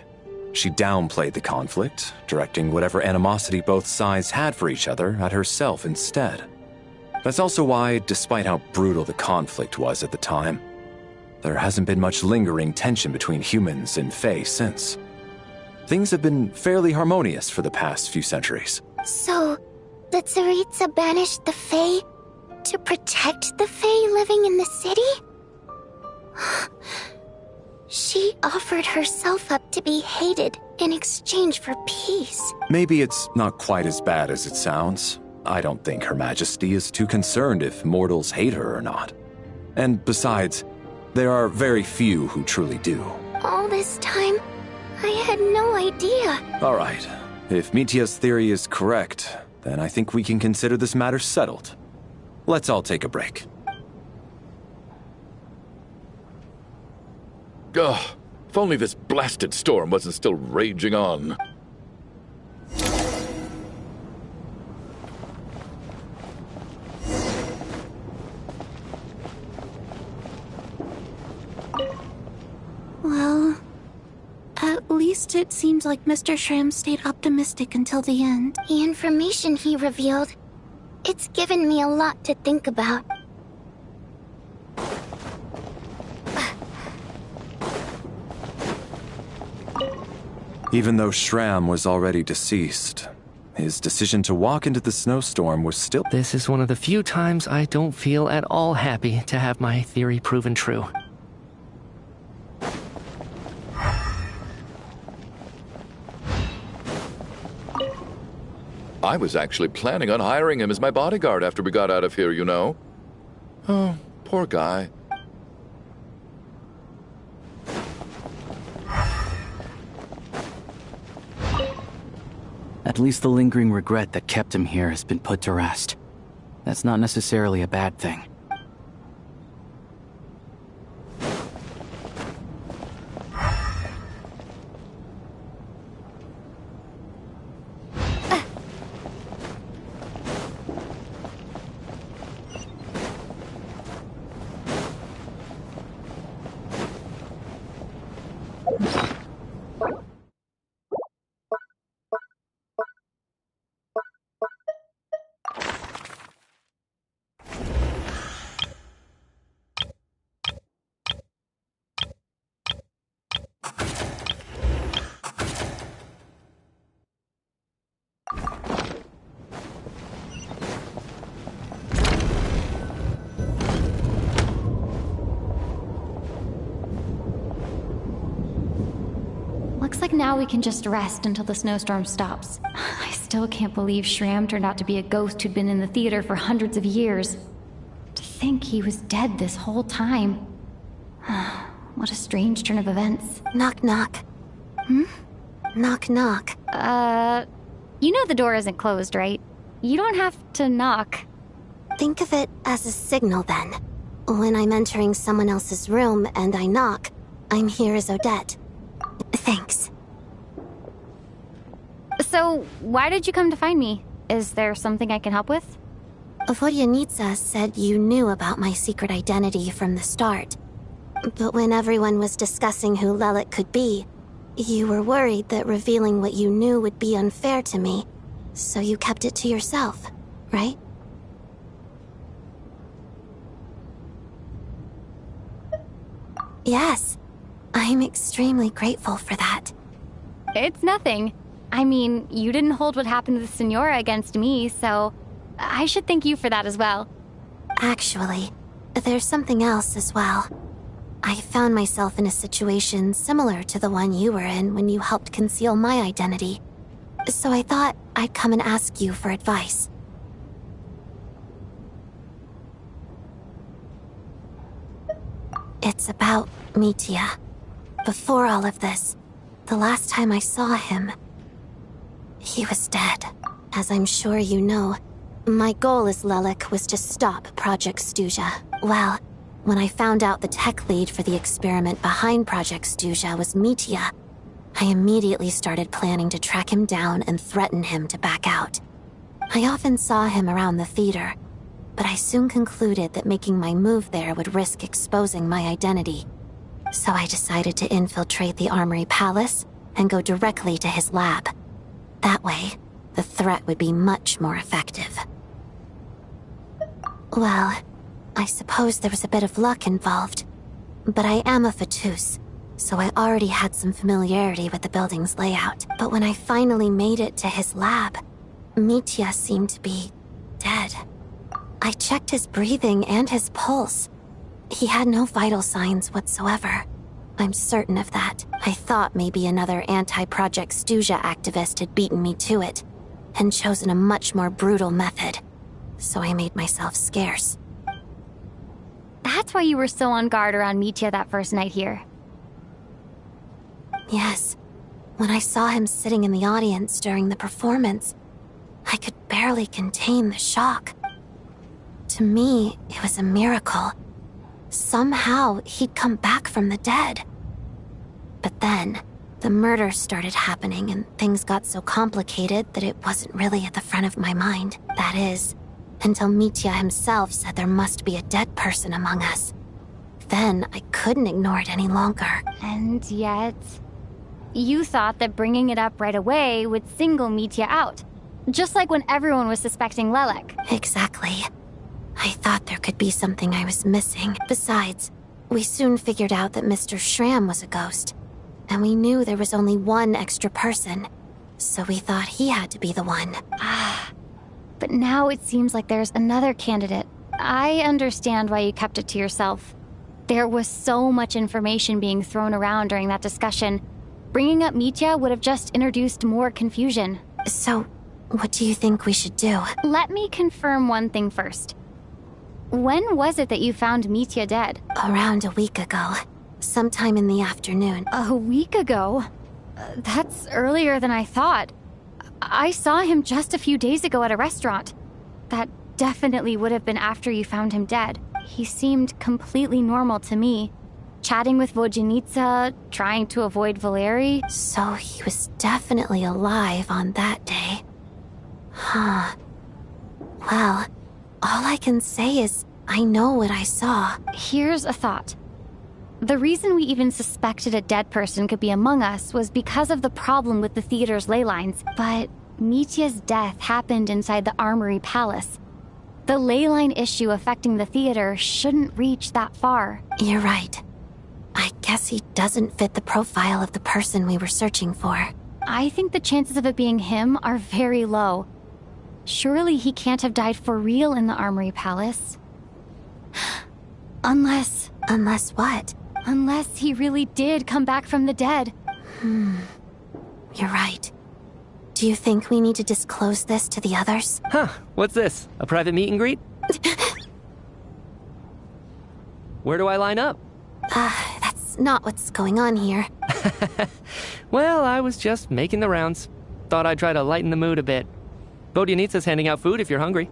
She downplayed the conflict, directing whatever animosity both sides had for each other at herself instead. That's also why, despite how brutal the conflict was at the time, there hasn't been much lingering tension between humans and Fey since. Things have been fairly harmonious for the past few centuries. So, the Tsaritsa banished the Fey to protect the Fey living in the city? She offered herself up to be hated in exchange for peace. Maybe it's not quite as bad as it sounds. I don't think Her Majesty is too concerned if mortals hate her or not. And besides, there are very few who truly do. All this time, I had no idea. All right. If Mitia's theory is correct, then I think we can consider this matter settled. Let's all take a break. Ugh, if only this blasted storm wasn't still raging on. Well, at least it seems like Mr. Shram stayed optimistic until the end. The information he revealed, it's given me a lot to think about. Even though Shram was already deceased, his decision to walk into the snowstorm was still... This is one of the few times I don't feel at all happy to have my theory proven true. I was actually planning on hiring him as my bodyguard after we got out of here, you know. Oh, poor guy. At least the lingering regret that kept him here has been put to rest. That's not necessarily a bad thing. Looks like now we can just rest until the snowstorm stops. I still can't believe Shram turned out to be a ghost who'd been in the theater for hundreds of years. To think he was dead this whole time. What a strange turn of events. Knock knock. Knock knock. You know the door isn't closed, right? You don't have to knock. Think of it as a signal then. When I'm entering someone else's room and I knock, I'm here as Odette. Thanks. So, why did you come to find me? Is there something I can help with? Vodyanitsa said you knew about my secret identity from the start. But when everyone was discussing who Lelik could be, you were worried that revealing what you knew would be unfair to me, so you kept it to yourself, right? Yes. I'm extremely grateful for that. It's nothing. I mean, you didn't hold what happened to the Senora against me, so I should thank you for that as well. Actually, there's something else as well. I found myself in a situation similar to the one you were in when you helped conceal my identity. So I thought I'd come and ask you for advice. It's about Mitia. Before all of this, the last time I saw him, he was dead. As I'm sure you know, my goal as Lelik was to stop Project Stuja. Well, when I found out the tech lead for the experiment behind Project Stuja was Mitia, I immediately started planning to track him down and threaten him to back out. I often saw him around the theater, but I soon concluded that making my move there would risk exposing my identity. So I decided to infiltrate the Armory Palace and go directly to his lab. That way, the threat would be much more effective. Well, I suppose there was a bit of luck involved, but I am a Fatus, so I already had some familiarity with the building's layout. But when I finally made it to his lab, Mitya seemed to be dead. I checked his breathing and his pulse. He had no vital signs whatsoever. I'm certain of that. I thought maybe another anti-Project Stuja activist had beaten me to it, and chosen a much more brutal method. So I made myself scarce. That's why you were so on guard around Mitya that first night here. Yes. When I saw him sitting in the audience during the performance, I could barely contain the shock. To me, it was a miracle. Somehow, he'd come back from the dead. But then, the murder started happening and things got so complicated that it wasn't really at the front of my mind. That is, until Mitya himself said there must be a dead person among us. Then, I couldn't ignore it any longer. And yet, you thought that bringing it up right away would single Mitya out. Just like when everyone was suspecting Lelek. Exactly. I thought there could be something I was missing. Besides, we soon figured out that Mr. Schramm was a ghost. And we knew there was only one extra person. So we thought he had to be the one. But now it seems like there's another candidate. I understand why you kept it to yourself. There was so much information being thrown around during that discussion. Bringing up Mitya would have just introduced more confusion. So, what do you think we should do? Let me confirm one thing first. When was it that you found Mitya dead? Around a week ago. Sometime in the afternoon. A week ago? That's earlier than I thought. I saw him just a few days ago at a restaurant. That definitely would have been after you found him dead. He seemed completely normal to me. Chatting with Vodjanitsa, trying to avoid Valeri. So he was definitely alive on that day. Huh. Well, all I can say is I know what I saw. Here's a thought. The reason we even suspected a dead person could be among us was because of the problem with the theater's ley lines. But Mitya's death happened inside the Armory Palace. The ley line issue affecting the theater shouldn't reach that far. You're right. I guess he doesn't fit the profile of the person we were searching for. I think the chances of it being him are very low. Surely he can't have died for real in the Armory Palace. Unless... Unless what? Unless he really did come back from the dead. You're right. Do you think we need to disclose this to the others? Huh, what's this? A private meet and greet? Where do I line up? That's not what's going on here. Well, I was just making the rounds. Thought I'd try to lighten the mood a bit. Vodjanitsa's handing out food if you're hungry.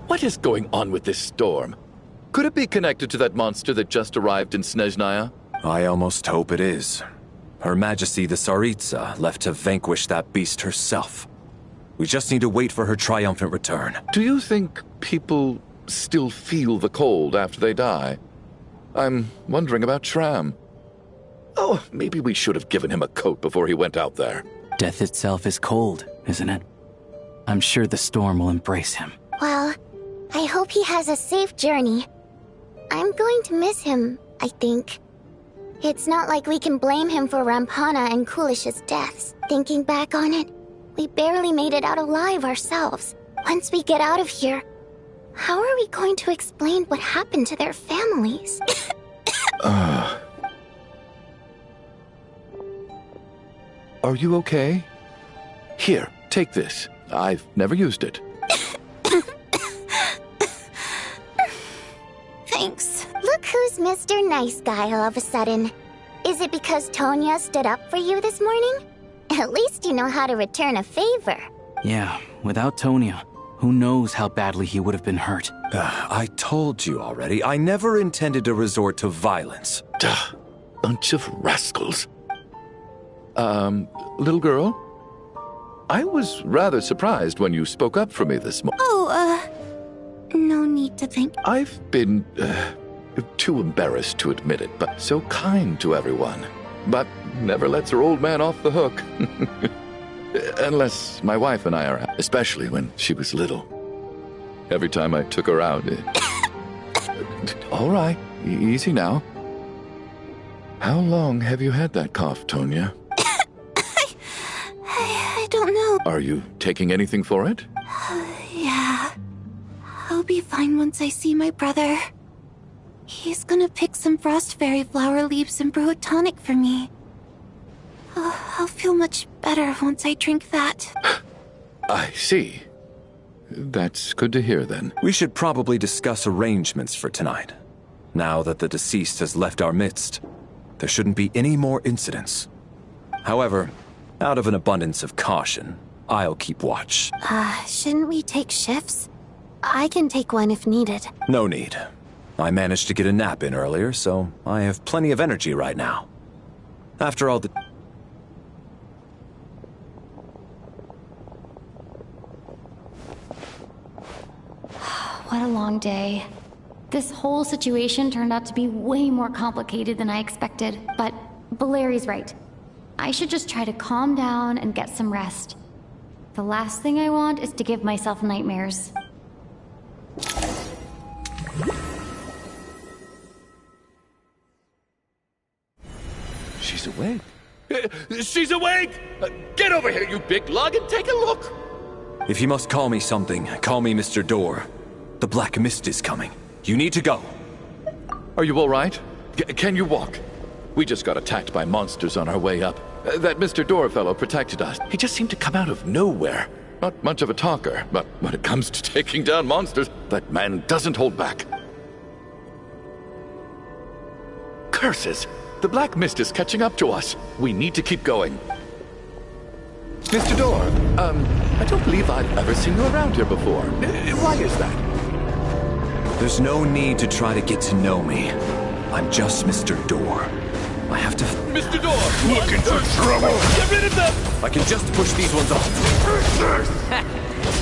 What is going on with this storm? Could it be connected to that monster that just arrived in Snezhnaya? I almost hope it is. Her Majesty the Tsaritsa left to vanquish that beast herself. We just need to wait for her triumphant return. Do you think people still feel the cold after they die? I'm wondering about Schramm. Oh, maybe we should have given him a coat before he went out there. Death itself is cold, isn't it? I'm sure the storm will embrace him. Well, I hope he has a safe journey. I'm going to miss him, I think. It's not like we can blame him for Rampana and Kulish's deaths. Thinking back on it, we barely made it out alive ourselves. Once we get out of here, how are we going to explain what happened to their families? Are you okay? Here, take this. I've never used it. Thanks. Look who's Miss Mr. Nice Guy all of a sudden. Is it because Tonya stood up for you this morning? At least you know how to return a favor. Yeah, without Tonya, who knows how badly he would have been hurt. I told you already, I never intended to resort to violence. Duh, bunch of rascals. Little girl? I was rather surprised when you spoke up for me this morning. Oh, no need to thank. I've been, too embarrassed to admit it, but so kind to everyone. But never lets her old man off the hook. Unless my wife and I are, especially when she was little. Every time I took her out. All right, easy now. How long have you had that cough, Tonya? I don't know. Are you taking anything for it? Yeah. I'll be fine once I see my brother. He's gonna pick some frost fairy flower leaves and brew a tonic for me. I'll feel much better once I drink that. I see. That's good to hear, then. We should probably discuss arrangements for tonight. Now that the deceased has left our midst, there shouldn't be any more incidents. However, out of an abundance of caution, I'll keep watch. Shouldn't we take shifts? I can take one if needed. No need. I managed to get a nap in earlier, so I have plenty of energy right now. After all the... What a long day. This whole situation turned out to be way more complicated than I expected, but Valeri's right. I should just try to calm down and get some rest. The last thing I want is to give myself nightmares. She's awake. She's awake! Get over here, you big lug, and take a look! If you must call me something, call me Mr. Door. The Black Mist is coming. You need to go. Are you all right? Can you walk? We just got attacked by monsters on our way up. That Mr. Door fellow protected us. He just seemed to come out of nowhere. Not much of a talker, but when it comes to taking down monsters, that man doesn't hold back. Curses! The Black Mist is catching up to us. We need to keep going. Mr. Door, I don't believe I've ever seen you around here before. Why is that? There's no need to try to get to know me. I'm just Mr. Door. I have to... Mr. Door! Looking for trouble! Get rid of them! I can just push these ones off.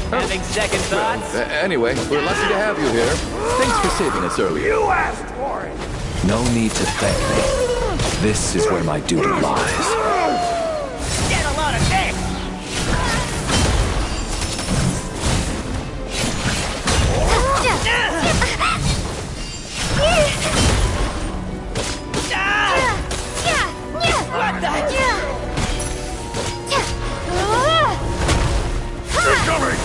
Having second thoughts? Anyway, we're lucky to have you here. Thanks for saving us earlier. You asked for it! No need to thank me. This is where my duty lies. Get a lot of this! What the? They're coming!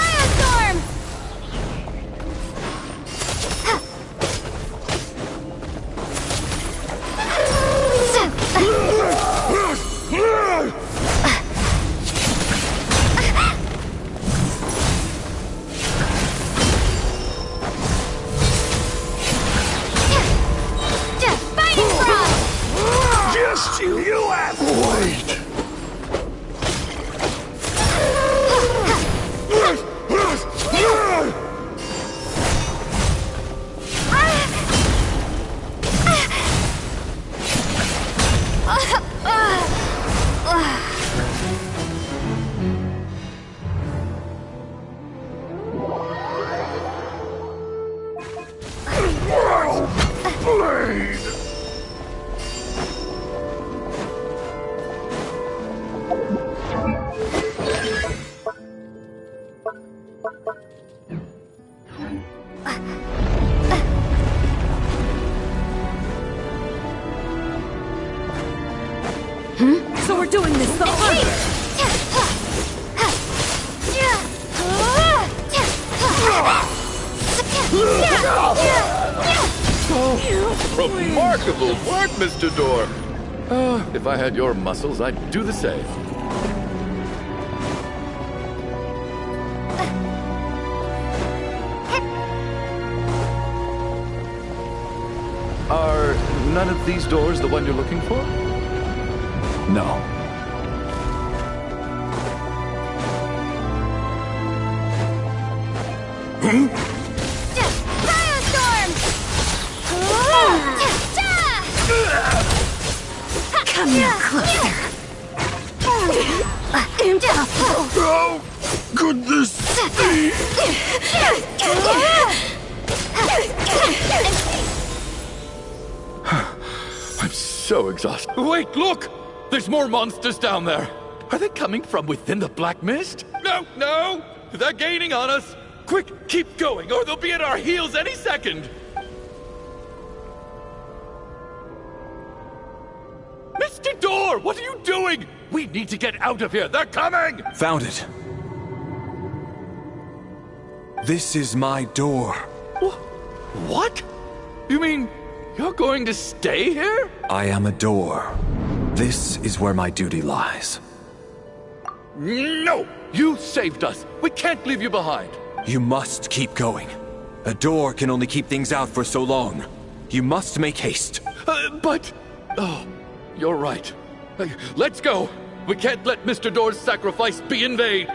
Cryostorm! Just you! You asked for it! Blade! So we're doing this the hard way. Oh, remarkable work, Mr. Door. If I had your muscles, I'd do the same. Are none of these doors the one you're looking for? No. Come here closer. Impossible. How could this be? I'm so exhausted. Wait, look! There's more monsters down there. Are they coming from within the black mist? No, no! They're gaining on us. Quick, keep going, or they'll be at our heels any second. Mr. Door, what are you doing? We need to get out of here. They're coming! Found it. This is my door. What? You mean you're going to stay here? I am a door. This is where my duty lies. No! You saved us. We can't leave you behind. You must keep going. A door can only keep things out for so long. You must make haste. But... Oh, you're right. Let's go. We can't let Mr. Door's sacrifice be in vain.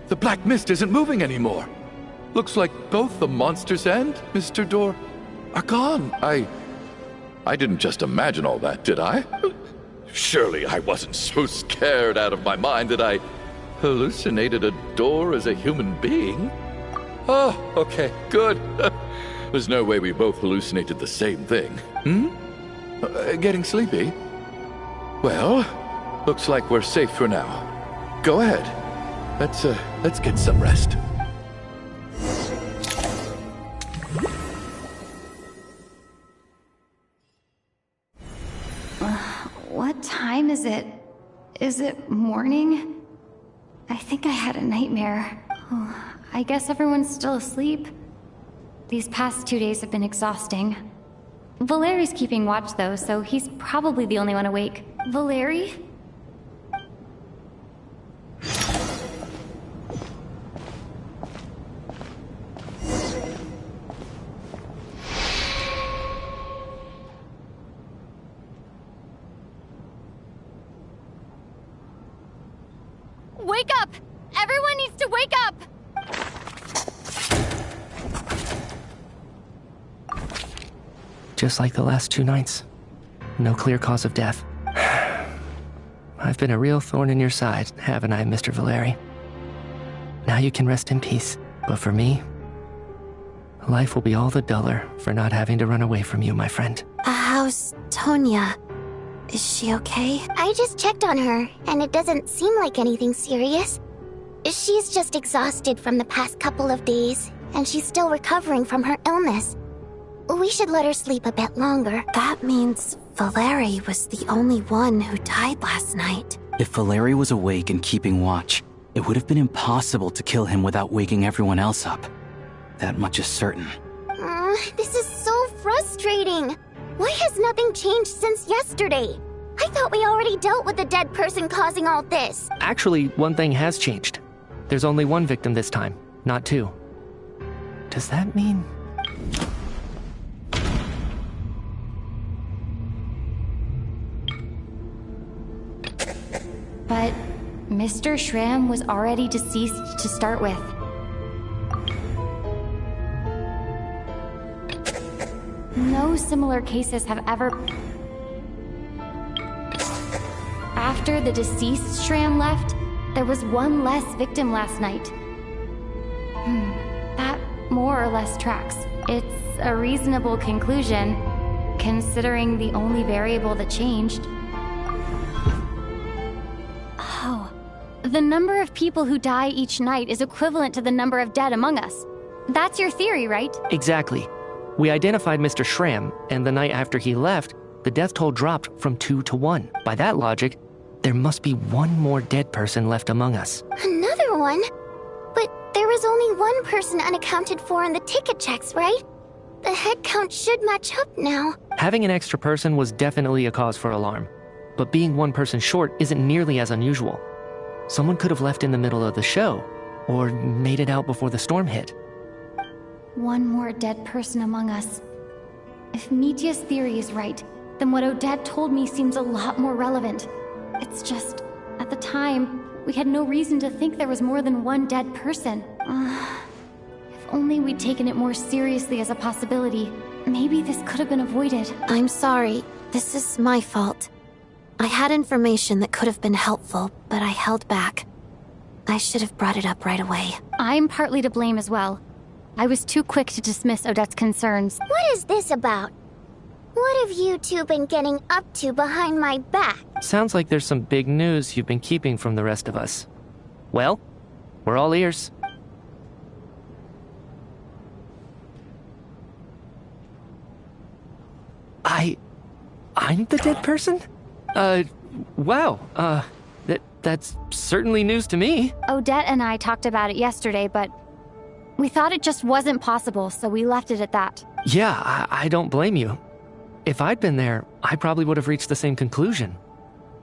The black mist isn't moving anymore. Looks like both the monsters and Mr. Door are gone. I didn't just imagine all that, did I? Surely I wasn't so scared out of my mind that I hallucinated a door as a human being. Oh, okay, good. There's no way we both hallucinated the same thing. Getting sleepy? Well, looks like we're safe for now. Go ahead. Let's get some rest. What time is it? Is it morning? I think I had a nightmare. Oh, I guess everyone's still asleep. These past 2 days have been exhausting. Valeri's keeping watch though, so he's probably the only one awake. Valeri? Wake up! Everyone needs to wake up! Just like the last 2 nights. No clear cause of death. I've been a real thorn in your side, haven't I, Mr. Valeri? Now you can rest in peace. But for me, life will be all the duller for not having to run away from you, my friend. How's Tonya? Is she okay? I just checked on her, and it doesn't seem like anything serious. She's just exhausted from the past couple of days, and she's still recovering from her illness. We should let her sleep a bit longer. That means Valeri was the only one who died last night. If Valeri was awake and keeping watch, it would have been impossible to kill him without waking everyone else up. That much is certain. This is so frustrating. Why has nothing changed since yesterday? I thought we already dealt with the dead person causing all this. Actually, one thing has changed. There's only 1 victim this time, not 2. Does that mean... But Mr. Schramm was already deceased to start with. No similar cases have ever... After the deceased Schramm left, there was 1 less victim last night. That more or less tracks. It's a reasonable conclusion, considering the only variable that changed. Oh, the number of people who die each night is equivalent to the number of dead among us. That's your theory, right? Exactly. We identified Mr. Schramm, and the night after he left, the death toll dropped from 2 to 1. By that logic, there must be 1 more dead person left among us. Another one? But there was only one person unaccounted for in the ticket checks, right? The head count should match up now. Having an extra person was definitely a cause for alarm, but being one person short isn't nearly as unusual. Someone could have left in the middle of the show, or made it out before the storm hit. One more dead person among us. If Mitya's theory is right, then what Odette told me seems a lot more relevant. It's just, at the time, we had no reason to think there was more than one dead person. If only we'd taken it more seriously as a possibility, maybe this could have been avoided. I'm sorry. This is my fault. I had information that could have been helpful, but I held back. I should have brought it up right away. I'm partly to blame as well. I was too quick to dismiss Odette's concerns. What is this about? What have you two been getting up to behind my back? Sounds like there's some big news you've been keeping from the rest of us. Well, we're all ears. I'm the dead person? Wow, that's certainly news to me. Odette and I talked about it yesterday, but we thought it just wasn't possible, so we left it at that. Yeah, I don't blame you. If I'd been there, I probably would have reached the same conclusion.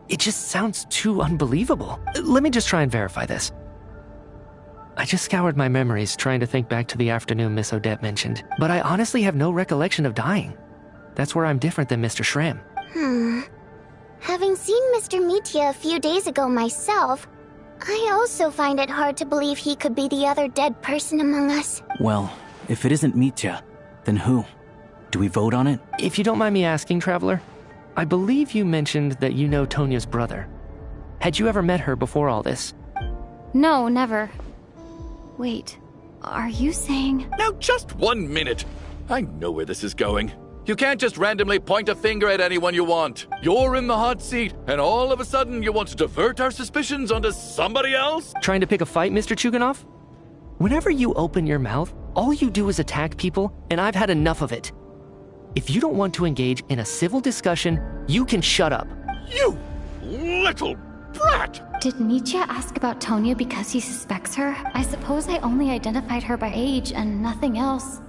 It just sounds too unbelievable. Let me just try and verify this. I just scoured my memories trying to think back to the afternoon Miss Odette mentioned, but I honestly have no recollection of dying. That's where I'm different than Mr. Schramm. Having seen Mr. Mitya a few days ago myself, I also find it hard to believe he could be the other dead person among us. Well, if it isn't Mitya, then who? Do we vote on it? If you don't mind me asking, Traveler, I believe you mentioned that you know Tonya's brother. Had you ever met her before all this? No, never. Wait, are you saying... Now just 1 minute. I know where this is going. You can't just randomly point a finger at anyone you want. You're in the hot seat, and all of a sudden you want to divert our suspicions onto somebody else? Trying to pick a fight, Mr. Chuganov? Whenever you open your mouth, all you do is attack people, and I've had enough of it. If you don't want to engage in a civil discussion, you can shut up. You little brat! Did Mitya ask about Tonya because he suspects her? I suppose I only identified her by age and nothing else.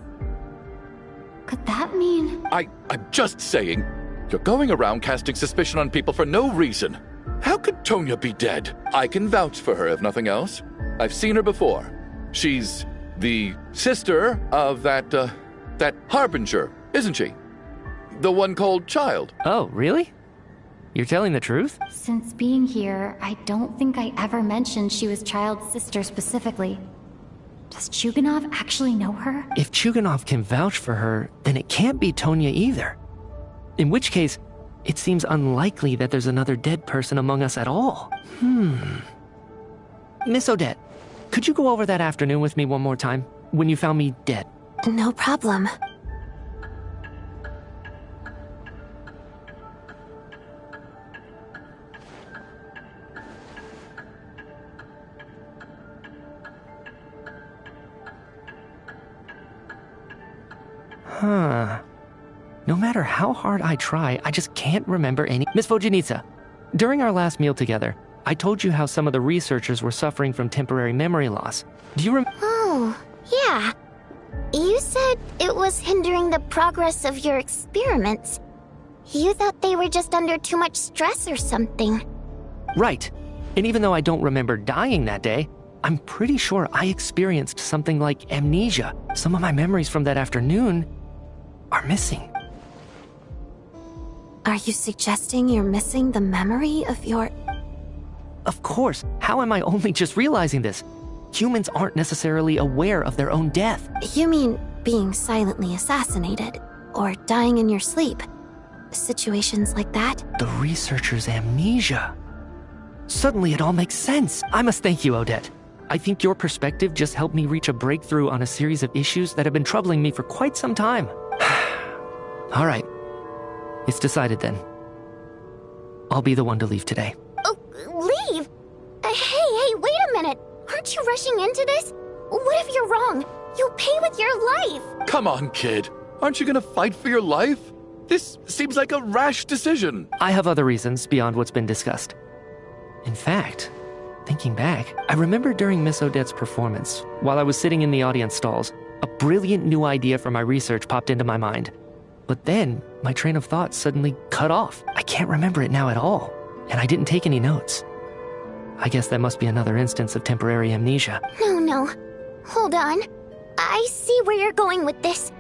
Could that mean... I'm just saying, you're going around casting suspicion on people for no reason. How could Tonya be dead? I can vouch for her if nothing else. I've seen her before. She's the sister of that Harbinger, isn't she? The one called Child. Oh, really? You're telling the truth? Since being here, I don't think I ever mentioned she was Child's sister specifically. Does Chuganov actually know her? If Chuganov can vouch for her, then it can't be Tonya either. In which case, it seems unlikely that there's another dead person among us at all. Miss Odette, could you go over that afternoon with me one more time, when you found me dead? No problem. No matter how hard I try, I just can't remember any... Miss Vojanitsa, during our last meal together, I told you how some of the researchers were suffering from temporary memory loss. Do you remember? Oh, yeah. You said it was hindering the progress of your experiments. You thought they were just under too much stress or something. Right. And even though I don't remember dying that day, I'm pretty sure I experienced something like amnesia. Some of my memories from that afternoon are missing. Are you suggesting you're missing the memory of your... Of course. How am I only just realizing this? Humans aren't necessarily aware of their own death. You mean being silently assassinated, or dying in your sleep? Situations like that? The researcher's amnesia. Suddenly it all makes sense. I must thank you, Odette. I think your perspective just helped me reach a breakthrough on a series of issues that have been troubling me for quite some time. All right. It's decided then. I'll be the one to leave today. Oh, leave? Hey, wait a minute. Aren't you rushing into this? What if you're wrong? You'll pay with your life. Come on, kid. Aren't you gonna fight for your life? This seems like a rash decision. I have other reasons beyond what's been discussed. In fact, thinking back, I remember during Miss Odette's performance, while I was sitting in the audience stalls, a brilliant new idea for my research popped into my mind. But then, my train of thought suddenly cut off. I can't remember it now at all, and I didn't take any notes. I guess that must be another instance of temporary amnesia. No. Hold on. I see where you're going with this.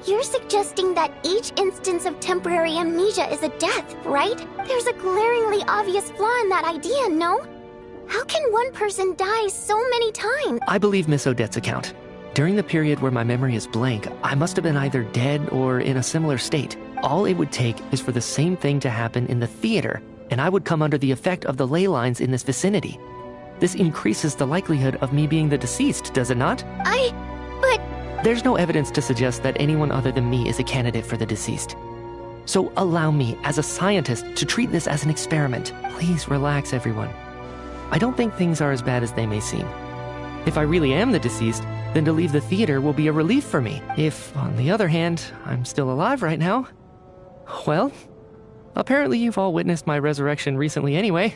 You're suggesting that each instance of temporary amnesia is a death, right? There's a glaringly obvious flaw in that idea, no? How can one person die so many times? I believe Miss Odette's account. During the period where my memory is blank, I must have been either dead or in a similar state. All it would take is for the same thing to happen in the theater, and I would come under the effect of the ley lines in this vicinity. This increases the likelihood of me being the deceased, does it not? But... There's no evidence to suggest that anyone other than me is a candidate for the deceased. So allow me, as a scientist, to treat this as an experiment. Please relax, everyone. I don't think things are as bad as they may seem. If I really am the deceased, then to leave the theater will be a relief for me. If, on the other hand, I'm still alive right now, well, apparently you've all witnessed my resurrection recently anyway.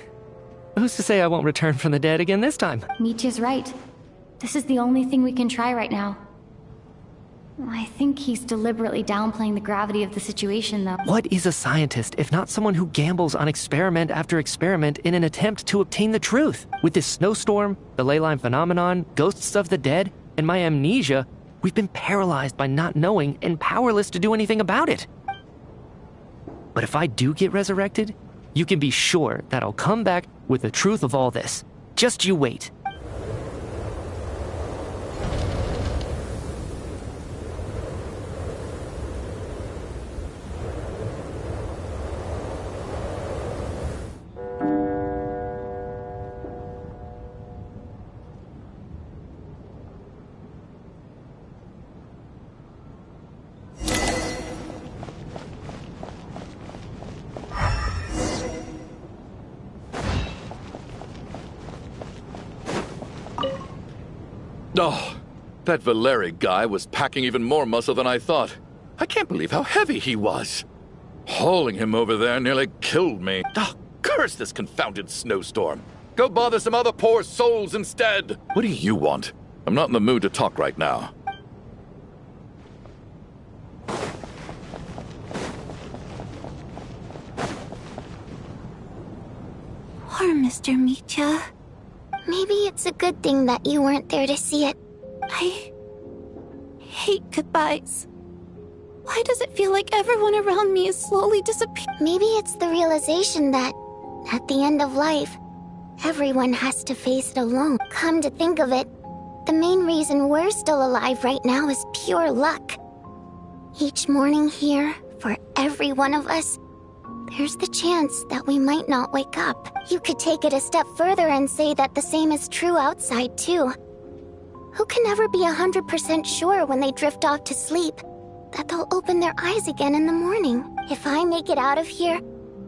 Who's to say I won't return from the dead again this time? Mitya's right. This is the only thing we can try right now. I think he's deliberately downplaying the gravity of the situation, though. What is a scientist if not someone who gambles on experiment after experiment in an attempt to obtain the truth? With this snowstorm, the ley line phenomenon, ghosts of the dead, and my amnesia, we've been paralyzed by not knowing and powerless to do anything about it. But if I do get resurrected, you can be sure that I'll come back with the truth of all this. Just you wait. Oh, that Valeri guy was packing even more muscle than I thought. I can't believe how heavy he was. Hauling him over there nearly killed me. Oh, curse this confounded snowstorm. Go bother some other poor souls instead. What do you want? I'm not in the mood to talk right now. Poor Mr. Mitya. Maybe it's a good thing that you weren't there to see it. I hate goodbyes. Why does it feel like everyone around me is slowly disappearing? Maybe it's the realization that, at the end of life, everyone has to face it alone. Come to think of it, the main reason we're still alive right now is pure luck. Each morning here, for every one of us, there's the chance that we might not wake up. You could take it a step further and say that the same is true outside, too. Who can ever be 100% sure when they drift off to sleep that they'll open their eyes again in the morning? If I make it out of here,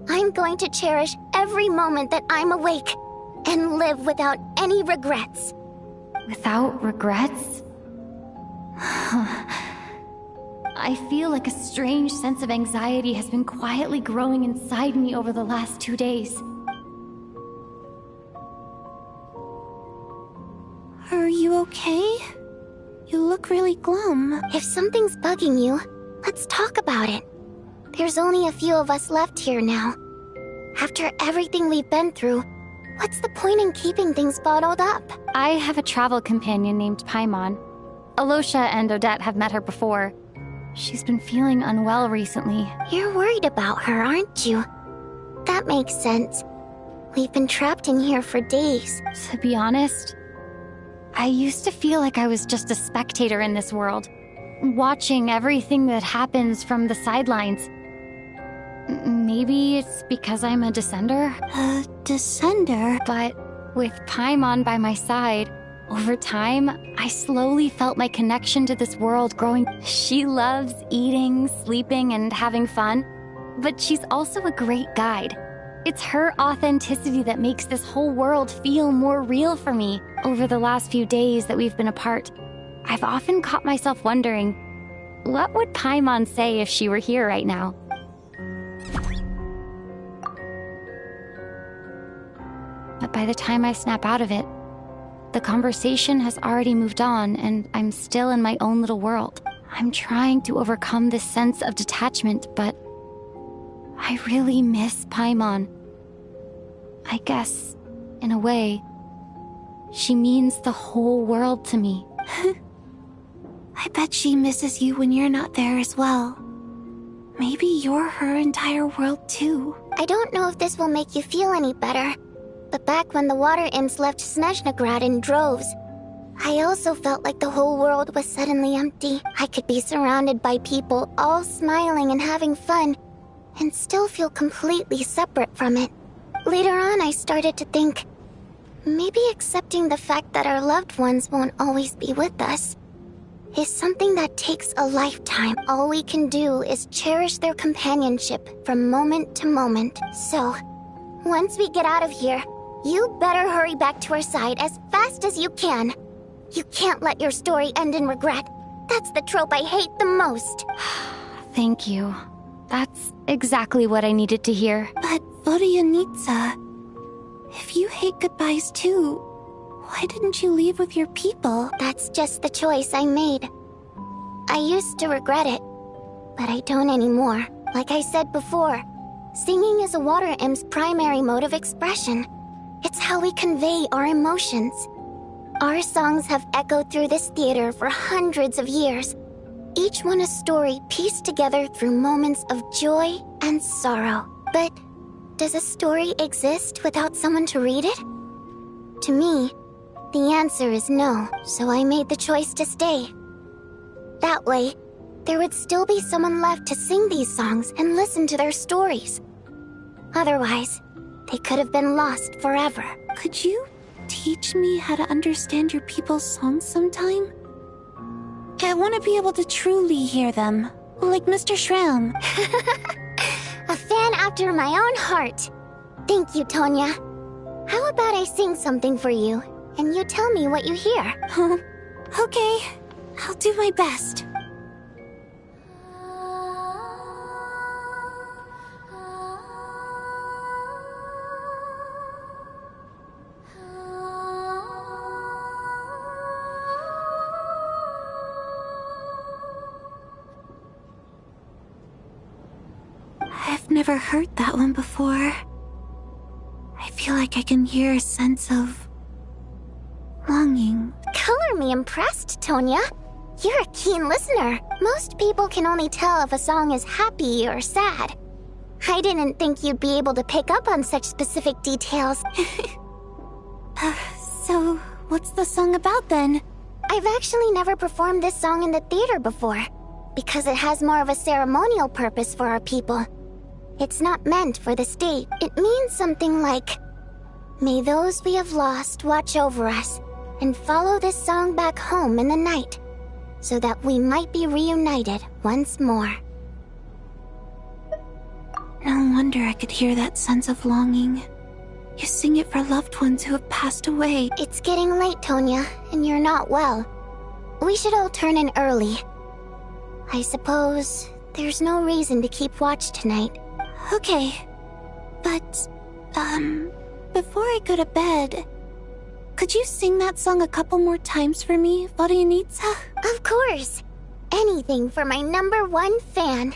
I'm going to cherish every moment that I'm awake and live without any regrets. Without regrets? I feel like a strange sense of anxiety has been quietly growing inside me over the last 2 days. Are you okay? You look really glum. If something's bugging you, let's talk about it. There's only a few of us left here now. After everything we've been through, what's the point in keeping things bottled up? I have a travel companion named Paimon. Alosha and Odette have met her before. She's been feeling unwell recently. You're worried about her, aren't you? That makes sense. We've been trapped in here for days. To be honest, I used to feel like I was just a spectator in this world, watching everything that happens from the sidelines. Maybe it's because I'm a descender? A descender? But with Paimon by my side, over time, I slowly felt my connection to this world growing. She loves eating, sleeping, and having fun, but she's also a great guide. It's her authenticity that makes this whole world feel more real for me. Over the last few days that we've been apart, I've often caught myself wondering, what would Paimon say if she were here right now? by the time I snap out of it, the conversation has already moved on and I'm still in my own little world. I'm trying to overcome this sense of detachment, but I really miss Paimon. I guess, in a way, she means the whole world to me. I bet she misses you when you're not there as well. Maybe you're her entire world too. I don't know if this will make you feel any better, but back when the water imps left Snezhnaya in droves, I also felt like the whole world was suddenly empty. I could be surrounded by people all smiling and having fun, and still feel completely separate from it. Later on, I started to think, maybe accepting the fact that our loved ones won't always be with us is something that takes a lifetime. All we can do is cherish their companionship from moment to moment. So, once we get out of here, you better hurry back to our side as fast as you can. You can't let your story end in regret. That's the trope I hate the most. Thank you. That's exactly what I needed to hear. But Vodyanitsa, if you hate goodbyes too, why didn't you leave with your people? That's just the choice I made. I used to regret it, but I don't anymore. Like I said before, singing is a water imp's primary mode of expression. It's how we convey our emotions. Our songs have echoed through this theater for hundreds of years, each one a story pieced together through moments of joy and sorrow. But does a story exist without someone to read it? To me, the answer is no, so I made the choice to stay. That way, there would still be someone left to sing these songs and listen to their stories. Otherwise, they could have been lost forever. Could you teach me how to understand your people's songs sometime? I want to be able to truly hear them, like Mr. Shram. A fan after my own heart. Thank you, Tonya. How about I sing something for you, and you tell me what you hear? Okay, I'll do my best. I've never heard that one before. I feel like I can hear a sense of longing. Color me impressed, Tonya. You're a keen listener. Most people can only tell if a song is happy or sad. I didn't think you'd be able to pick up on such specific details. So, what's the song about then? I've actually never performed this song in the theater before, because it has more of a ceremonial purpose for our people. It's not meant for the stage. It means something like, may those we have lost watch over us, and follow this song back home in the night, so that we might be reunited once more. No wonder I could hear that sense of longing. You sing it for loved ones who have passed away. It's getting late, Tonya, and you're not well. We should all turn in early. I suppose there's no reason to keep watch tonight. Okay, but, before I go to bed, could you sing that song a couple more times for me, Vodyanitsa? Of course. Anything for my #1 fan.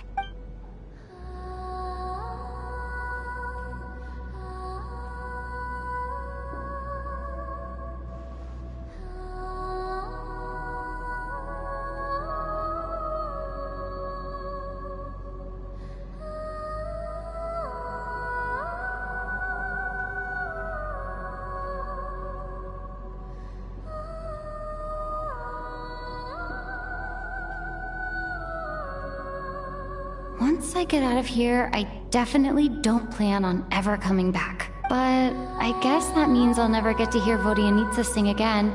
Once I get out of here, I definitely don't plan on ever coming back. But I guess that means I'll never get to hear Vodyanitsa sing again.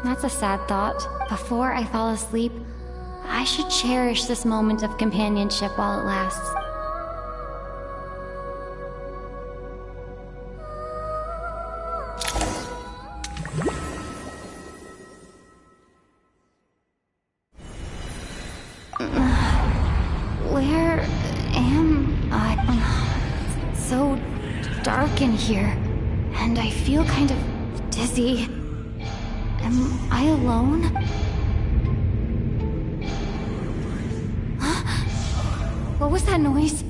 That's a sad thought. Before I fall asleep, I should cherish this moment of companionship while it lasts. Where am I? So dark in here. and I feel kind of dizzy. Am I alone? Huh? What was that noise?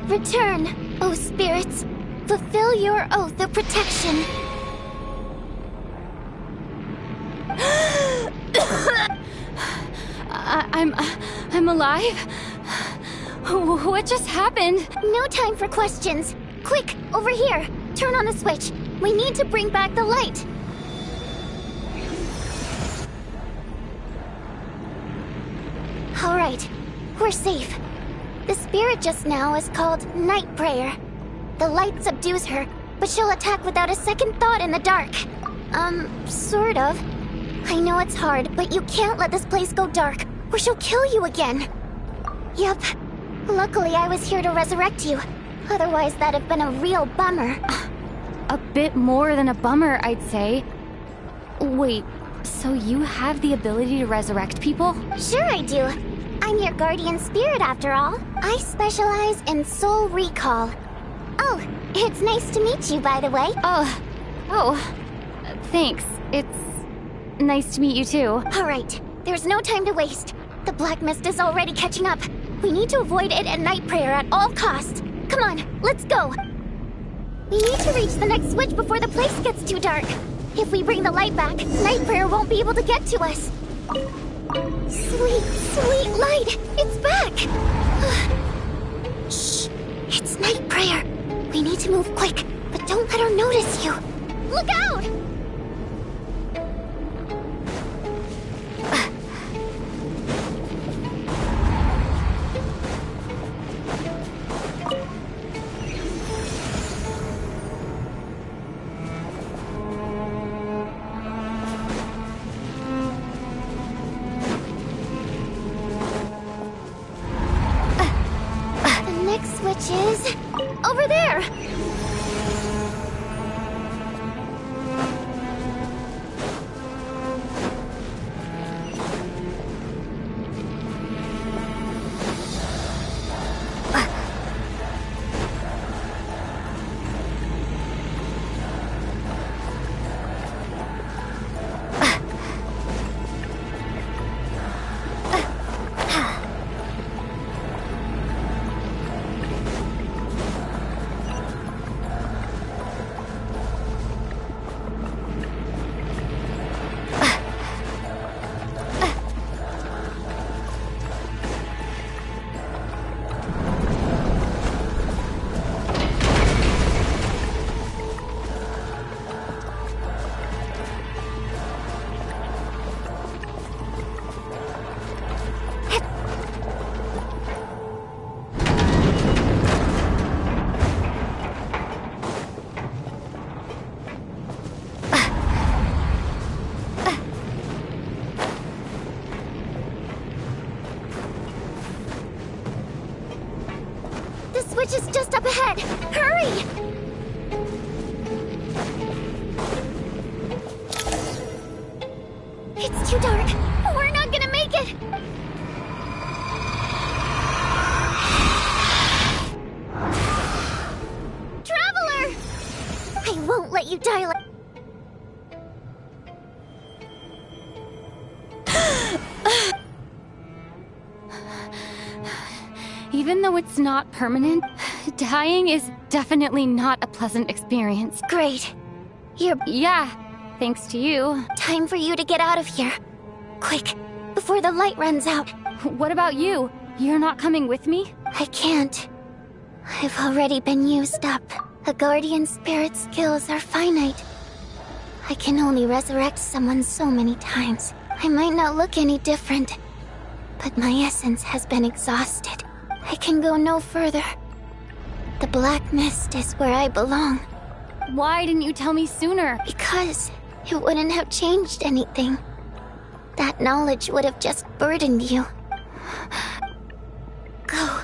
Return, O spirits. Fulfill your oath of protection. I'm alive? What just happened? No time for questions. Quick, over here. Turn on the switch. We need to bring back the light. All right, we're safe. The spirit just now is called Night Prayer. The light subdues her, but she'll attack without a second thought in the dark. Sort of. I know it's hard, but you can't let this place go dark, or she'll kill you again. Yep. Luckily, I was here to resurrect you. Otherwise, that'd have been a real bummer. A bit more than a bummer, I'd say. Wait, so you have the ability to resurrect people? Sure I do. I'm your guardian spirit after all. I specialize in soul recall. Oh, it's nice to meet you, by the way. Thanks. It's nice to meet you too. All right, there's no time to waste. The black mist is already catching up. We need to avoid it and Night Prayer at all costs. Come on, let's go. We need to reach the next switch before the place gets too dark. If we bring the light back, Night Prayer won't be able to get to us. Sweet, sweet light! It's back! Shh! It's Night Prayer. We need to move quick, but don't let her notice you. Look out! Which is over there. Switch is just up ahead. Hurry! It's too dark. We're not gonna make it. Traveler! I won't let you die like... Even though it's not permanent, dying is definitely not a pleasant experience. Great. Yeah, thanks to you. Time for you to get out of here. Quick, before the light runs out. What about you? You're not coming with me? I can't. I've already been used up. A guardian spirit's skills are finite. I can only resurrect someone so many times. I might not look any different, but my essence has been exhausted. I can go no further. The black mist is where I belong. Why didn't you tell me sooner? Because it wouldn't have changed anything. That knowledge would have just burdened you. Go.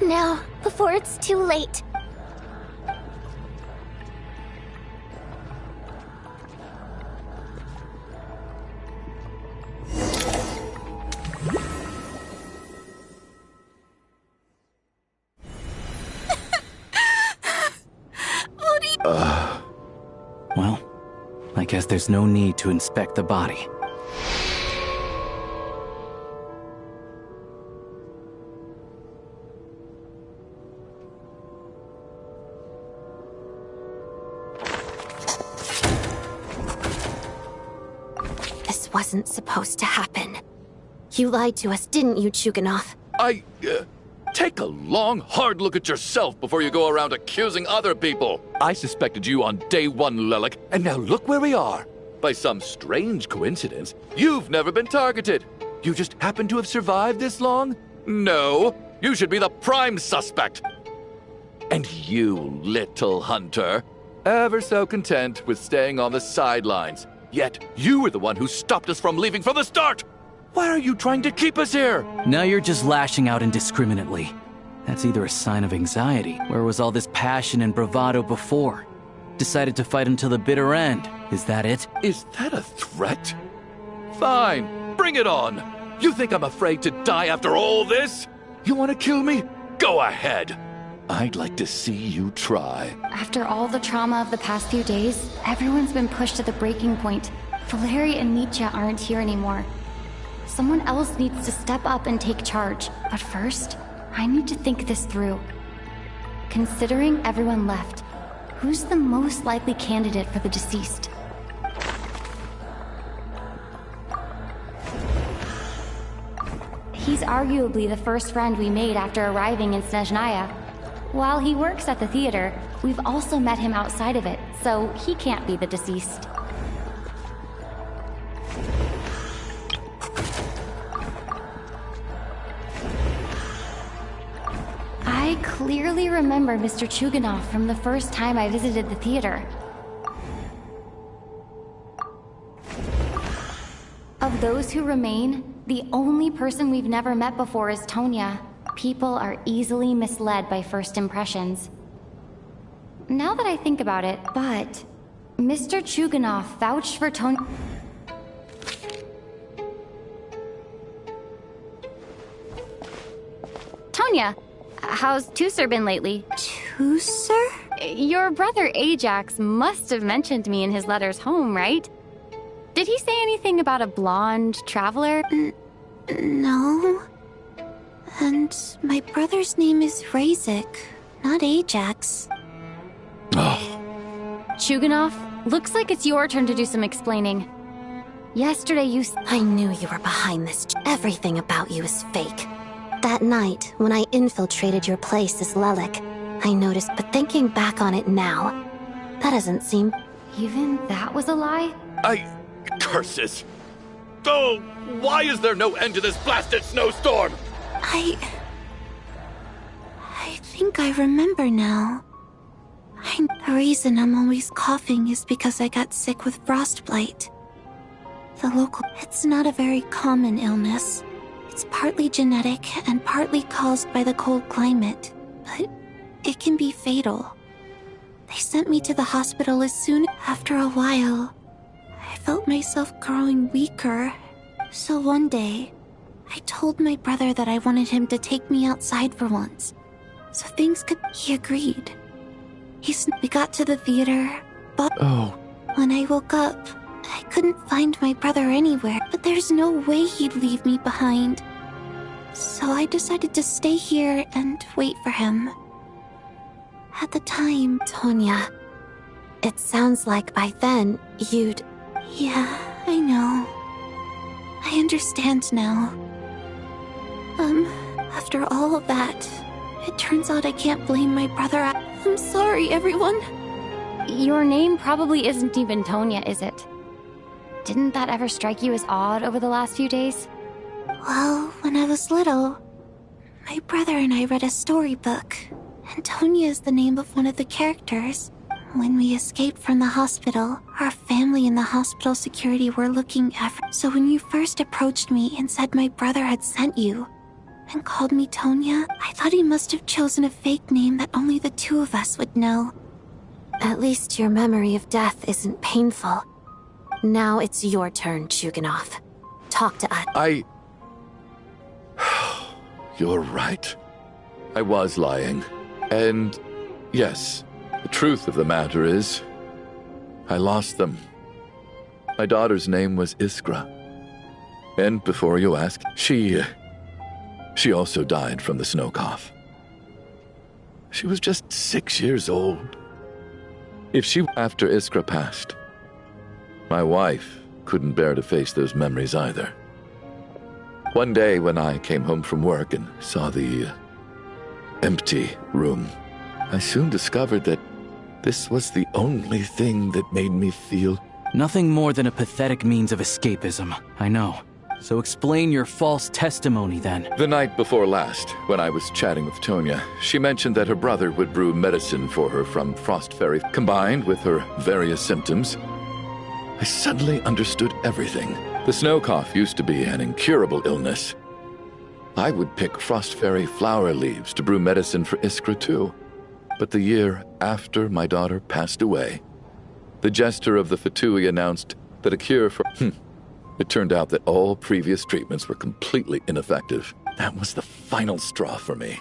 Now, before it's too late. Well, I guess there's no need to inspect the body. This wasn't supposed to happen. You lied to us, didn't you, Chuganov? Take a long, hard look at yourself before you go around accusing other people. I suspected you on day one, Lelik, and now look where we are. By some strange coincidence, you've never been targeted. You just happen to have survived this long? No, you should be the prime suspect. And you, little hunter, ever so content with staying on the sidelines. Yet, you were the one who stopped us from leaving from the start! Why are you trying to keep us here? Now you're just lashing out indiscriminately. That's either a sign of anxiety. Where was all this passion and bravado before? Decided to fight until the bitter end. Is that it? Is that a threat? Fine, bring it on. You think I'm afraid to die after all this? You want to kill me? Go ahead. I'd like to see you try. After all the trauma of the past few days, everyone's been pushed to the breaking point. Valeria and Nietzsche aren't here anymore. Someone else needs to step up and take charge. But first, I need to think this through. Considering everyone left, who's the most likely candidate for the deceased? He's arguably the first friend we made after arriving in Snezhnaya. While he works at the theater, we've also met him outside of it, so he can't be the deceased. I clearly remember Mr. Chuganov from the first time I visited the theater. Of those who remain, the only person we've never met before is Tonya. People are easily misled by first impressions. Now that I think about it, but Mr. Chuganov vouched for Tonya. Tonya, how's Tusser been lately? Tusser? Your brother Ajax must have mentioned me in his letters home, right? Did he say anything about a blonde traveler? No. And my brother's name is Razik, not Ajax. Chuganov, looks like it's your turn to do some explaining. Yesterday you... I knew you were behind this. Everything about you is fake. That night, when I infiltrated your place as Lelik, I noticed, but thinking back on it now, that doesn't seem... Even that was a lie? Curses! Oh, why is there no end to this blasted snowstorm? I think I remember now. The reason I'm always coughing is because I got sick with frostbite. It's not a very common illness. It's partly genetic and partly caused by the cold climate, but it can be fatal. They sent me to the hospital as soon after a while. I felt myself growing weaker, so one day, I told my brother that I wanted him to take me outside for once, so things could... He agreed. We got to the theater, but... When I woke up, I couldn't find my brother anywhere, but there's no way he'd leave me behind. So I decided to stay here and wait for him. At the time... Tonya, it sounds like by then, you'd... Yeah, I know. I understand now. After all of that, it turns out I can't blame my brother. I'm sorry, everyone. Your name probably isn't even Tonya, is it? Didn't that ever strike you as odd over the last few days? Well, when I was little, my brother and I read a storybook, and Tonya is the name of one of the characters. When we escaped from the hospital, our family and the hospital security were looking after... So when you first approached me and said my brother had sent you, and called me Tonya, I thought he must have chosen a fake name that only the two of us would know. At least your memory of death isn't painful. Now it's your turn, Chuganov. Talk to us. You're right. I was lying. And yes, The truth of the matter is, I lost them. My daughter's name was Iskra. And before you ask, she also died from the snow cough. She was just 6 years old. After Iskra passed, my wife couldn't bear to face those memories either. One day when I came home from work and saw the empty room, I soon discovered that this was the only thing that made me feel... Nothing more than a pathetic means of escapism, I know. So explain your false testimony, then. The night before last, when I was chatting with Tonya, she mentioned that her brother would brew medicine for her from Frost Fairy, combined with her various symptoms. I suddenly understood everything. The snow cough used to be an incurable illness. I would pick Frost Fairy flower leaves to brew medicine for Iskra too. But the year after my daughter passed away, the Jester of the Fatui announced that a cure for... It turned out that all previous treatments were completely ineffective. That was the final straw for me.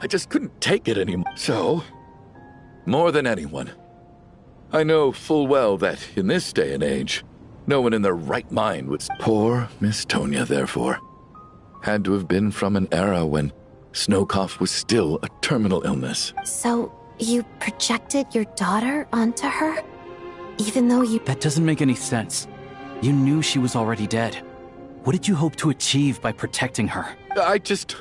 I just couldn't take it anymore. So, more than anyone, I know full well that in this day and age, no one in their right mind would... Poor Miss Tonya, therefore, had to have been from an era when snow cough was still a terminal illness. So, you projected your daughter onto her? Even though you... That doesn't make any sense. You knew she was already dead. What did you hope to achieve by protecting her? I just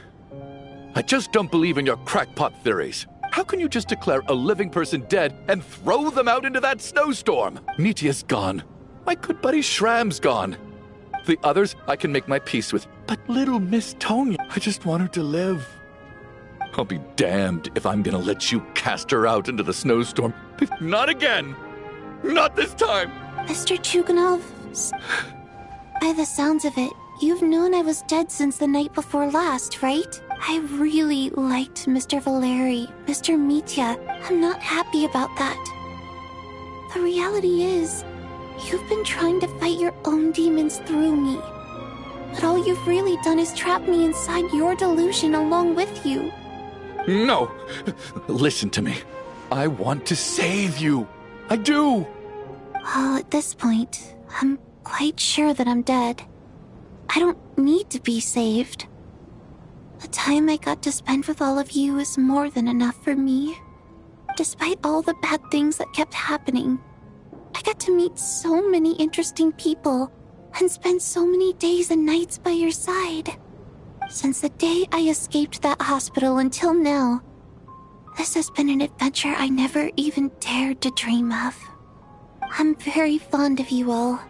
don't believe in your crackpot theories. How can you just declare a living person dead and throw them out into that snowstorm? Nitia's gone. My good buddy Shram's gone. The others I can make my peace with. But little Miss Tonya, I just want her to live. I'll be damned if I'm gonna let you cast her out into the snowstorm. Not again! Not this time! Mr. Chuganov, by the sounds of it, you've known I was dead since the night before last, right? I really liked Mr. Valeri, Mr. Mitya. I'm not happy about that. The reality is, you've been trying to fight your own demons through me. But all you've really done is trap me inside your delusion along with you. No! Listen to me. I want to save you. I do! Well, at this point, I'm quite sure that I'm dead. I don't need to be saved. The time I got to spend with all of you is more than enough for me. Despite all the bad things that kept happening, I got to meet so many interesting people and spend so many days and nights by your side. Since the day I escaped that hospital until now, this has been an adventure I never even dared to dream of. I'm very fond of you all.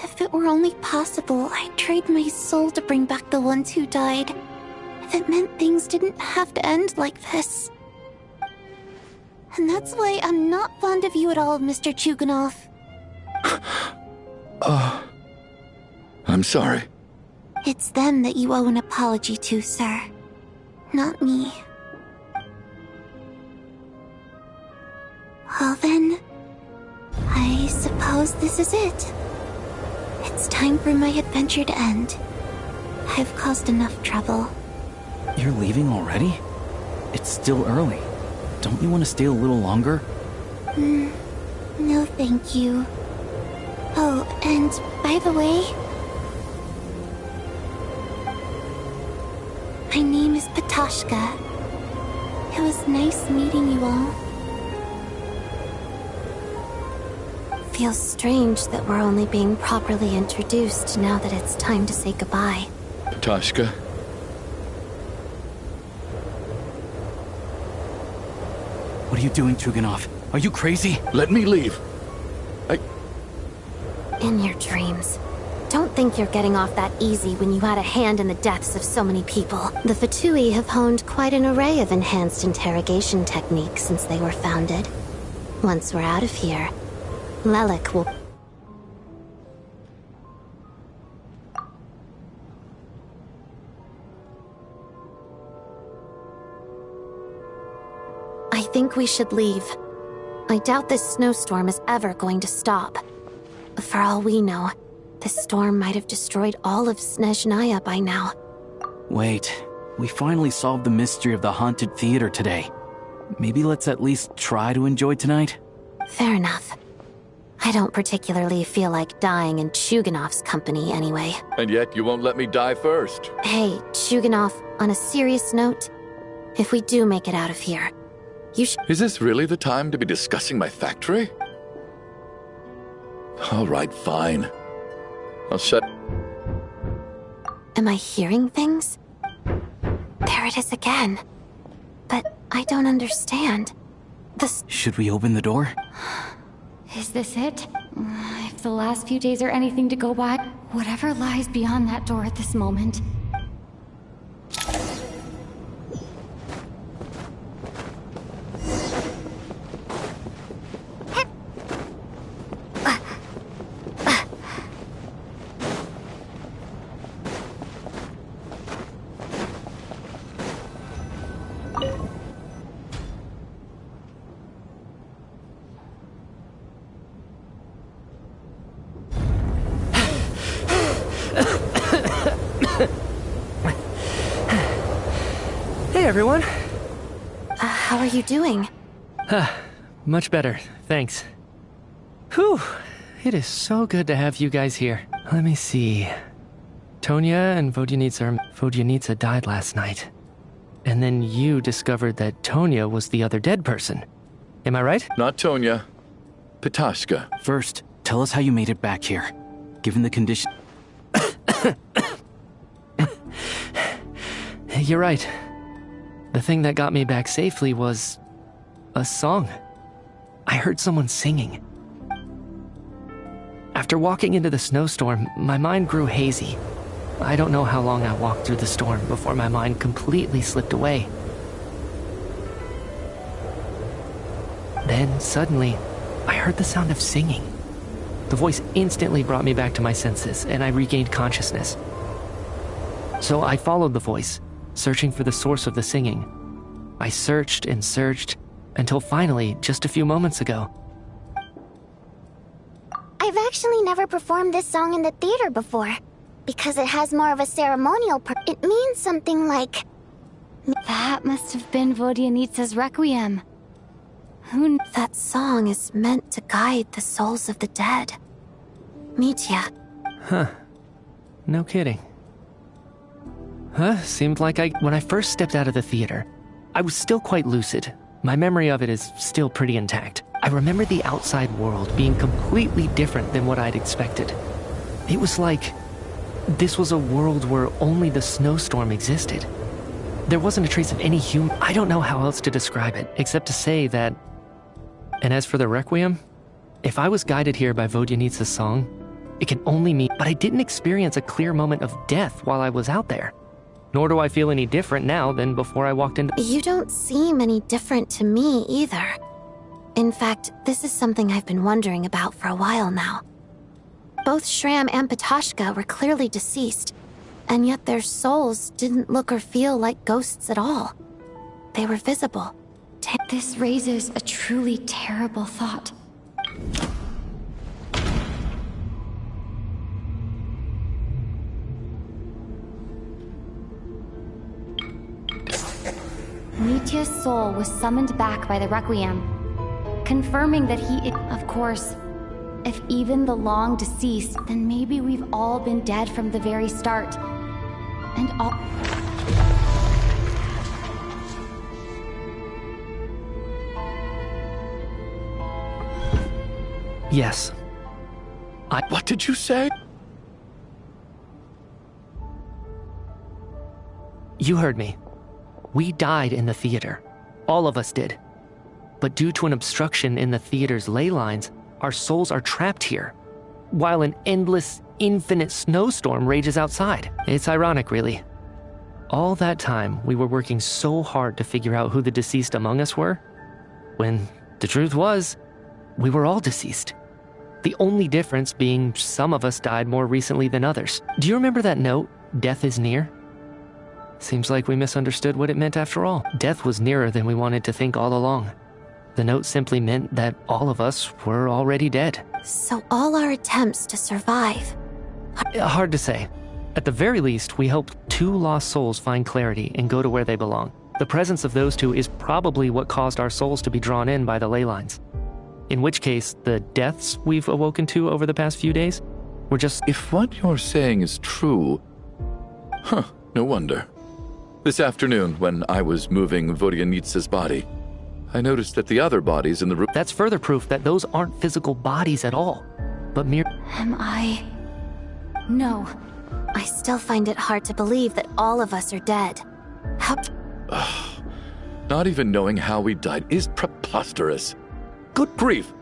If it were only possible, I'd trade my soul to bring back the ones who died. If it meant things didn't have to end like this. And that's why I'm not fond of you at all, Mr. Chuganov. I'm sorry. It's them that you owe an apology to, sir. Not me. Well then, I suppose this is it. It's time for my adventure to end. I've caused enough trouble. You're leaving already? It's still early. Don't you want to stay a little longer? No thank you. Oh, and by the way, my name is Patoshka. It was nice meeting you all. Feels strange that we're only being properly introduced now that it's time to say goodbye. Patoshka? What are you doing, Chuganov? Are you crazy? Let me leave. In your dreams. Don't think you're getting off that easy when you had a hand in the deaths of so many people. The Fatui have honed quite an array of enhanced interrogation techniques since they were founded. Once we're out of here, Lelik will... I think we should leave. I doubt this snowstorm is ever going to stop. For all we know, this storm might have destroyed all of Snezhnaya by now. Wait, we finally solved the mystery of the haunted theater today. maybe let's at least try to enjoy tonight? Fair enough. I don't particularly feel like dying in Chuganov's company anyway. And yet you won't let me die first. Hey, Chuganov, on a serious note, if we do make it out of here, you should... Is this really the time to be discussing my factory? All right, fine. I'll shut... Am I hearing things? There it is again. But I don't understand. Should we open the door? Is this it? If the last few days are anything to go by, whatever lies beyond that door at this moment. Hey, everyone. How are you doing? Much better, thanks. Whew, it is so good to have you guys here. Let me see. Tonya and Vodyanitsa died last night. And then you discovered that Tonya was the other dead person. Am I right? Not Tonya. Petashka. First, tell us how you made it back here. Given the condition... You're right. The thing that got me back safely was... a song. I heard someone singing. After walking into the snowstorm, my mind grew hazy. I don't know how long I walked through the storm before my mind completely slipped away. Then, suddenly, I heard the sound of singing. The voice instantly brought me back to my senses, and I regained consciousness. So I followed the voice, searching for the source of the singing. I searched and searched, until finally, just a few moments ago. I've actually never performed this song in the theater before. Because it has more of a ceremonial it means something like... That must have been Vodyanitsa's Requiem. That song is meant to guide the souls of the dead. Mitya. Huh. No kidding. Seemed like when I first stepped out of the theater, I was still quite lucid. My memory of it is still pretty intact. I remember the outside world being completely different than what I'd expected. It was like... this was a world where only the snowstorm existed. There wasn't a trace of any human... I don't know how else to describe it, except to say that... And as for the Requiem, if I was guided here by Vodyanitsa's song, it can only mean... But I didn't experience a clear moment of death while I was out there. Nor do I feel any different now than before I walked into... You don't seem any different to me either. In fact, this is something I've been wondering about for a while now. Both Shram and Petashka were clearly deceased, and yet their souls didn't look or feel like ghosts at all. They were visible. This raises a truly terrible thought. Mitya's soul was summoned back by the Requiem, confirming that he... Of course, if even the long deceased, then maybe we've all been dead from the very start. And all... Yes. What did you say? You heard me. We died in the theater. All of us did. But due to an obstruction in the theater's ley lines, our souls are trapped here, while an endless, infinite snowstorm rages outside. It's ironic, really. All that time, we were working so hard to figure out who the deceased among us were, when the truth was, we were all deceased. The only difference being some of us died more recently than others. Do you remember that note, "Death is near"? Seems like we misunderstood what it meant after all. Death was nearer than we wanted to think all along. The note simply meant that all of us were already dead. So all our attempts to survive... Hard to say. At the very least, we hoped 2 lost souls find clarity and go to where they belong. The presence of those two is probably what caused our souls to be drawn in by the ley lines. In which case, the deaths we've awoken to over the past few days were just... If what you're saying is true... Huh, no wonder. This afternoon, when I was moving Vodyanitsa's body, I noticed that the other bodies in the room... That's further proof that those aren't physical bodies at all, but mere... Am I... No. I still find it hard to believe that all of us are dead. How... Not even knowing how we died is preposterous. Good grief.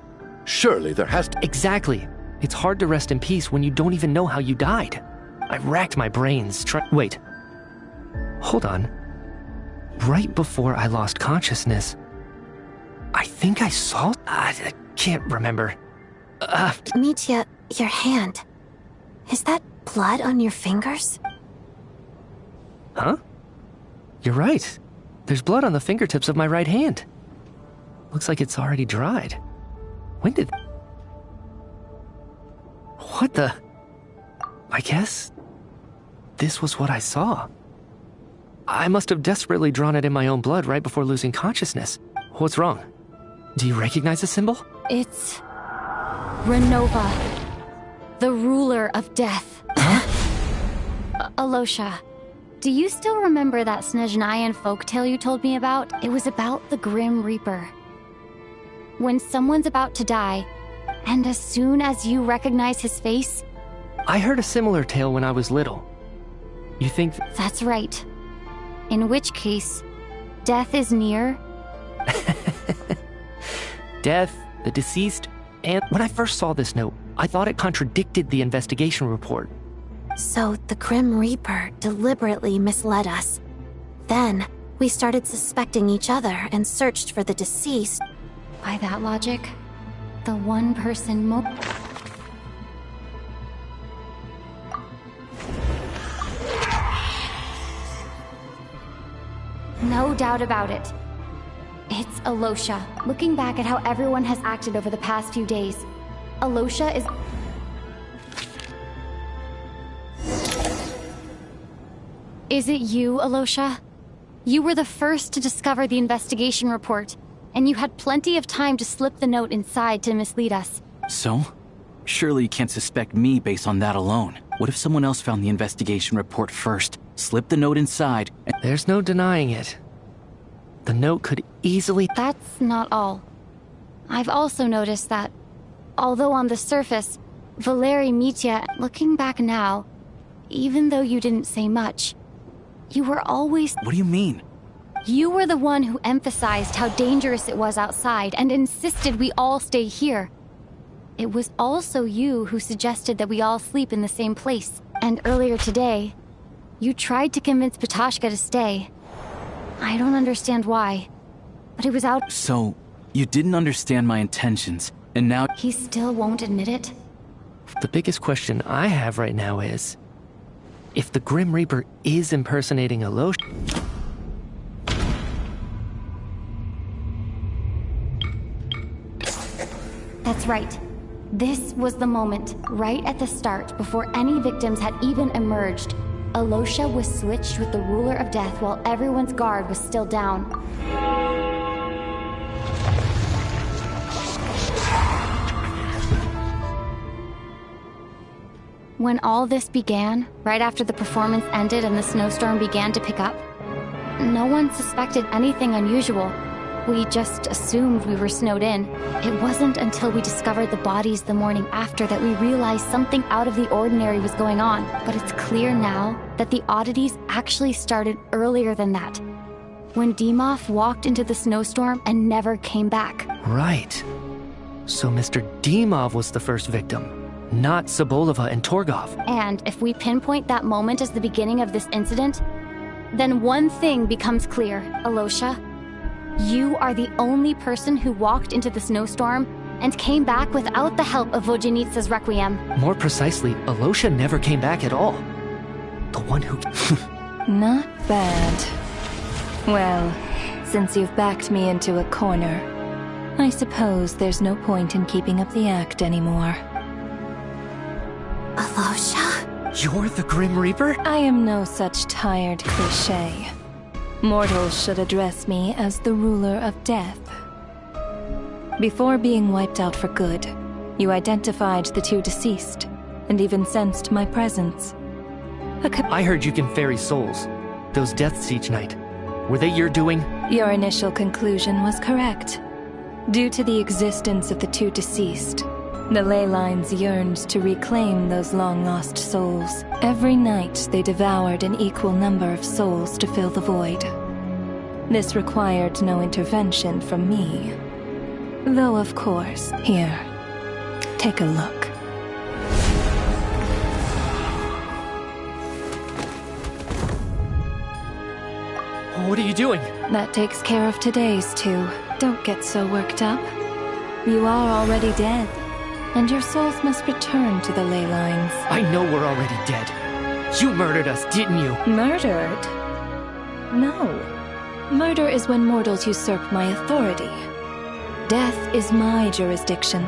Surely there has to... Exactly. It's hard to rest in peace when you don't even know how you died. I racked my brains Wait. Hold on. Right before I lost consciousness, I think I saw... I can't remember. Mitya, your hand. Is that blood on your fingers? Huh? You're right. There's blood on the fingertips of my right hand. Looks like it's already dried. When did... What the... I guess... This was what I saw. I must have desperately drawn it in my own blood right before losing consciousness. What's wrong? Do you recognize the symbol? It's... Renova. The ruler of death. Huh? Alosha, do you still remember that Snezhnayan folktale you told me about? It was about the Grim Reaper. When someone's about to die, and as soon as you recognize his face... I heard a similar tale when I was little. You think... That's right. In which case, death is near. Death, the deceased, and... When I first saw this note, I thought it contradicted the investigation report. So the Grim Reaper deliberately misled us. Then, we started suspecting each other and searched for the deceased. By that logic, the one person No doubt about it. It's Alosha. Looking back at how everyone has acted over the past few days, Alosha is... Is it you, Alosha? You were the first to discover the investigation report, and you had plenty of time to slip the note inside to mislead us. So? Surely you can't suspect me based on that alone. What if someone else found the investigation report first, slipped the note inside, and... There's no denying it. The note could easily... That's not all. I've also noticed that, although on the surface, Valeri Mitya, looking back now, even though you didn't say much, you were always... What do you mean? You were the one who emphasized how dangerous it was outside and insisted we all stay here. It was also you who suggested that we all sleep in the same place. And earlier today, you tried to convince Patashka to stay. I don't understand why, but it was out... So, you didn't understand my intentions, and now... He still won't admit it? The biggest question I have right now is... If the Grim Reaper is impersonating Alosha... That's right. This was the moment, right at the start, before any victims had even emerged. Alosha was switched with the ruler of death while everyone's guard was still down. When all this began, right after the performance ended and the snowstorm began to pick up, no one suspected anything unusual. We just assumed we were snowed in. It wasn't until we discovered the bodies the morning after that we realized something out of the ordinary was going on. But it's clear now that the oddities actually started earlier than that, when Dimov walked into the snowstorm and never came back. Right. So Mr. Dimov was the first victim, not Sobolova and Torgov. And if we pinpoint that moment as the beginning of this incident, then one thing becomes clear, Alosha. You are the only person who walked into the snowstorm and came back without the help of Vodyanitsa's Requiem. More precisely, Alosha never came back at all. The one who... Not bad. Well, since you've backed me into a corner, I suppose there's no point in keeping up the act anymore. Alosha? You're the Grim Reaper? I am no such tired cliché. Mortals should address me as the ruler of death. Before being wiped out for good, you identified the two deceased, and even sensed my presence. I heard you can ferry souls. Those deaths each night. Were they your doing? Your initial conclusion was correct. Due to the existence of the two deceased, the ley lines yearned to reclaim those long-lost souls. Every night they devoured an equal number of souls to fill the void. This required no intervention from me. Though, of course, here, take a look. What are you doing? That takes care of today's two. Don't get so worked up. You are already dead, and your souls must return to the ley lines. I know we're already dead. You murdered us, didn't you? Murdered? No. Murder is when mortals usurp my authority. Death is my jurisdiction.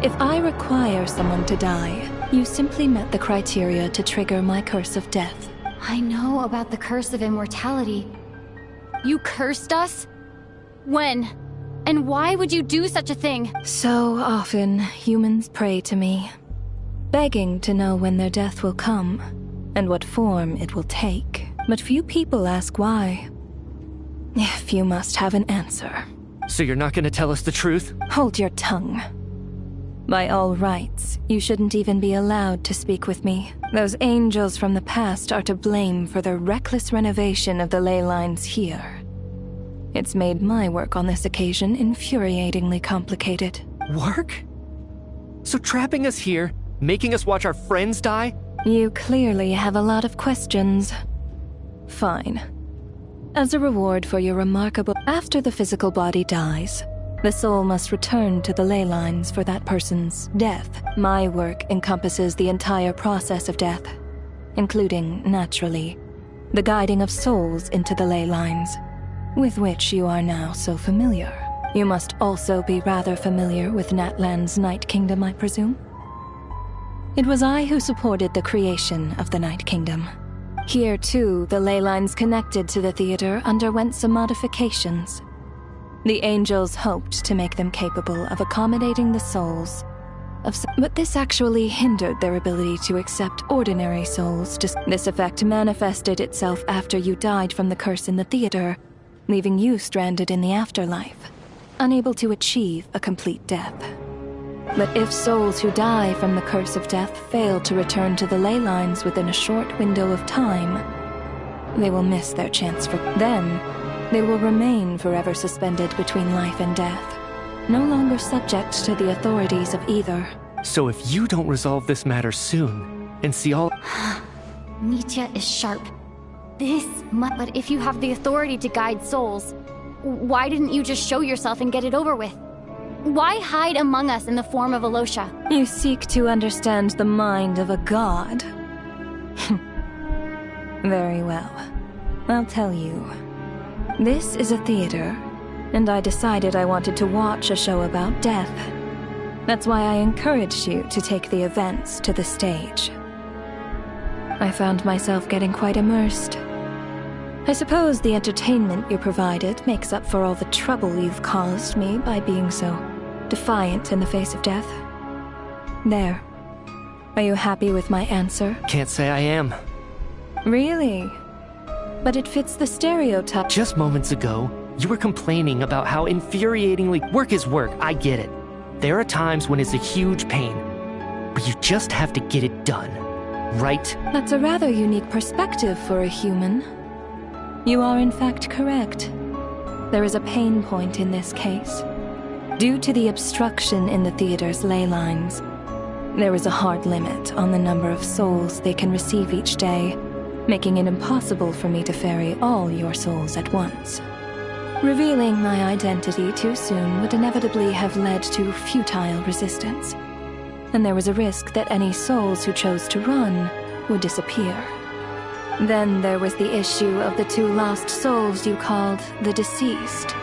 If I require someone to die, you simply met the criteria to trigger my curse of death. I know about the curse of immortality. You cursed us? When? And why would you do such a thing? So often, humans pray to me, begging to know when their death will come, and what form it will take. But few people ask why. If you must have an answer. So you're not gonna tell us the truth? Hold your tongue. By all rights, you shouldn't even be allowed to speak with me. Those angels from the past are to blame for the reckless renovation of the ley lines here. It's made my work on this occasion infuriatingly complicated. Work? So trapping us here, making us watch our friends die? You clearly have a lot of questions. Fine. As a reward for your remarkable... After the physical body dies, the soul must return to the ley lines for that person's death. My work encompasses the entire process of death, including, naturally, the guiding of souls into the ley lines, with which you are now so familiar. You must also be rather familiar with Natlan's Night Kingdom, I presume? It was I who supported the creation of the Night Kingdom. Here, too, the ley lines connected to the theater underwent some modifications. The angels hoped to make them capable of accommodating the souls of but this actually hindered their ability to accept ordinary souls. This effect manifested itself after you died from the curse in the theater, leaving you stranded in the afterlife, unable to achieve a complete death. But if souls who die from the curse of death fail to return to the ley lines within a short window of time, they will miss their chance for... Then, they will remain forever suspended between life and death, no longer subject to the authorities of either. So if you don't resolve this matter soon, and see all... Nitya is sharp. But if you have the authority to guide souls, why didn't you just show yourself and get it over with? Why hide among us in the form of Alosha? You seek to understand the mind of a god? Very well. I'll tell you. This is a theater, and I decided I wanted to watch a show about death. That's why I encouraged you to take the events to the stage. I found myself getting quite immersed. I suppose the entertainment you provided makes up for all the trouble you've caused me by being so defiant in the face of death. There. Are you happy with my answer? Can't say I am. Really? But it fits the stereotype. Just moments ago, you were complaining about how infuriatingly... Work is work, I get it. There are times when it's a huge pain, but you just have to get it done, right? That's a rather unique perspective for a human. You are in fact correct. There is a pain point in this case. Due to the obstruction in the theater's ley lines, there is a hard limit on the number of souls they can receive each day, making it impossible for me to ferry all your souls at once. Revealing my identity too soon would inevitably have led to futile resistance, and there was a risk that any souls who chose to run would disappear. Then there was the issue of the two lost souls you called the deceased.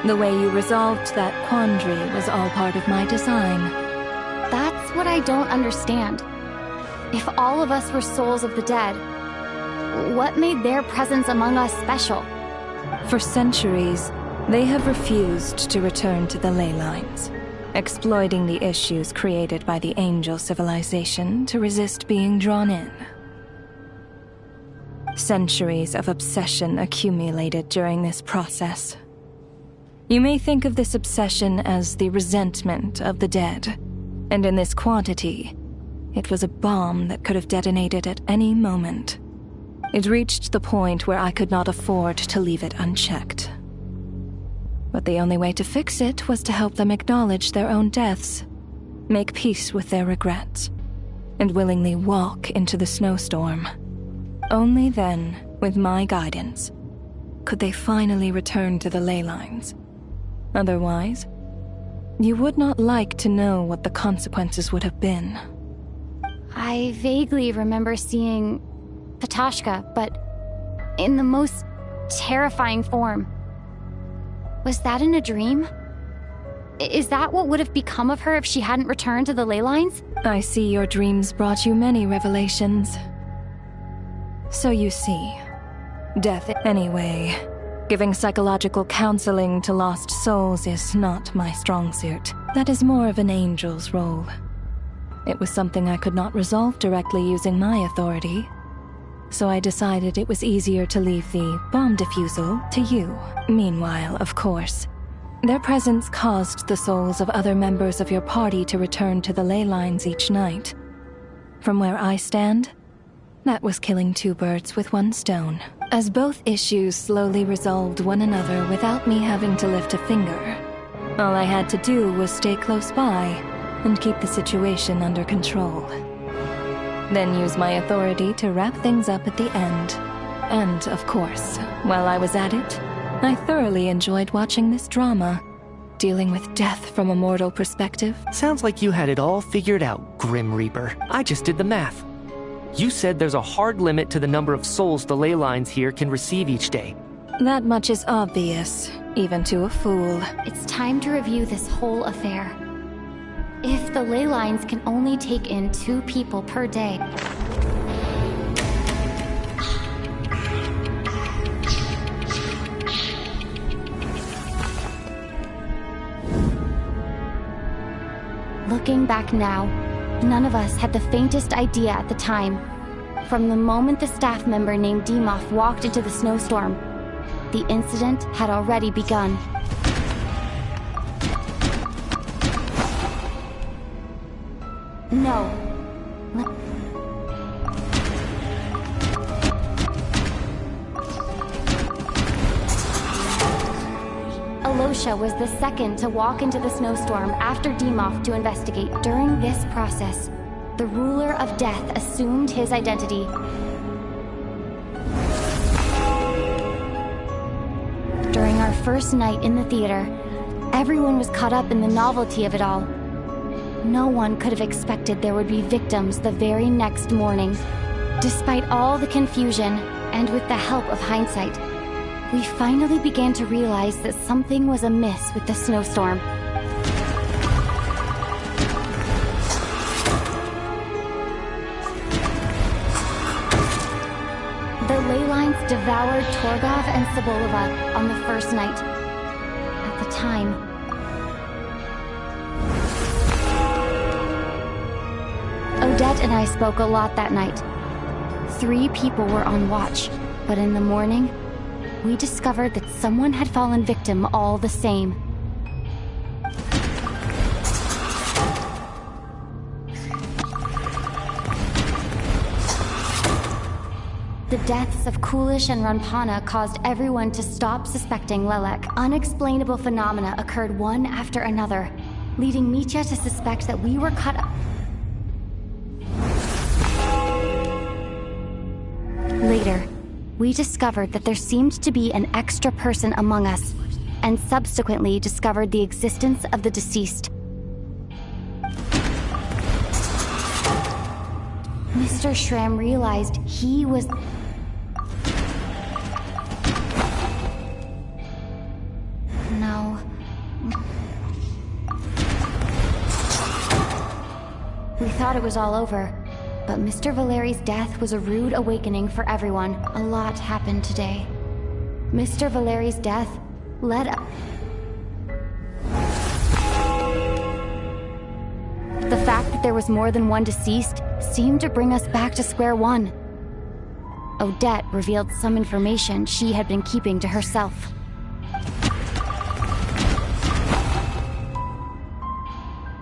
The way you resolved that quandary was all part of my design. That's what I don't understand. If all of us were souls of the dead, what made their presence among us special? For centuries, they have refused to return to the ley lines, exploiting the issues created by the angel civilization to resist being drawn in. Centuries of obsession accumulated during this process. You may think of this obsession as the resentment of the dead, and in this quantity, it was a bomb that could have detonated at any moment. It reached the point where I could not afford to leave it unchecked. But the only way to fix it was to help them acknowledge their own deaths, make peace with their regrets, and willingly walk into the snowstorm. Only then, with my guidance, could they finally return to the ley lines. Otherwise, you would not like to know what the consequences would have been. I vaguely remember seeing Patashka, but in the most terrifying form. Was that in a dream? Is that what would have become of her if she hadn't returned to the ley lines? I see your dreams brought you many revelations. So you see, death anyway. Giving psychological counseling to lost souls is not my strong suit. That is more of an angel's role. It was something I could not resolve directly using my authority, so I decided it was easier to leave the bomb defusal to you. Meanwhile, of course, their presence caused the souls of other members of your party to return to the ley lines each night. From where I stand, that was killing two birds with one stone, as both issues slowly resolved one another without me having to lift a finger. All I had to do was stay close by and keep the situation under control. Then use my authority to wrap things up at the end. And, of course, while I was at it, I thoroughly enjoyed watching this drama, dealing with death from a mortal perspective. Sounds like you had it all figured out, Grim Reaper. I just did the math. You said there's a hard limit to the number of souls the ley lines here can receive each day. That much is obvious, even to a fool. It's time to review this whole affair. If the ley lines can only take in 2 people per day, looking back now, none of us had the faintest idea at the time. From the moment the staff member named Dimov walked into the snowstorm, the incident had already begun. No. Alosha was the second to walk into the snowstorm after Dimov to investigate. During this process, the ruler of death assumed his identity. During our first night in the theater, everyone was caught up in the novelty of it all. No one could have expected there would be victims the very next morning. Despite all the confusion, and with the help of hindsight, we finally began to realize that something was amiss with the snowstorm. The ley lines devoured Torgov and Sobolova on the first night. At the time, Odette and I spoke a lot that night. 3 people were on watch, but in the morning, we discovered that someone had fallen victim all the same. The deaths of Kulish and Ranpana caused everyone to stop suspecting Lelek. Unexplainable phenomena occurred one after another, leading Mitya to suspect that we were cut up. Later, we discovered that there seemed to be an extra person among us, and subsequently discovered the existence of the deceased. Mr. Shram realized he was... No. We thought it was all over. But Mr. Valeri's death was a rude awakening for everyone. A lot happened today. Mr. Valeri's death led up. The fact that there was more than one deceased seemed to bring us back to square one. Odette revealed some information she had been keeping to herself.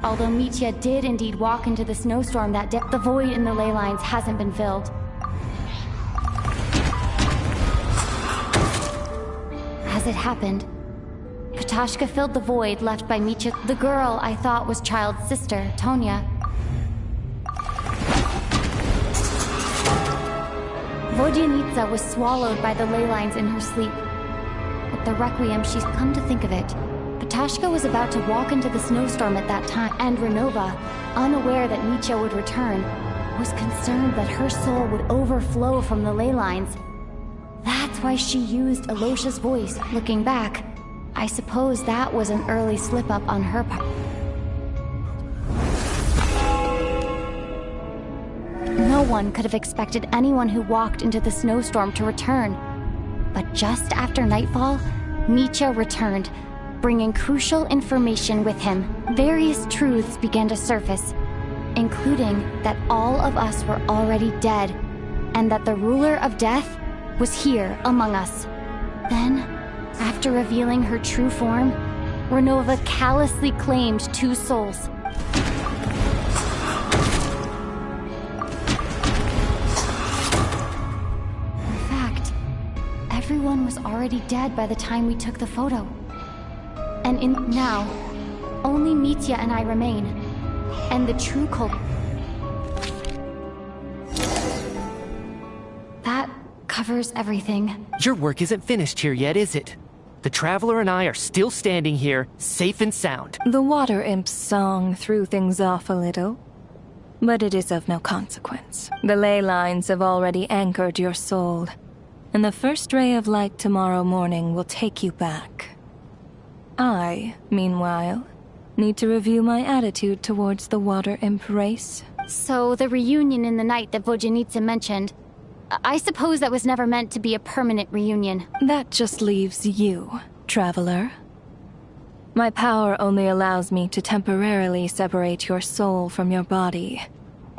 Although Mitya did indeed walk into the snowstorm that day, the void in the ley lines hasn't been filled. As it happened, Petashka filled the void left by Mitya, the girl I thought was Child's sister, Tonya. Vodyanitsa was swallowed by the ley lines in her sleep. At the Requiem, she's come to think of it. Petashka was about to walk into the snowstorm at that time, and Renova, unaware that Mitya would return, was concerned that her soul would overflow from the ley lines. That's why she used Alosha's voice. Looking back, I suppose that was an early slip-up on her part. No one could have expected anyone who walked into the snowstorm to return. But just after nightfall, Mitya returned, bringing crucial information with him. Various truths began to surface, including that all of us were already dead, and that the ruler of death was here among us. Then, after revealing her true form, Renova callously claimed 2 souls. In fact, everyone was already dead by the time we took the photo. And now, only Mitya and I remain, and the true culprit. That covers everything. Your work isn't finished here yet, is it? The Traveler and I are still standing here, safe and sound. The Water Imp's song threw things off a little, but it is of no consequence. The ley lines have already anchored your soul, and the first ray of light tomorrow morning will take you back. I, meanwhile, need to review my attitude towards the Water Imp race. So the reunion in the night that Vodyanitsa mentioned, I suppose that was never meant to be a permanent reunion. That just leaves you, Traveler. My power only allows me to temporarily separate your soul from your body,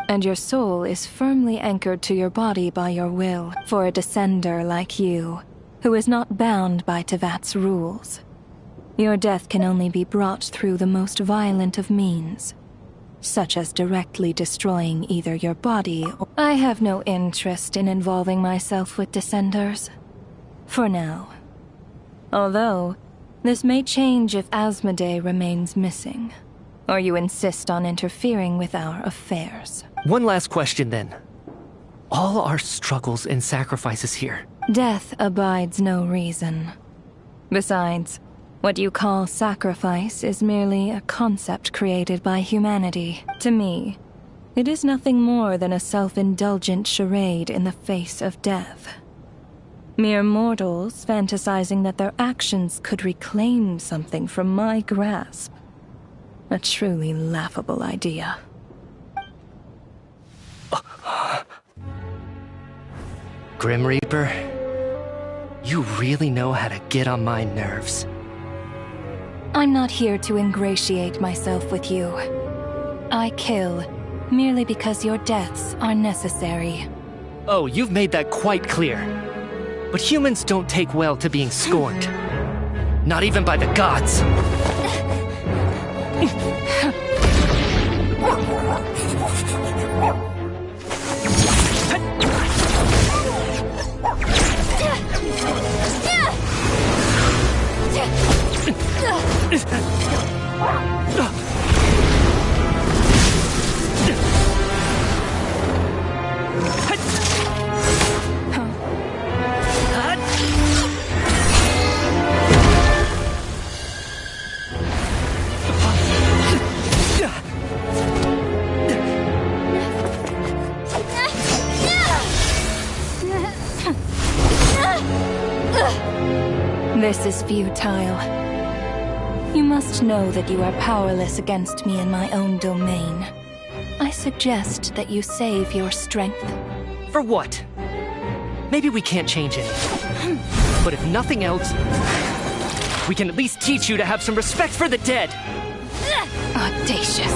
and your soul is firmly anchored to your body by your will, for a descender like you, who is not bound by Tevat's rules. Your death can only be brought through the most violent of means, such as directly destroying either your body or... I have no interest in involving myself with Descenders. For now. Although, this may change if Asmodee remains missing, or you insist on interfering with our affairs. One last question then. All our struggles and sacrifices here. Death abides no reason. Besides, what you call sacrifice is merely a concept created by humanity. To me, it is nothing more than a self-indulgent charade in the face of death. Mere mortals fantasizing that their actions could reclaim something from my grasp. A truly laughable idea. Grim Reaper, you really know how to get on my nerves. I'm not here to ingratiate myself with you. I kill merely because your deaths are necessary. Oh, you've made that quite clear. But humans don't take well to being scorned. Not even by the gods. This is futile. You must know that you are powerless against me in my own domain. I suggest that you save your strength. For what? Maybe we can't change it. But if nothing else, we can at least teach you to have some respect for the dead. Audacious.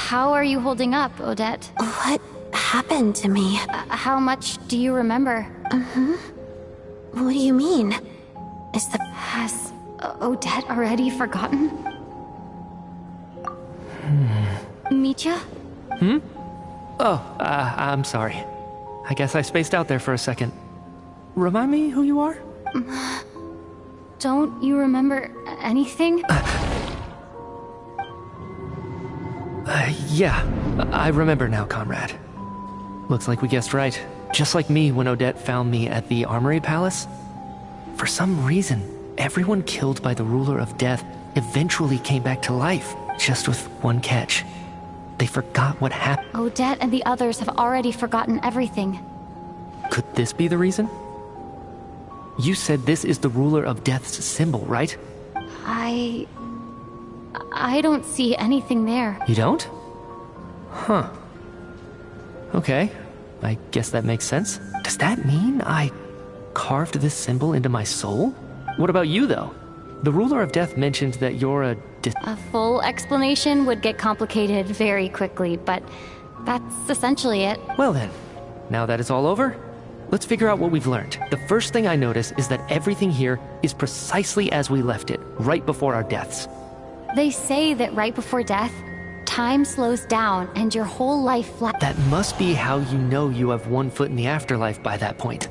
How are you holding up, Odette? What happened to me? How much do you remember? What do you mean? Has Odette already forgotten? Mitya? Oh, I'm sorry. I guess I spaced out there for a second. Remind me who you are? Don't you remember anything? Yeah, I remember now, comrade. Looks like we guessed right. Just like me when Odette found me at the Armory Palace. For some reason, everyone killed by the Ruler of Death eventually came back to life, just with one catch. They forgot what happened. Odette and the others have already forgotten everything. Could this be the reason? You said this is the Ruler of Death's symbol, right? I don't see anything there. You don't? Huh. Okay, I guess that makes sense. Does that mean I carved this symbol into my soul? What about you, though? The Ruler of Death mentioned that you're a full explanation would get complicated very quickly, but that's essentially it. Well then, now that it's all over, let's figure out what we've learned. The first thing I notice is that everything here is precisely as we left it, right before our deaths. They say that right before death, time slows down and your whole life That must be how you know you have one foot in the afterlife by that point.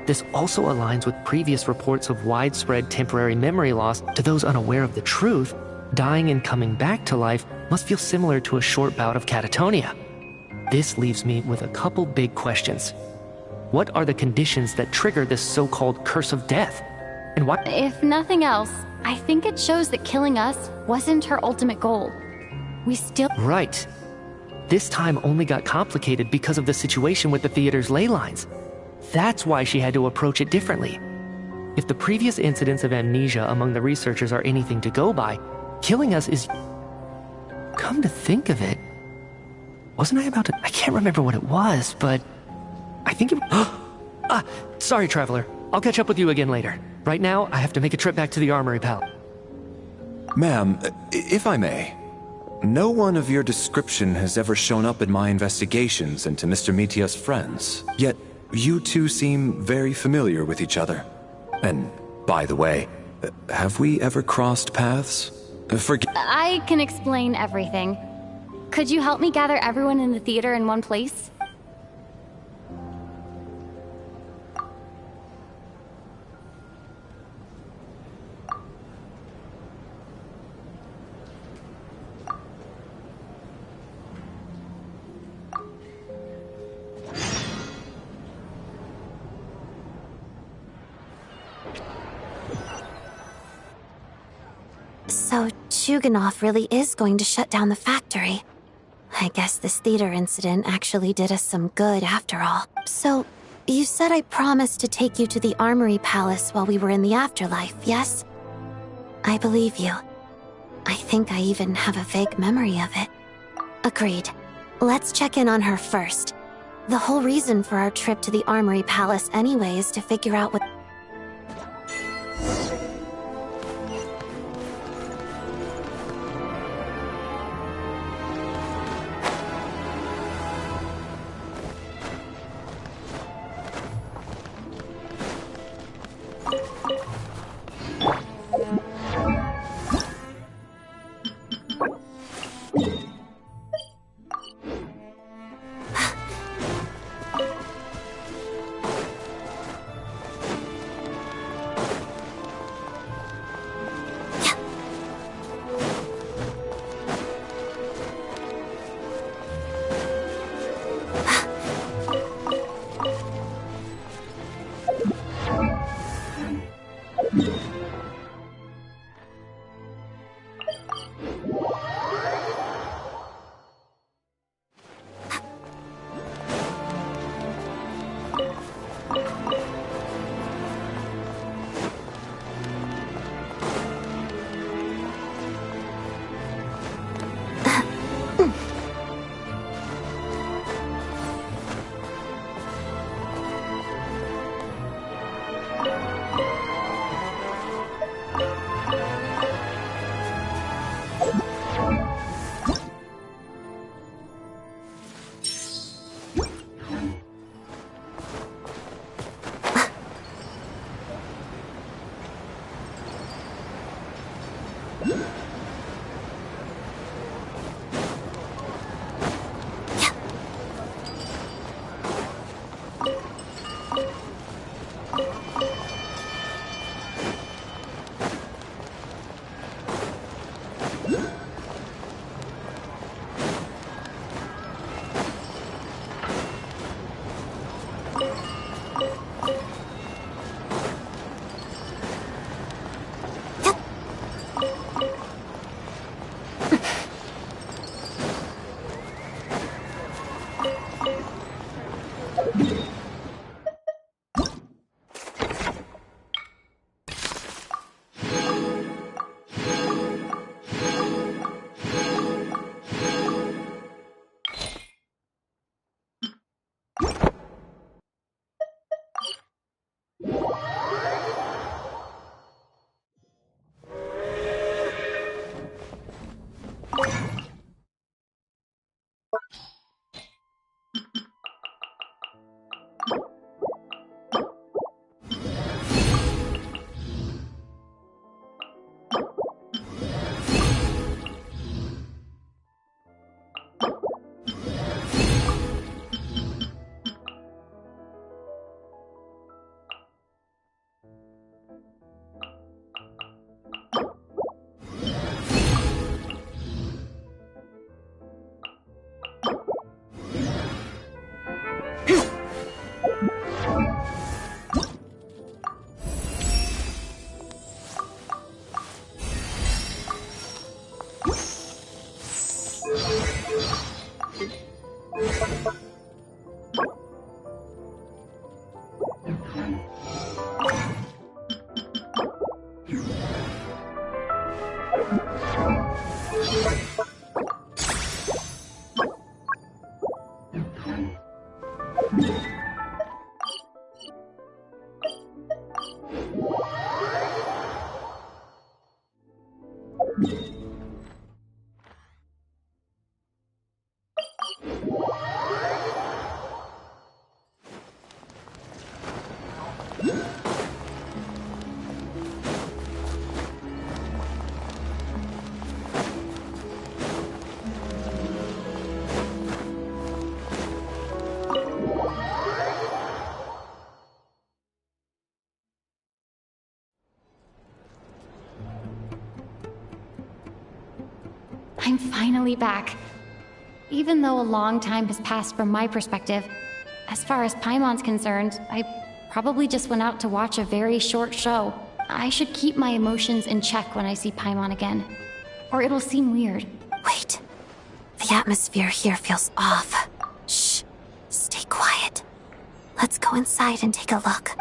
This also aligns with previous reports of widespread temporary memory loss. To those unaware of the truth, dying and coming back to life must feel similar to a short bout of catatonia. This leaves me with a couple big questions. What are the conditions that trigger this so-called curse of death? And why? If nothing else, I think it shows that killing us wasn't her ultimate goal. We still... Right. This time only got complicated because of the situation with the theater's ley lines. That's why she had to approach it differently. If the previous incidents of amnesia among the researchers are anything to go by, killing us is... Come to think of it, wasn't I about to... I can't remember what it was, but... I think it... sorry, Traveler. I'll catch up with you again later. Right now, I have to make a trip back to the Armory Palace. Ma'am, if I may, no one of your description has ever shown up in my investigations into Mr. Mitya's friends. Yet, you two seem very familiar with each other. And, by the way, have we ever crossed paths? I can explain everything. Could you help me gather everyone in the theater in one place? So Chuganov really is going to shut down the factory. I guess this theater incident actually did us some good after all. So, you said I promised to take you to the Armory Palace while we were in the afterlife, yes? I believe you. I think I even have a vague memory of it. Agreed. Let's check in on her first. The whole reason for our trip to the Armory Palace anyway is to figure out what... I'm finally back. Even though a long time has passed from my perspective, as far as Paimon's concerned, I probably just went out to watch a very short show. I should keep my emotions in check when I see Paimon again, or it'll seem weird. Wait. The atmosphere here feels off. Shh. Stay quiet. Let's go inside and take a look.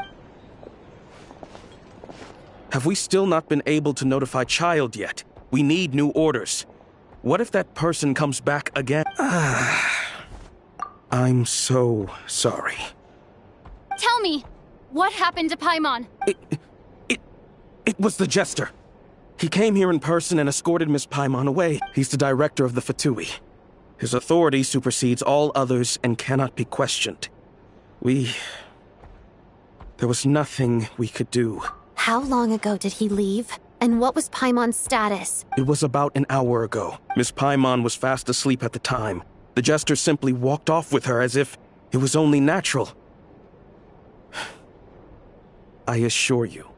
Have we still not been able to notify Child yet? We need new orders. What if that person comes back again? I'm so sorry. Tell me, what happened to Paimon? It was the Jester. He came here in person and escorted Miss Paimon away. He's the director of the Fatui. His authority supersedes all others and cannot be questioned. There was nothing we could do. How long ago did he leave? And what was Paimon's status? It was about an hour ago. Miss Paimon was fast asleep at the time. The Jester simply walked off with her as if it was only natural. I assure you,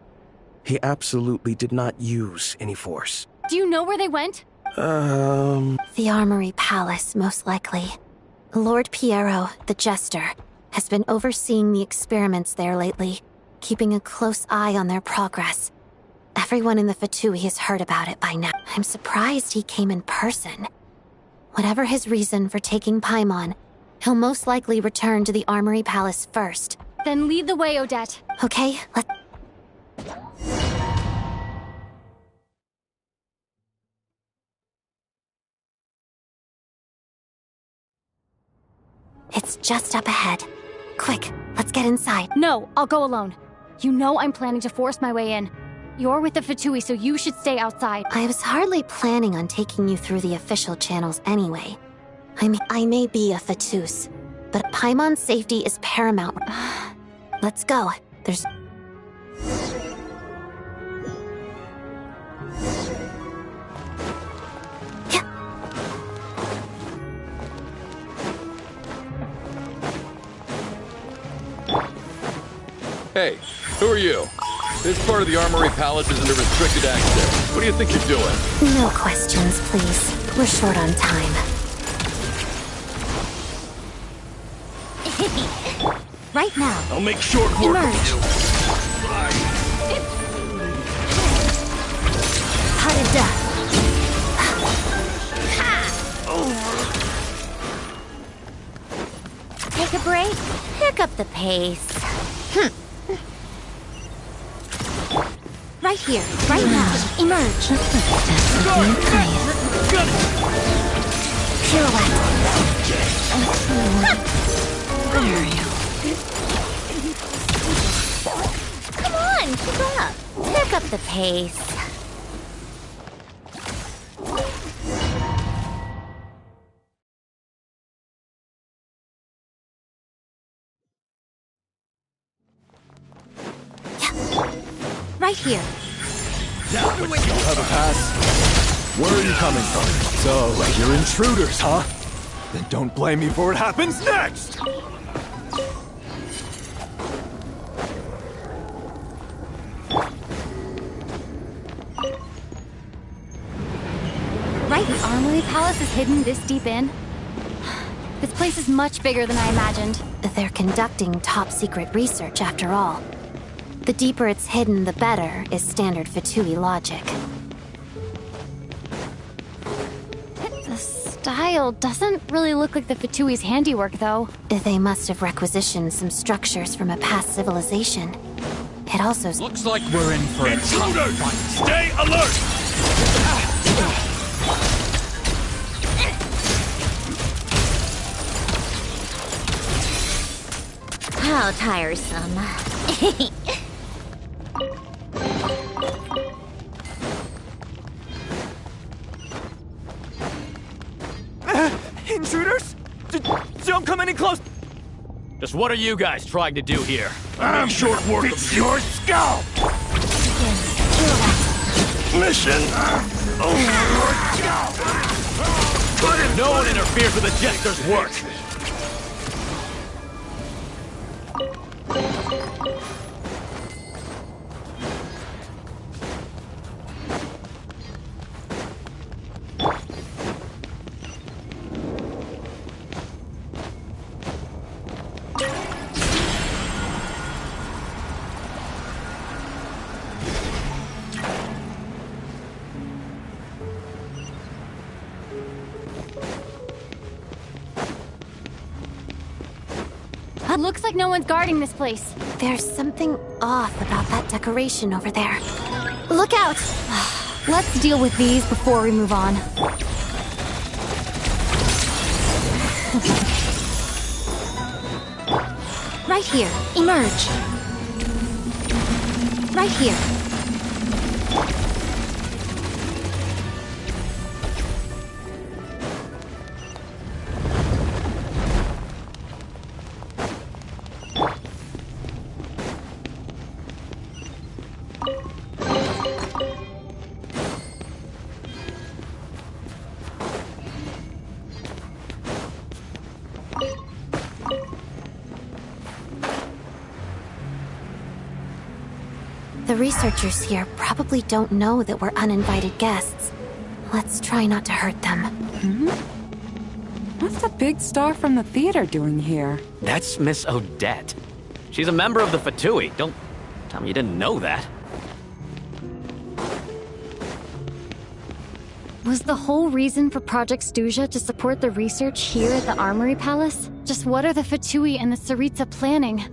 he absolutely did not use any force. Do you know where they went? The Armory Palace, most likely. Lord Piero, the Jester, has been overseeing the experiments there lately, keeping a close eye on their progress. Everyone in the Fatui has heard about it by now. I'm surprised he came in person. Whatever his reason for taking Paimon, he'll most likely return to the Armory Palace first. Then lead the way, Odette. Okay, let's... It's just up ahead. Quick, let's get inside. No, I'll go alone. You know I'm planning to force my way in. You're with the Fatui, so you should stay outside. I was hardly planning on taking you through the official channels anyway. I may be a Fatus, but Paimon's safety is paramount. Let's go. There's... Hey, who are you? This part of the Armory Palace isn't a restricted access. What do you think you're doing? No questions, please. We're short on time. Right now. I'll make short work of you. Harada. Take a break, pick up the pace. Right here, right now. Emerge. Pirouette. Where are you? Come on, keep up. Pick up the pace. Right here. Now that you have a pass, where are you coming from? So, you're intruders, huh? Then don't blame me for what happens next! Right, the Armory Palace is hidden this deep in? This place is much bigger than I imagined. They're conducting top-secret research, after all. The deeper it's hidden, the better, is standard Fatui logic. The style doesn't really look like the Fatui's handiwork, though. They must have requisitioned some structures from a past civilization. It also... Looks like we're in for a tough fight. Stay alert! How tiresome. Intruders? Don't come any close! Just what are you guys trying to do here? I'm short work of your scalp! Mission over your scalp! No one interferes with the Jester's work! Looks like no one's guarding this place. There's something off about that decoration over there. Look out! Let's deal with these before we move on. Right here. Emerge. Right here. The researchers here probably don't know that we're uninvited guests. Let's try not to hurt them. What's the big star from the theater doing here? That's Miss Odette. She's a member of the Fatui. Don't tell me you didn't know that. Was the whole reason for Project Stuja to support the research here at the Armory Palace? Just what are the Fatui and the Tsaritsa planning?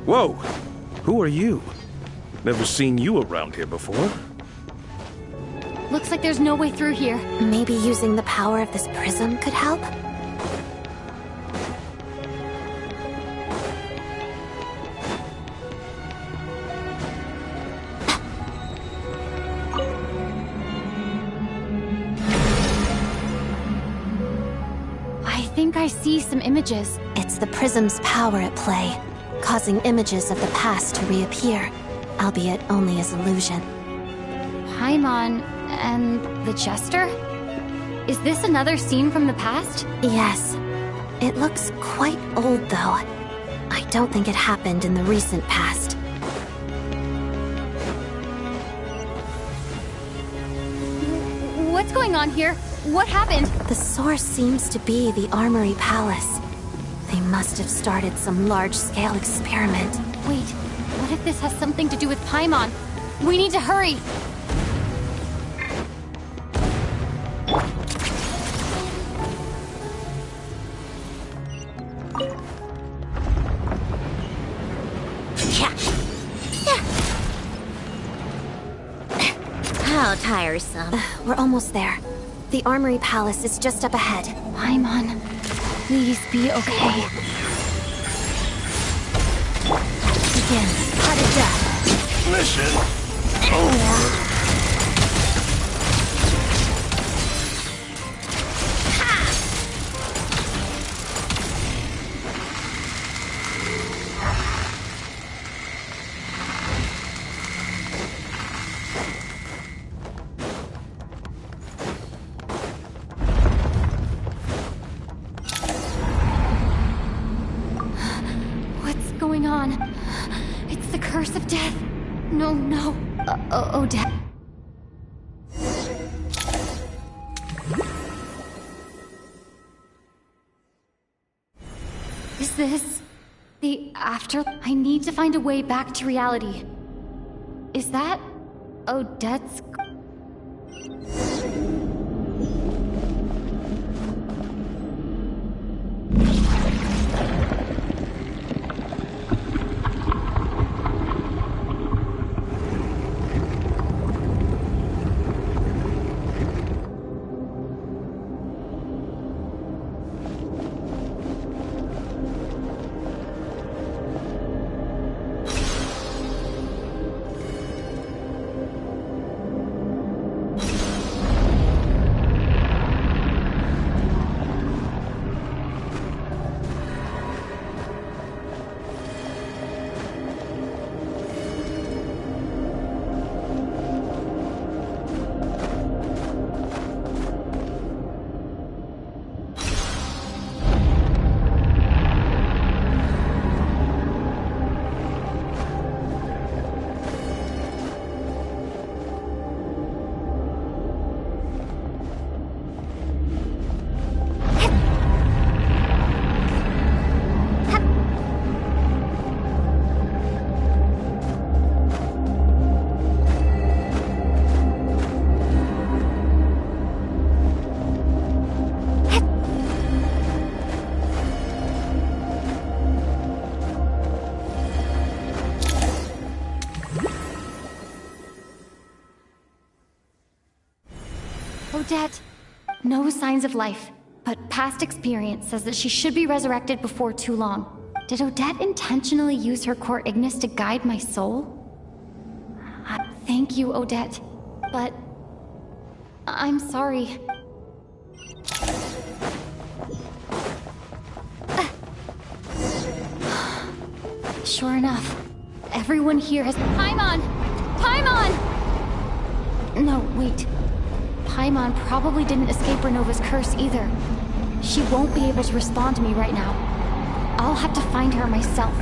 Whoa! Who are you? Never seen you around here before. Looks like there's no way through here. Maybe using the power of this prism could help? I think I see some images. It's the prism's power at play, causing images of the past to reappear, albeit only as illusion. Paimon and the Jester? Is this another scene from the past? Yes. It looks quite old, though. I don't think it happened in the recent past. What's going on here? What happened? The source seems to be the Armory Palace. They must have started some large-scale experiment. Wait, what if this has something to do with Paimon? We need to hurry! How tiresome. We're almost there. The Armory Palace is just up ahead. Paimon, please be okay. Begin. Cut it death. Mission. What's going on? It's the curse of death. No, no. Odette. Is this the after? I need to find a way back to reality. Is that Odette's? Odette, no signs of life, but past experience says that she should be resurrected before too long. Did Odette intentionally use her core Ignis to guide my soul? Thank you, Odette, but I'm sorry. Sure enough, everyone here has... Paimon! Paimon! No, wait. Paimon probably didn't escape Renova's curse either. She won't be able to respond to me right now. I'll have to find her myself.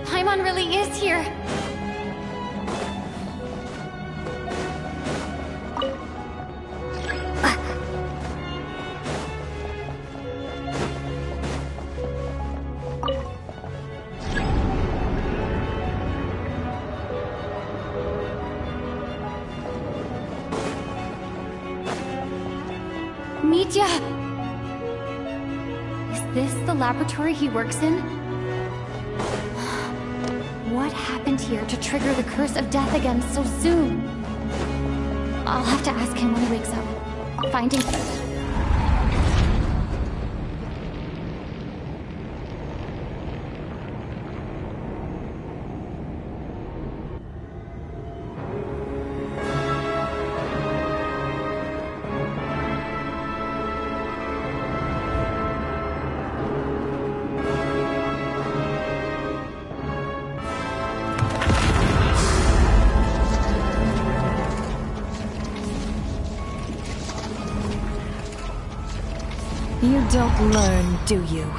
Paimon really is here. Mitya! Is this the laboratory he works in? What happened here to trigger the curse of death again so soon? I'll have to ask him when he wakes up. Finding... You don't learn, do you?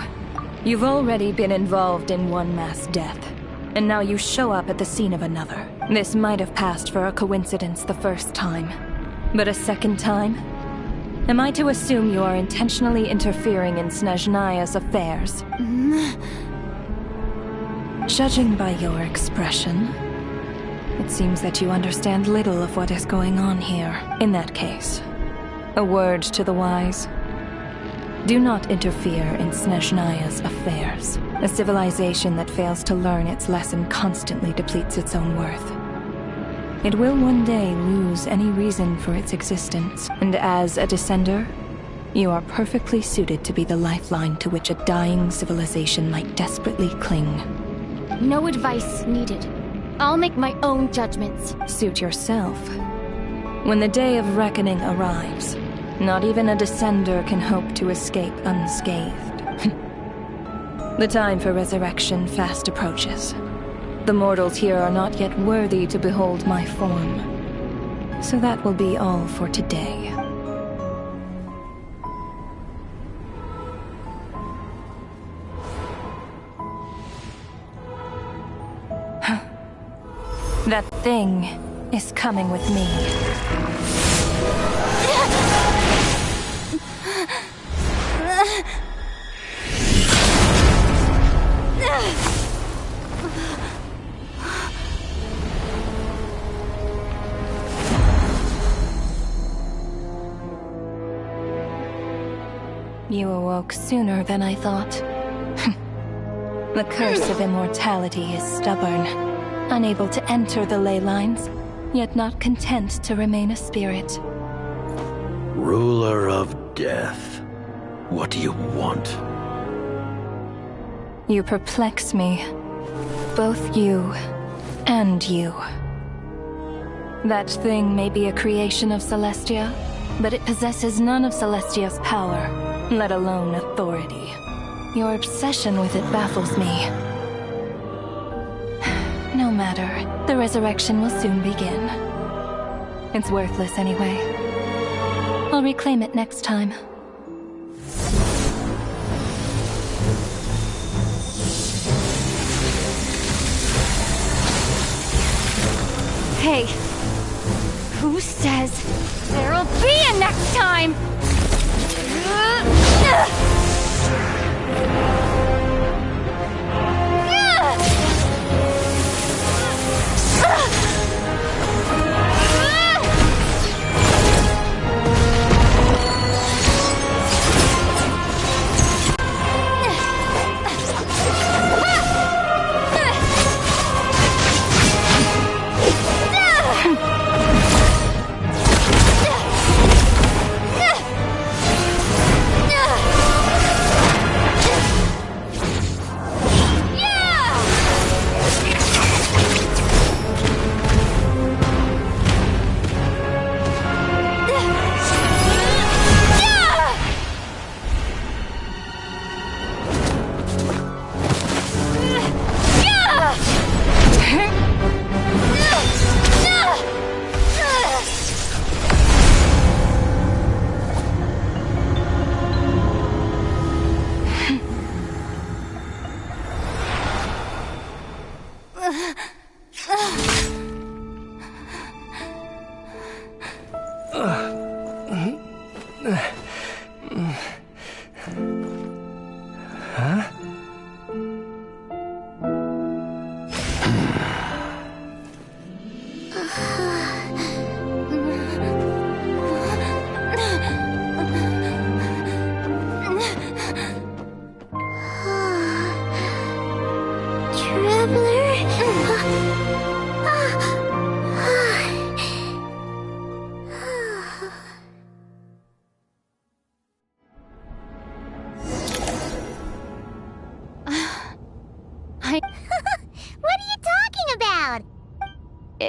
You've already been involved in one mass death, and now you show up at the scene of another. This might have passed for a coincidence the first time, but a second time? Am I to assume you are intentionally interfering in Snezhnaya's affairs? Judging by your expression, it seems that you understand little of what is going on here. In that case, a word to the wise. Do not interfere in Snezhnaya's affairs. A civilization that fails to learn its lesson constantly depletes its own worth. It will one day lose any reason for its existence, and as a descender, you are perfectly suited to be the lifeline to which a dying civilization might desperately cling. No advice needed. I'll make my own judgments. Suit yourself. When the day of reckoning arrives, not even a descender can hope to escape unscathed. The time for resurrection fast approaches. The mortals here are not yet worthy to behold my form. So that will be all for today. That thing is coming with me. You awoke sooner than I thought. The curse of immortality is stubborn, unable to enter the ley lines, yet not content to remain a spirit. Ruler of death, what do you want? You perplex me. Both you and you. That thing may be a creation of Celestia, but it possesses none of Celestia's power, let alone authority. Your obsession with it baffles me. No matter, the resurrection will soon begin. It's worthless anyway. I'll reclaim it next time. Hey, who says there'll be another? time!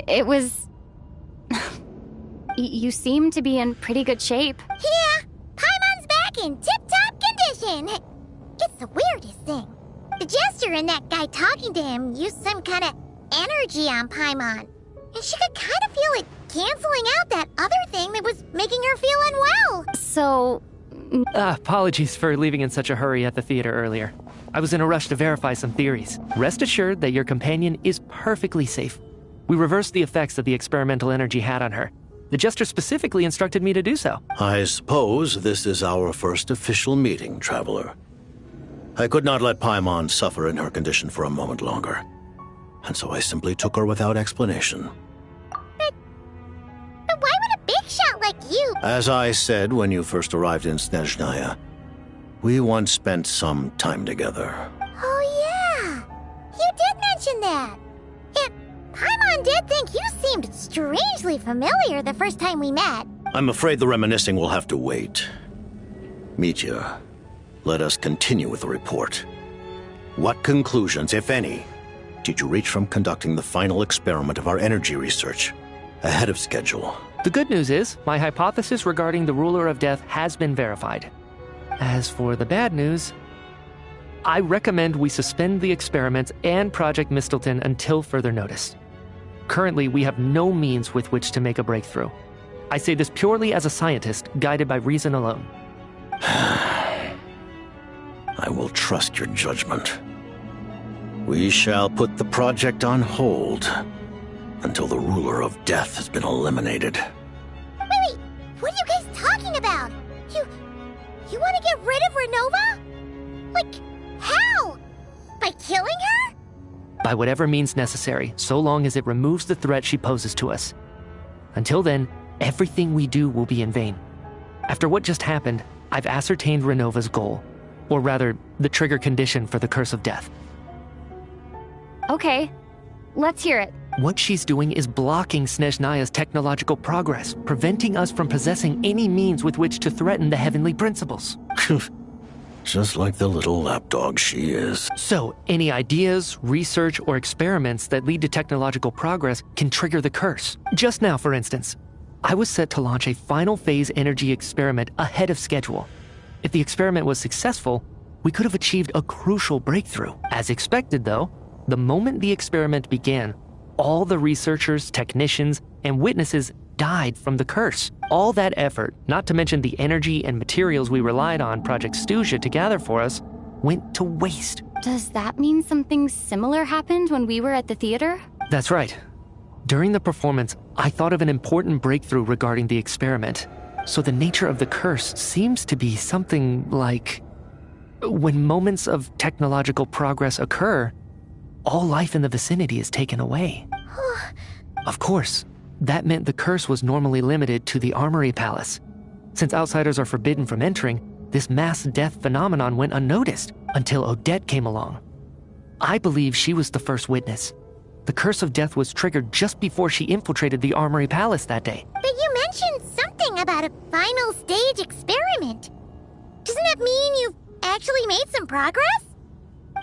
It was... You seem to be in pretty good shape. Yeah, Paimon's back in tip-top condition. It's the weirdest thing. The jester and that guy talking to him used some kind of energy on Paimon. And she could kind of feel it canceling out that other thing that was making her feel unwell. So... Apologies for leaving in such a hurry at the theater earlier. I was in a rush to verify some theories. Rest assured that your companion is perfectly safe. We reversed the effects that the experimental energy had on her. The jester specifically instructed me to do so. I suppose this is our first official meeting, Traveler. I could not let Paimon suffer in her condition for a moment longer, and so I simply took her without explanation. But why would a big shot like you... As I said when you first arrived in Snezhnaya, we once spent some time together. Oh yeah, you did mention that. Paimon did think you seemed strangely familiar the first time we met. I'm afraid the reminiscing will have to wait. Mitya, let us continue with the report. What conclusions, if any, did you reach from conducting the final experiment of our energy research ahead of schedule? The good news is, my hypothesis regarding the Ruler of Death has been verified. As for the bad news, I recommend we suspend the experiments and Project Mistleton until further notice. Currently, we have no means with which to make a breakthrough. I say this purely as a scientist, guided by reason alone. I will trust your judgment. We shall put the project on hold until the Ruler of Death has been eliminated. Wait, what are you guys talking about? You want to get rid of Renova? Like, how? By killing her? By whatever means necessary, so long as it removes the threat she poses to us. Until then, everything we do will be in vain. After what just happened, I've ascertained Renova's goal. Or rather, the trigger condition for the Curse of Death. Okay, let's hear it. What she's doing is blocking Snezhnaya's technological progress, preventing us from possessing any means with which to threaten the heavenly principles. Just like the little lapdog she is. So, any ideas, research, or experiments that lead to technological progress can trigger the curse. Just now, for instance, I was set to launch a final phase energy experiment ahead of schedule. If the experiment was successful, we could have achieved a crucial breakthrough. As expected, though, the moment the experiment began, all the researchers, technicians, and witnesses died from the curse. All that effort, not to mention the energy and materials we relied on Project Stuzha to gather for us, went to waste. Does that mean something similar happened when we were at the theater? That's right. During the performance, I thought of an important breakthrough regarding the experiment. So the nature of the curse seems to be something like when moments of technological progress occur, all life in the vicinity is taken away. Of course, that meant the curse was normally limited to the Armory Palace. Since outsiders are forbidden from entering, this mass death phenomenon went unnoticed until Odette came along. I believe she was the first witness. The curse of death was triggered just before she infiltrated the Armory Palace that day. But you mentioned something about a final stage experiment. Doesn't that mean you've actually made some progress?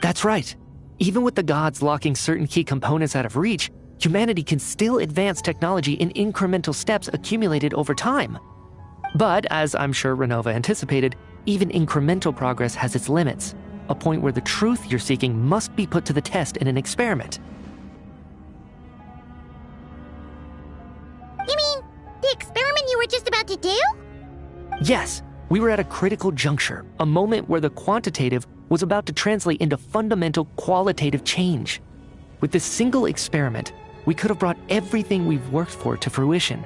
That's right. Even with the gods locking certain key components out of reach, humanity can still advance technology in incremental steps accumulated over time. But, as I'm sure Renova anticipated, even incremental progress has its limits, a point where the truth you're seeking must be put to the test in an experiment. You mean the experiment you were just about to do? Yes, we were at a critical juncture, a moment where the quantitative was about to translate into fundamental qualitative change. With this single experiment, we could have brought everything we've worked for to fruition.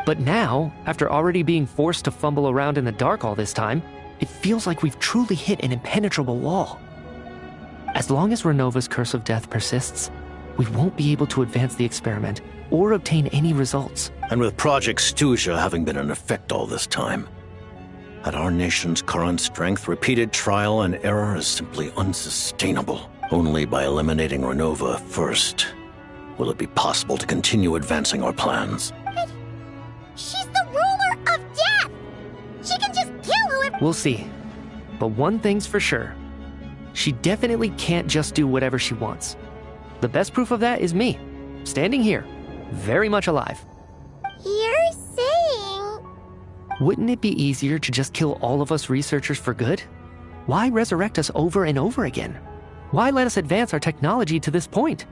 But now, after already being forced to fumble around in the dark all this time, it feels like we've truly hit an impenetrable wall. As long as Renova's curse of death persists, we won't be able to advance the experiment or obtain any results. And with Project Snezhnaya having been in effect all this time, at our nation's current strength, repeated trial and error is simply unsustainable. Only by eliminating Renova first will it be possible to continue advancing our plans. But she's the ruler of death! She can just kill whoever— We'll see. But one thing's for sure. She definitely can't just do whatever she wants. The best proof of that is me, standing here, very much alive. You're saying— Wouldn't it be easier to just kill all of us researchers for good? Why resurrect us over and over again? Why let us advance our technology to this point?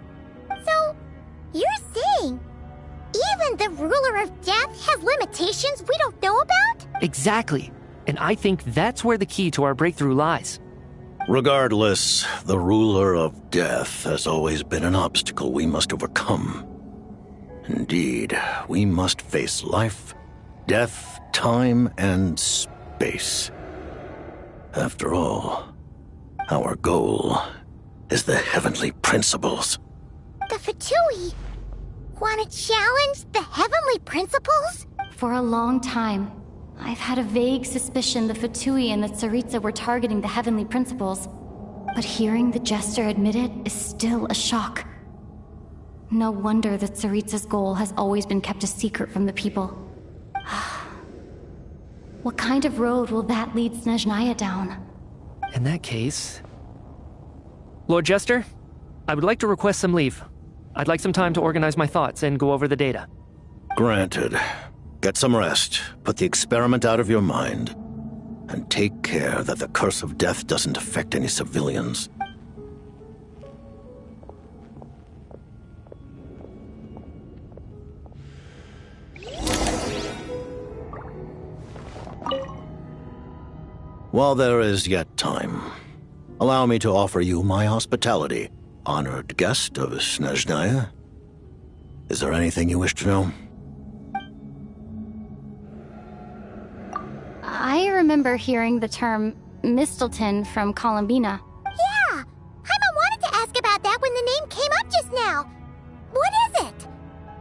So, you're saying even the ruler of death has limitations we don't know about? Exactly. And I think that's where the key to our breakthrough lies. Regardless, the ruler of death has always been an obstacle we must overcome. Indeed, we must face life, death, time, and space. After all, our goal is the heavenly principles. The Fatui want to challenge the heavenly principles? For a long time, I've had a vague suspicion the Fatui and the Tsaritsa were targeting the heavenly principles. But hearing the Jester admit it is still a shock. No wonder the Tsaritsa's goal has always been kept a secret from the people. What kind of road will that lead Snezhnaya down? In that case... Lord Jester, I would like to request some leave. I'd like some time to organize my thoughts and go over the data. Granted. Get some rest, put the experiment out of your mind, and take care that the curse of death doesn't affect any civilians. While there is yet time, allow me to offer you my hospitality, honored guest of Snezhnaya. Is there anything you wish to know? I remember hearing the term Mistleton from Columbina. Yeah! Paimon wanted to ask about that when the name came up just now. What is it?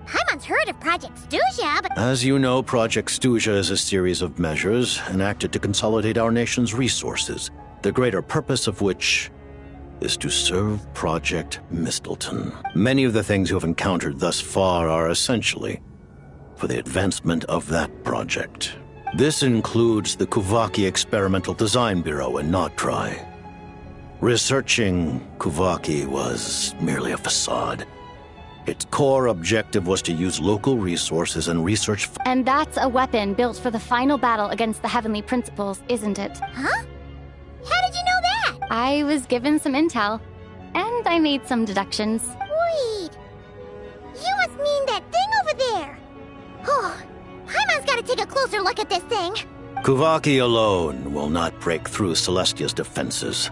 Paimon's heard of Project Snezhnaya, but— As you know, Project Snezhnaya is a series of measures enacted to consolidate our nation's resources, the greater purpose of which is to serve Project Mistleton. Many of the things you have encountered thus far are essentially for the advancement of that project. This includes the Kuvaki Experimental Design Bureau in Notri. Researching Kuvaki was merely a facade. Its core objective was to use local resources and research— And that's a weapon built for the final battle against the Heavenly Principles, isn't it? Huh? How did you know that? I was given some intel, and I made some deductions. Wait. You must mean that thing over there. Oh, Paimon's gotta take a closer look at this thing. Kuvaki alone will not break through Celestia's defenses,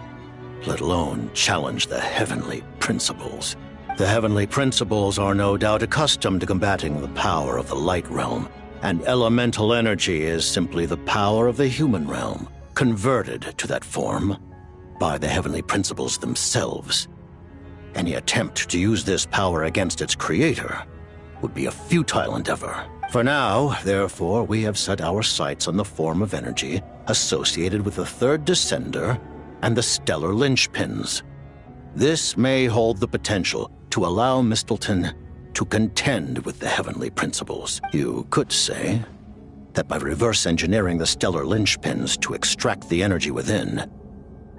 let alone challenge the Heavenly Principles. The Heavenly Principles are no doubt accustomed to combating the power of the Light Realm And elemental energy is simply the power of the human realm, converted to that form by the heavenly principles themselves. Any attempt to use this power against its creator would be a futile endeavor. For now, therefore, we have set our sights on the form of energy associated with the third descender and the stellar linchpins. This may hold the potential to allow Mistleton to contend with the heavenly principles. You could say that by reverse engineering the stellar linchpins to extract the energy within,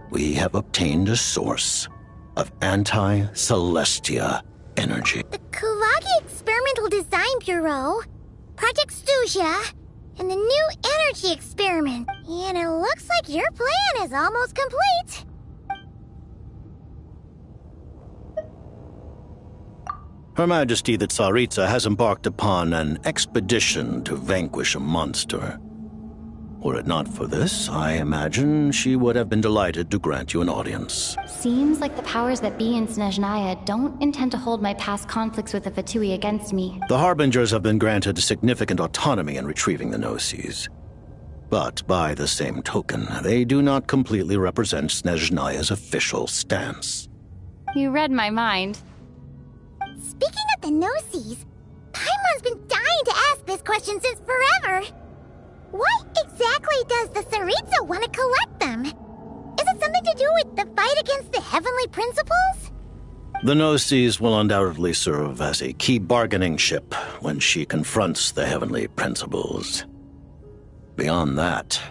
we have obtained a source of anti-Celestia energy. The Kulagi Experimental Design Bureau, Project Stusia, and the new energy experiment. And it looks like your plan is almost complete. Her Majesty the Tsaritsa has embarked upon an expedition to vanquish a monster. Were it not for this, I imagine she would have been delighted to grant you an audience. Seems like the powers that be in Snezhnaya don't intend to hold my past conflicts with the Fatui against me. The Harbingers have been granted significant autonomy in retrieving the Gnosis. But by the same token, they do not completely represent Snezhnaya's official stance. You read my mind. Speaking of the Gnosis, Paimon's been dying to ask this question since forever. Why exactly does the Tsaritsa want to collect them? Is it something to do with the fight against the heavenly principles? The Gnosis will undoubtedly serve as a key bargaining chip when she confronts the heavenly principles. Beyond that,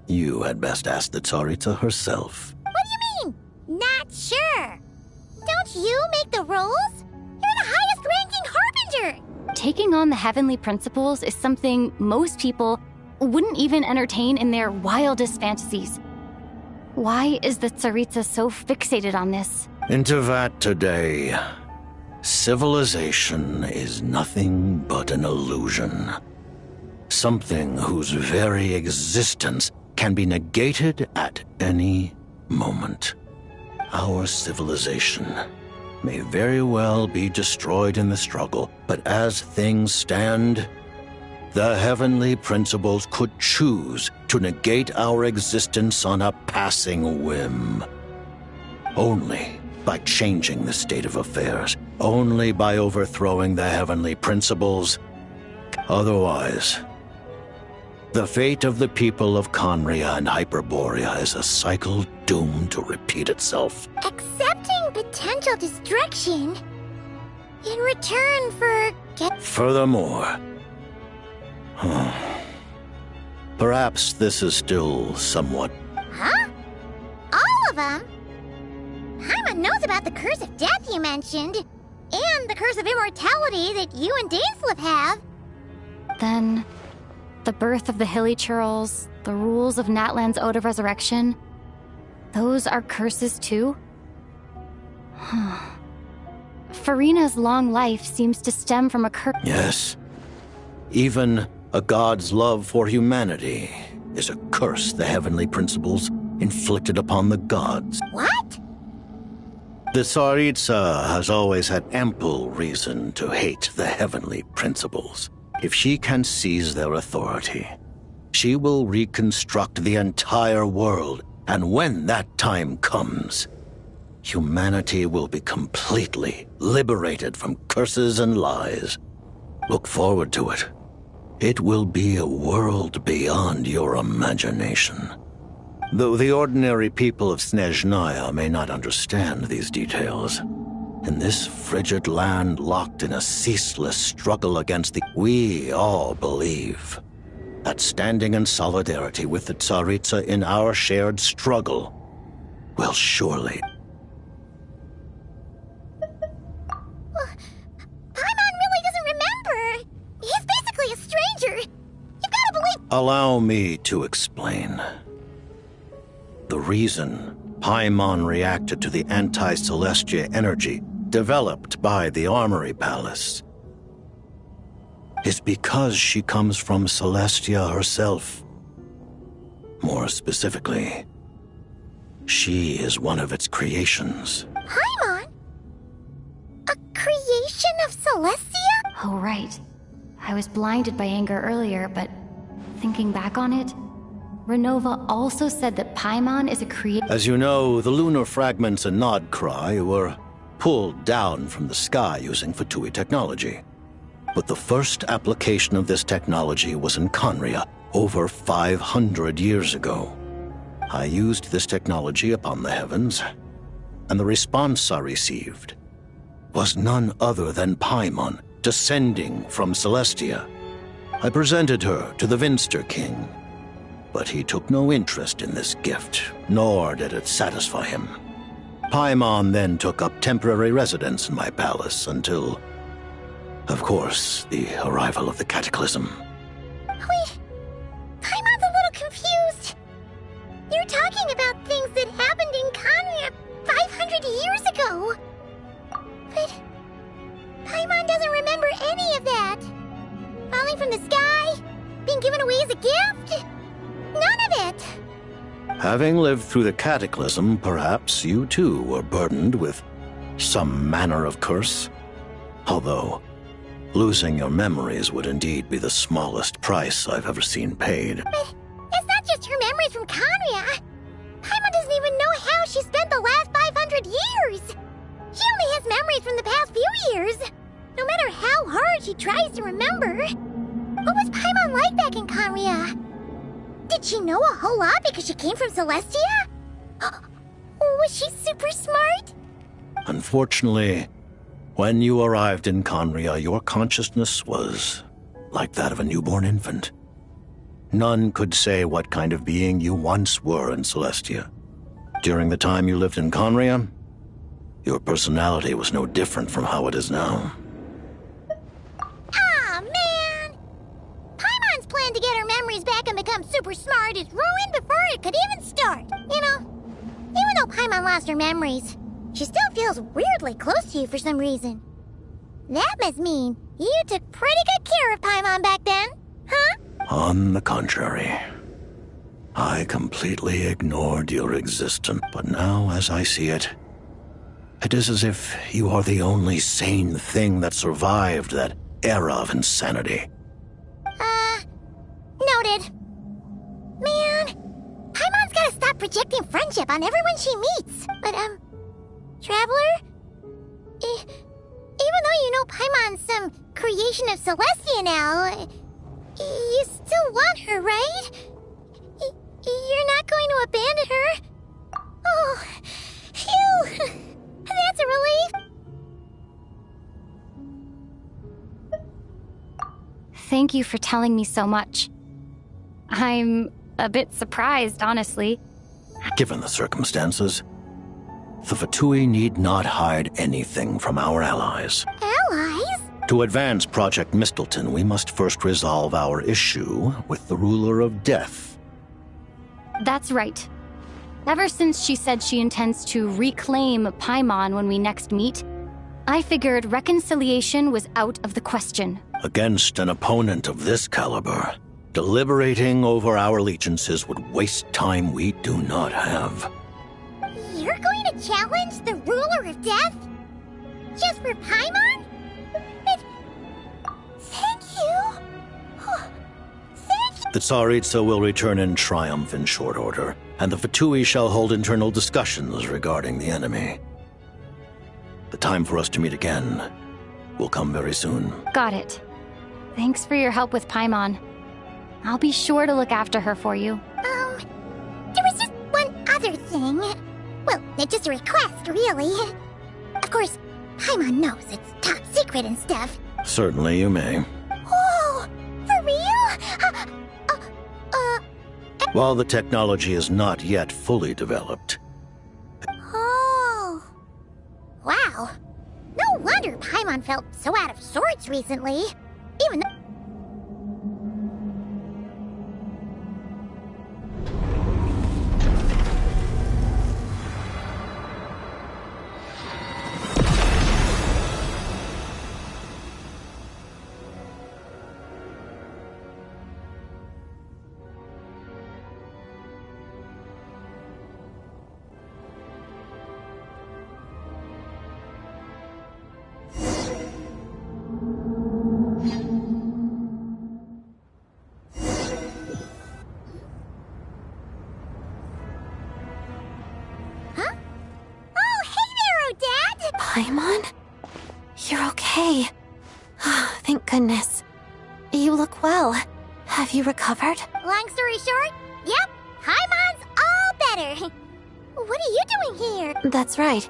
you had best ask the Tsaritsa herself. What do you mean? Not sure. Don't you make the rules? You're the highest-ranking Harbinger! Taking on the heavenly principles is something most people wouldn't even entertain in their wildest fantasies. Why is the Tsaritsa so fixated on this? Into that today, civilization is nothing but an illusion. Something whose very existence can be negated at any moment. Our civilization may very well be destroyed in the struggle, but as things stand, the heavenly principles could choose to negate our existence on a passing whim. Only by changing the state of affairs, only by overthrowing the heavenly principles. Otherwise, the fate of the people of Conria and Hyperborea is a cycle doomed to repeat itself. Accepting potential destruction in return for Furthermore, perhaps this is still somewhat... Huh? All of them? Paimon knows about the curse of death you mentioned, and the curse of immortality that you and Dainsleif have. Then, the birth of the Hilly Churls, the rules of Natlan's Ode of Resurrection, those are curses too? Farina's long life seems to stem from a curse. Yes. Even a god's love for humanity is a curse the heavenly principles inflicted upon the gods. What? The Tsaritsa has always had ample reason to hate the heavenly principles. If she can seize their authority, she will reconstruct the entire world, and when that time comes, humanity will be completely liberated from curses and lies. Look forward to it. It will be a world beyond your imagination. Though the ordinary people of Snezhnaya may not understand these details, in this frigid land locked in a ceaseless struggle against we all believe that standing in solidarity with the Tsaritsa in our shared struggle will surely... Paimon really doesn't remember. He's basically a stranger. You've got to believe... Allow me to explain. The reason Paimon reacted to the anti-Celestia energy developed by the Armory Palace is because she comes from Celestia herself. More specifically, she is one of its creations. Paimon? A creation of Celestia? Oh, right. I was blinded by anger earlier, but thinking back on it, Renova also said that Paimon is a creator. As you know, the lunar fragments in Nodcry were pulled down from the sky using Fatui technology. But the first application of this technology was in Conria over 500 years ago. I used this technology upon the heavens, and the response I received was none other than Paimon descending from Celestia. I presented her to the Vinster King, but he took no interest in this gift, nor did it satisfy him. Paimon then took up temporary residence in my palace until, of course, the arrival of the Cataclysm. Wait, Paimon's a little confused. You're talking about things that happened in Conria 500 years ago. But Paimon doesn't remember any of that. Falling from the sky? Being given away as a gift? None of it! Having lived through the Cataclysm, perhaps you too were burdened with some manner of curse. Although, losing your memories would indeed be the smallest price I've ever seen paid. But it's not just her memories from Conria. Paimon doesn't even know how she spent the last 500 years. She only has memories from the past few years. No matter how hard she tries to remember. What was Paimon like back in Conria? Did she know a whole lot because she came from Celestia? Was she super smart? Unfortunately, when you arrived in Conria, your consciousness was like that of a newborn infant. None could say what kind of being you once were in Celestia. During the time you lived in Conria, your personality was no different from how it is now. Aw, man! Paimon's plan to get her memories back and become super smart is ruined before it could even start. You know, even though Paimon lost her memories, she still feels weirdly close to you for some reason. That must mean you took pretty good care of Paimon back then, huh? On the contrary, I completely ignored your existence. But now, as I see it, it is as if you are the only sane thing that survived that era of insanity. Noted. Man, Paimon's gotta stop projecting friendship on everyone she meets. But, Traveler? Even though you know Paimon's some creation of Celestia now, you still want her, right? You're not going to abandon her? Oh, phew! That's a relief! Thank you for telling me so much. I'm a bit surprised, honestly. Given the circumstances, the Fatui need not hide anything from our allies. Allies? To advance Project Mistleton, we must first resolve our issue with the Ruler of Death. That's right. Ever since she said she intends to reclaim Paimon when we next meet, I figured reconciliation was out of the question. Against an opponent of this caliber, deliberating over our allegiances would waste time we do not have. You're going to challenge the Ruler of Death? Just for Paimon? Thank you! Thank you! The Tsaritsa will return in triumph in short order, and the Fatui shall hold internal discussions regarding the enemy. The time for us to meet again will come very soon. Got it. Thanks for your help with Paimon. I'll be sure to look after her for you. There was just one other thing. Well, it's just a request, really. Of course, Paimon knows it's top secret and stuff. Certainly you may. Oh, for real? While the technology is not yet fully developed, Oh. Wow. No wonder Paimon felt so out of sorts recently. Even though... Paimon? You're okay. Thank goodness. You look well. Have you recovered? Long story short, yep, Paimon's all better. What are you doing here? That's right.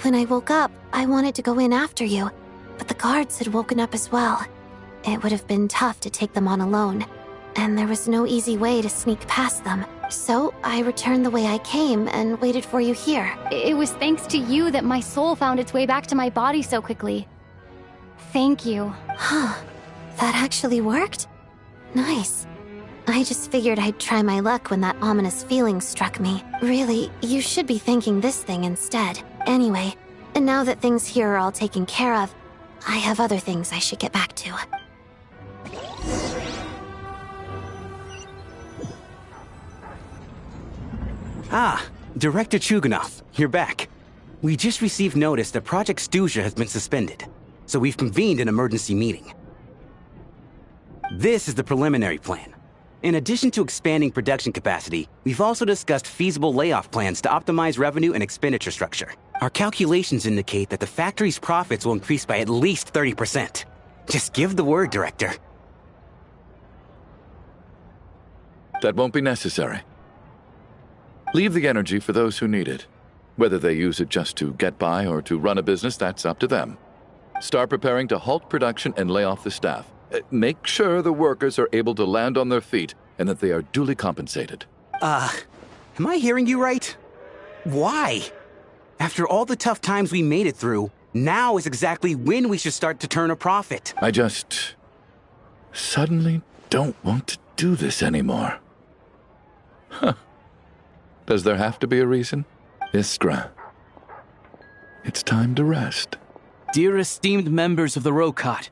When I woke up, I wanted to go in after you, but the guards had woken up as well. It would have been tough to take them on alone, and there was no easy way to sneak past them. So I returned the way I came and waited for you here. It was thanks to you that my soul found its way back to my body so quickly. Thank you. Huh. That actually worked? Nice. I just figured I'd try my luck when that ominous feeling struck me. Really, you should be thanking this thing instead. Anyway, and now that things here are all taken care of, I have other things I should get back to. Ah, Director Chuganov, you're back. We just received notice that Project Stuzha has been suspended, so we've convened an emergency meeting. This is the preliminary plan. In addition to expanding production capacity, we've also discussed feasible layoff plans to optimize revenue and expenditure structure. Our calculations indicate that the factory's profits will increase by at least 30%. Just give the word, Director. That won't be necessary. Leave the energy for those who need it. Whether they use it just to get by or to run a business, that's up to them. Start preparing to halt production and lay off the staff. Make sure the workers are able to land on their feet and that they are duly compensated. Am I hearing you right? Why? After all the tough times we made it through, now is exactly when we should start to turn a profit. I just suddenly don't want to do this anymore. Huh. Does there have to be a reason? Iskra, it's time to rest. Dear esteemed members of the Rokot,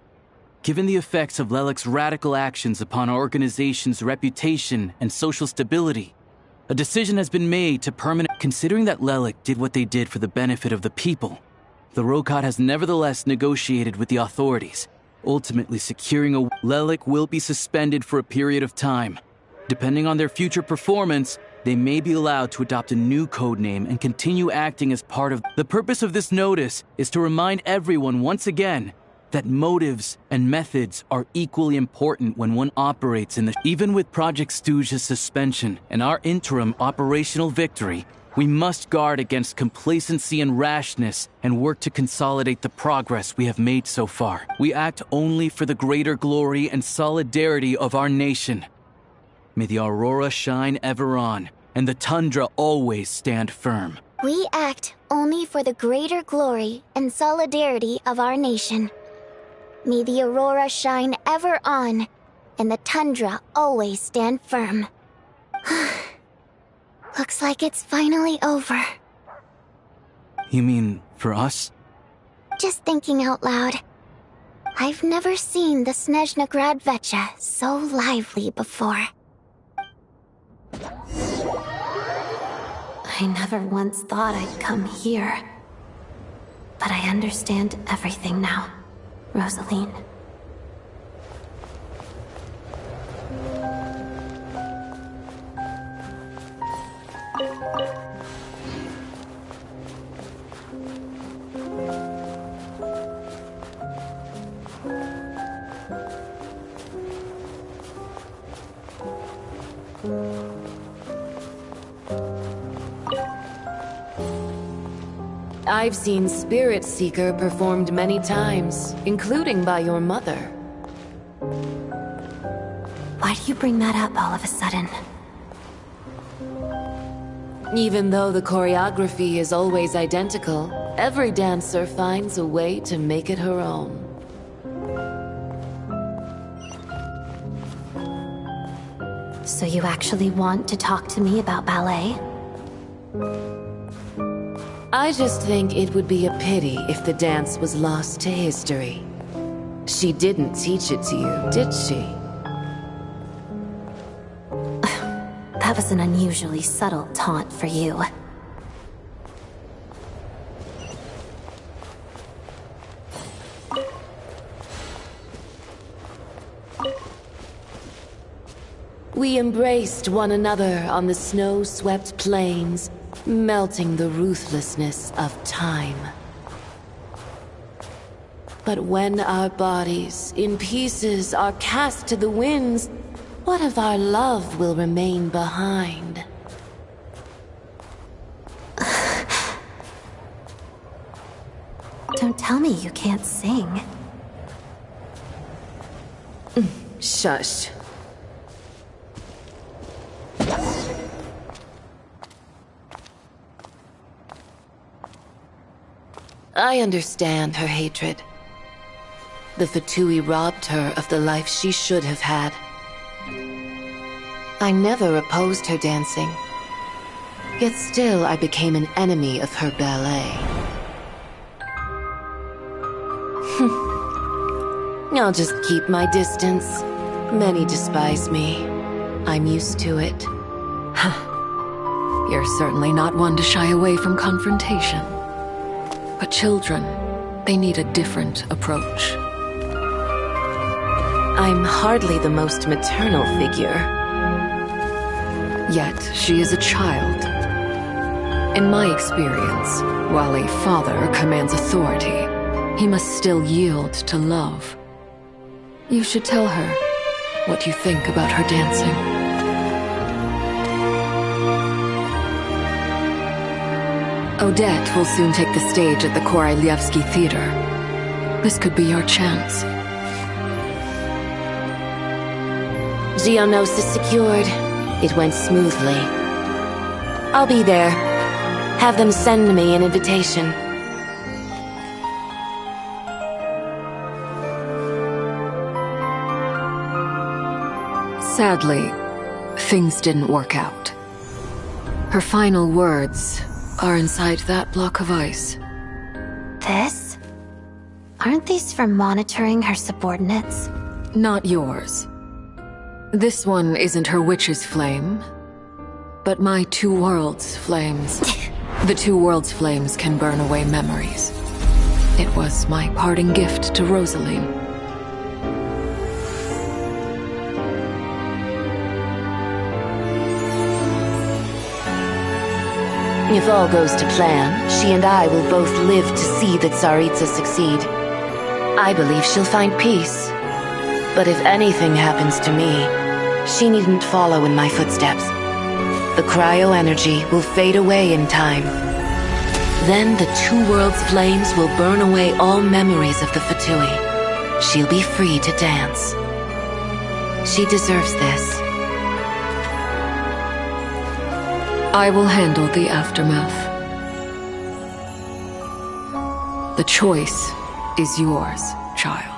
given the effects of Lelek's radical actions upon our organization's reputation and social stability, a decision has been made to Considering that Lelek did what they did for the benefit of the people, the Rokot has nevertheless negotiated with the authorities, ultimately securing Lelek will be suspended for a period of time. Depending on their future performance, they may be allowed to adopt a new codename and continue acting as part of... The purpose of this notice is to remind everyone once again that motives and methods are equally important when one operates in the... Even with Project Stuzha's suspension and our interim operational victory, we must guard against complacency and rashness and work to consolidate the progress we have made so far. We act only for the greater glory and solidarity of our nation. May the aurora shine ever on, and the tundra always stand firm. We act only for the greater glory and solidarity of our nation. May the aurora shine ever on, and the tundra always stand firm. Looks like it's finally over. You mean for us? Just thinking out loud. I've never seen the Snezhnaya Vecha so lively before. I never once thought I'd come here. But I understand everything now, Rosaline. I've seen Spirit Seeker performed many times, including by your mother. Why do you bring that up all of a sudden? Even though the choreography is always identical, every dancer finds a way to make it her own. So you actually want to talk to me about ballet? I just think it would be a pity if the dance was lost to history. She didn't teach it to you, did she? That was an unusually subtle taunt for you. We embraced one another on the snow-swept plains, melting the ruthlessness of time. But when our bodies, in pieces, are cast to the winds, what of our love will remain behind? Don't tell me you can't sing. Shush. I understand her hatred. The Fatui robbed her of the life she should have had. I never opposed her dancing. Yet still I became an enemy of her ballet. I'll just keep my distance. Many despise me. I'm used to it. You're certainly not one to shy away from confrontation. But children, they need a different approach. I'm hardly the most maternal figure. Yet, she is a child. In my experience, while a father commands authority, he must still yield to love. You should tell her what you think about her dancing. Odette will soon take the stage at the Korolyevsky Theater. This could be your chance. Geonosis secured. It went smoothly. I'll be there. Have them send me an invitation. Sadly, things didn't work out. Her final words are inside that block of ice. This? Aren't these for monitoring her subordinates? Not yours. This one isn't her witch's flame, but my two worlds' flames. The two worlds' flames can burn away memories. It was my parting gift to Rosaline. If all goes to plan, she and I will both live to see the Tsaritsa succeed. I believe she'll find peace. But if anything happens to me, she needn't follow in my footsteps. The cryo-energy will fade away in time. Then the two worlds' flames will burn away all memories of the Fatui. She'll be free to dance. She deserves this. I will handle the aftermath. The choice is yours, child.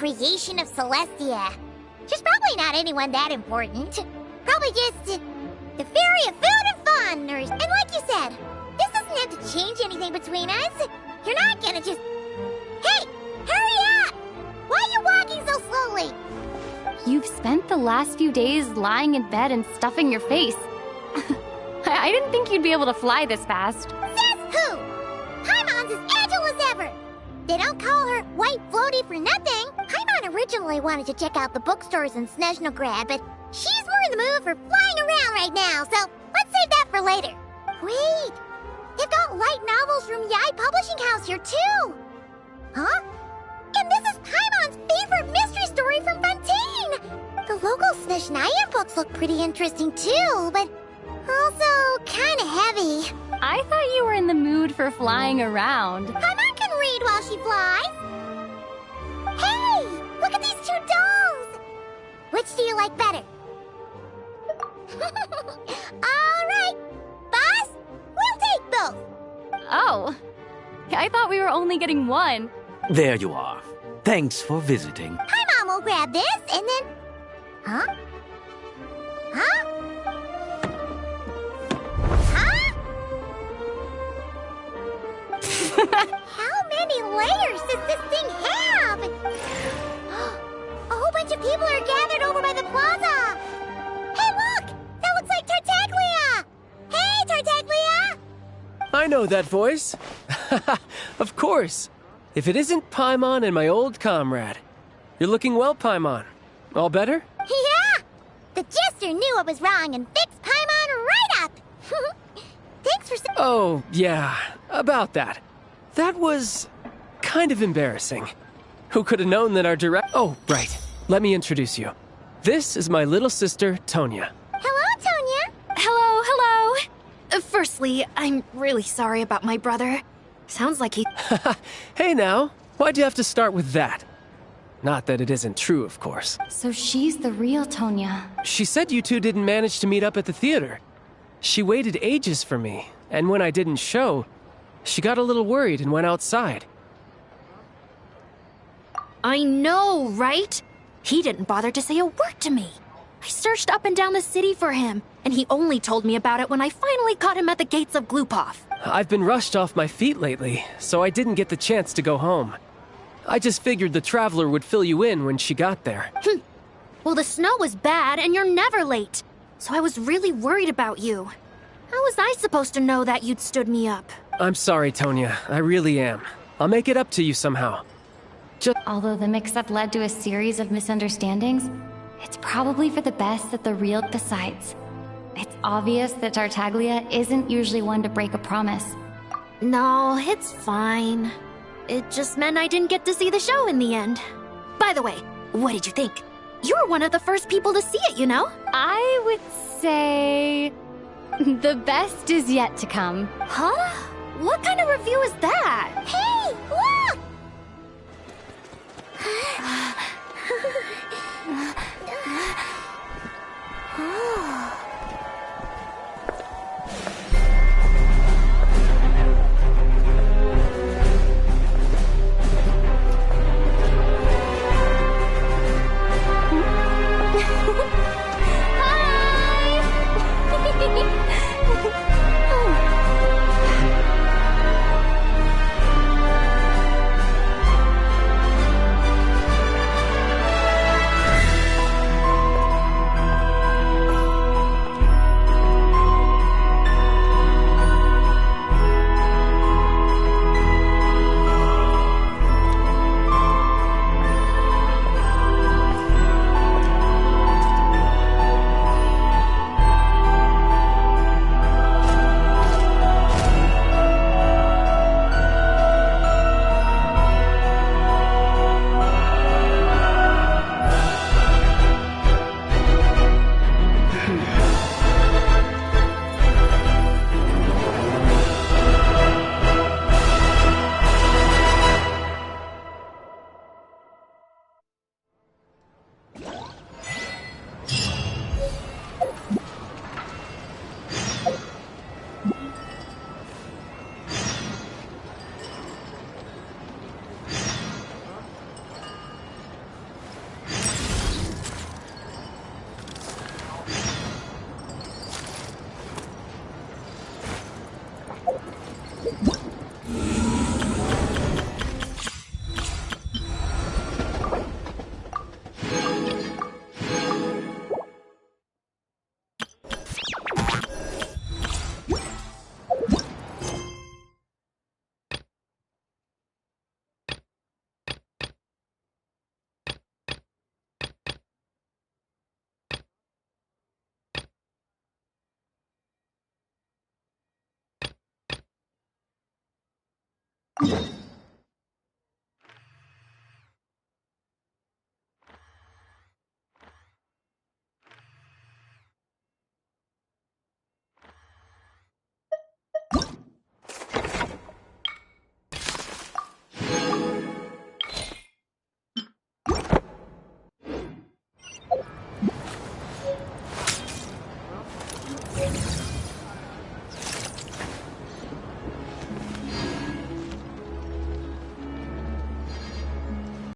Creation of Celestia. She's probably not anyone that important. Probably just the fairy of food and fun, and like you said, this doesn't have to change anything between us. You're not gonna just... Hey! Hurry up! Why are you walking so slowly? You've spent the last few days lying in bed and stuffing your face. I didn't think you'd be able to fly this fast. Says who? Paimon's as agile as ever. They don't call her White Floaty for nothing. Paimon originally wanted to check out the bookstores in Snezhnaya, but she's more in the mood for flying around right now, so let's save that for later. Wait, they've got light novels from Yai Publishing House here too. Huh? And this is Paimon's favorite mystery story from Fontaine. The local Snezhnaya books look pretty interesting too, but also kinda heavy. I thought you were in the mood for flying around. Paimon can read while she flies. Hey, look at these two dolls. Which do you like better? All right, boss, we'll take both. Oh, I thought we were only getting one. There you are. Thanks for visiting. Paimon will grab this, and then... Huh? Huh? Huh? How many layers does this thing have? A whole bunch of people are gathered over by the plaza. Hey, look! That looks like Tartaglia! Hey, Tartaglia! I know that voice. Of course. If it isn't Paimon and my old comrade. You're looking well, Paimon. All better? Yeah! The Jester knew I was wrong and fixed Paimon right up! Thanks for saying. Oh, yeah. About that. That was kind of embarrassing. Who could have known that our direct... Oh, right. Let me introduce you. This is my little sister, Tonya. Hello, Tonya! Hello, hello! Firstly, I'm really sorry about my brother. Sounds like he... Hey now, why'd you have to start with that? Not that it isn't true, of course. So she's the real Tonya. She said you two didn't manage to meet up at the theater. She waited ages for me, and when I didn't show, she got a little worried and went outside. I know, right? He didn't bother to say a word to me. I searched up and down the city for him, and he only told me about it when I finally caught him at the gates of Glupov. I've been rushed off my feet lately, so I didn't get the chance to go home. I just figured the Traveler would fill you in when she got there. Well, the snow was bad, and you're never late. So I was really worried about you. How was I supposed to know that you'd stood me up? I'm sorry, Tonya. I really am. I'll make it up to you somehow. Although the mix-up led to a series of misunderstandings, it's probably for the best that the real... Besides, it's obvious that Tartaglia isn't usually one to break a promise. No, it's fine. It just meant I didn't get to see the show in the end. By the way, what did you think? You were one of the first people to see it, you know? I would say... the best is yet to come. Huh? What kind of review is that? Hey, look!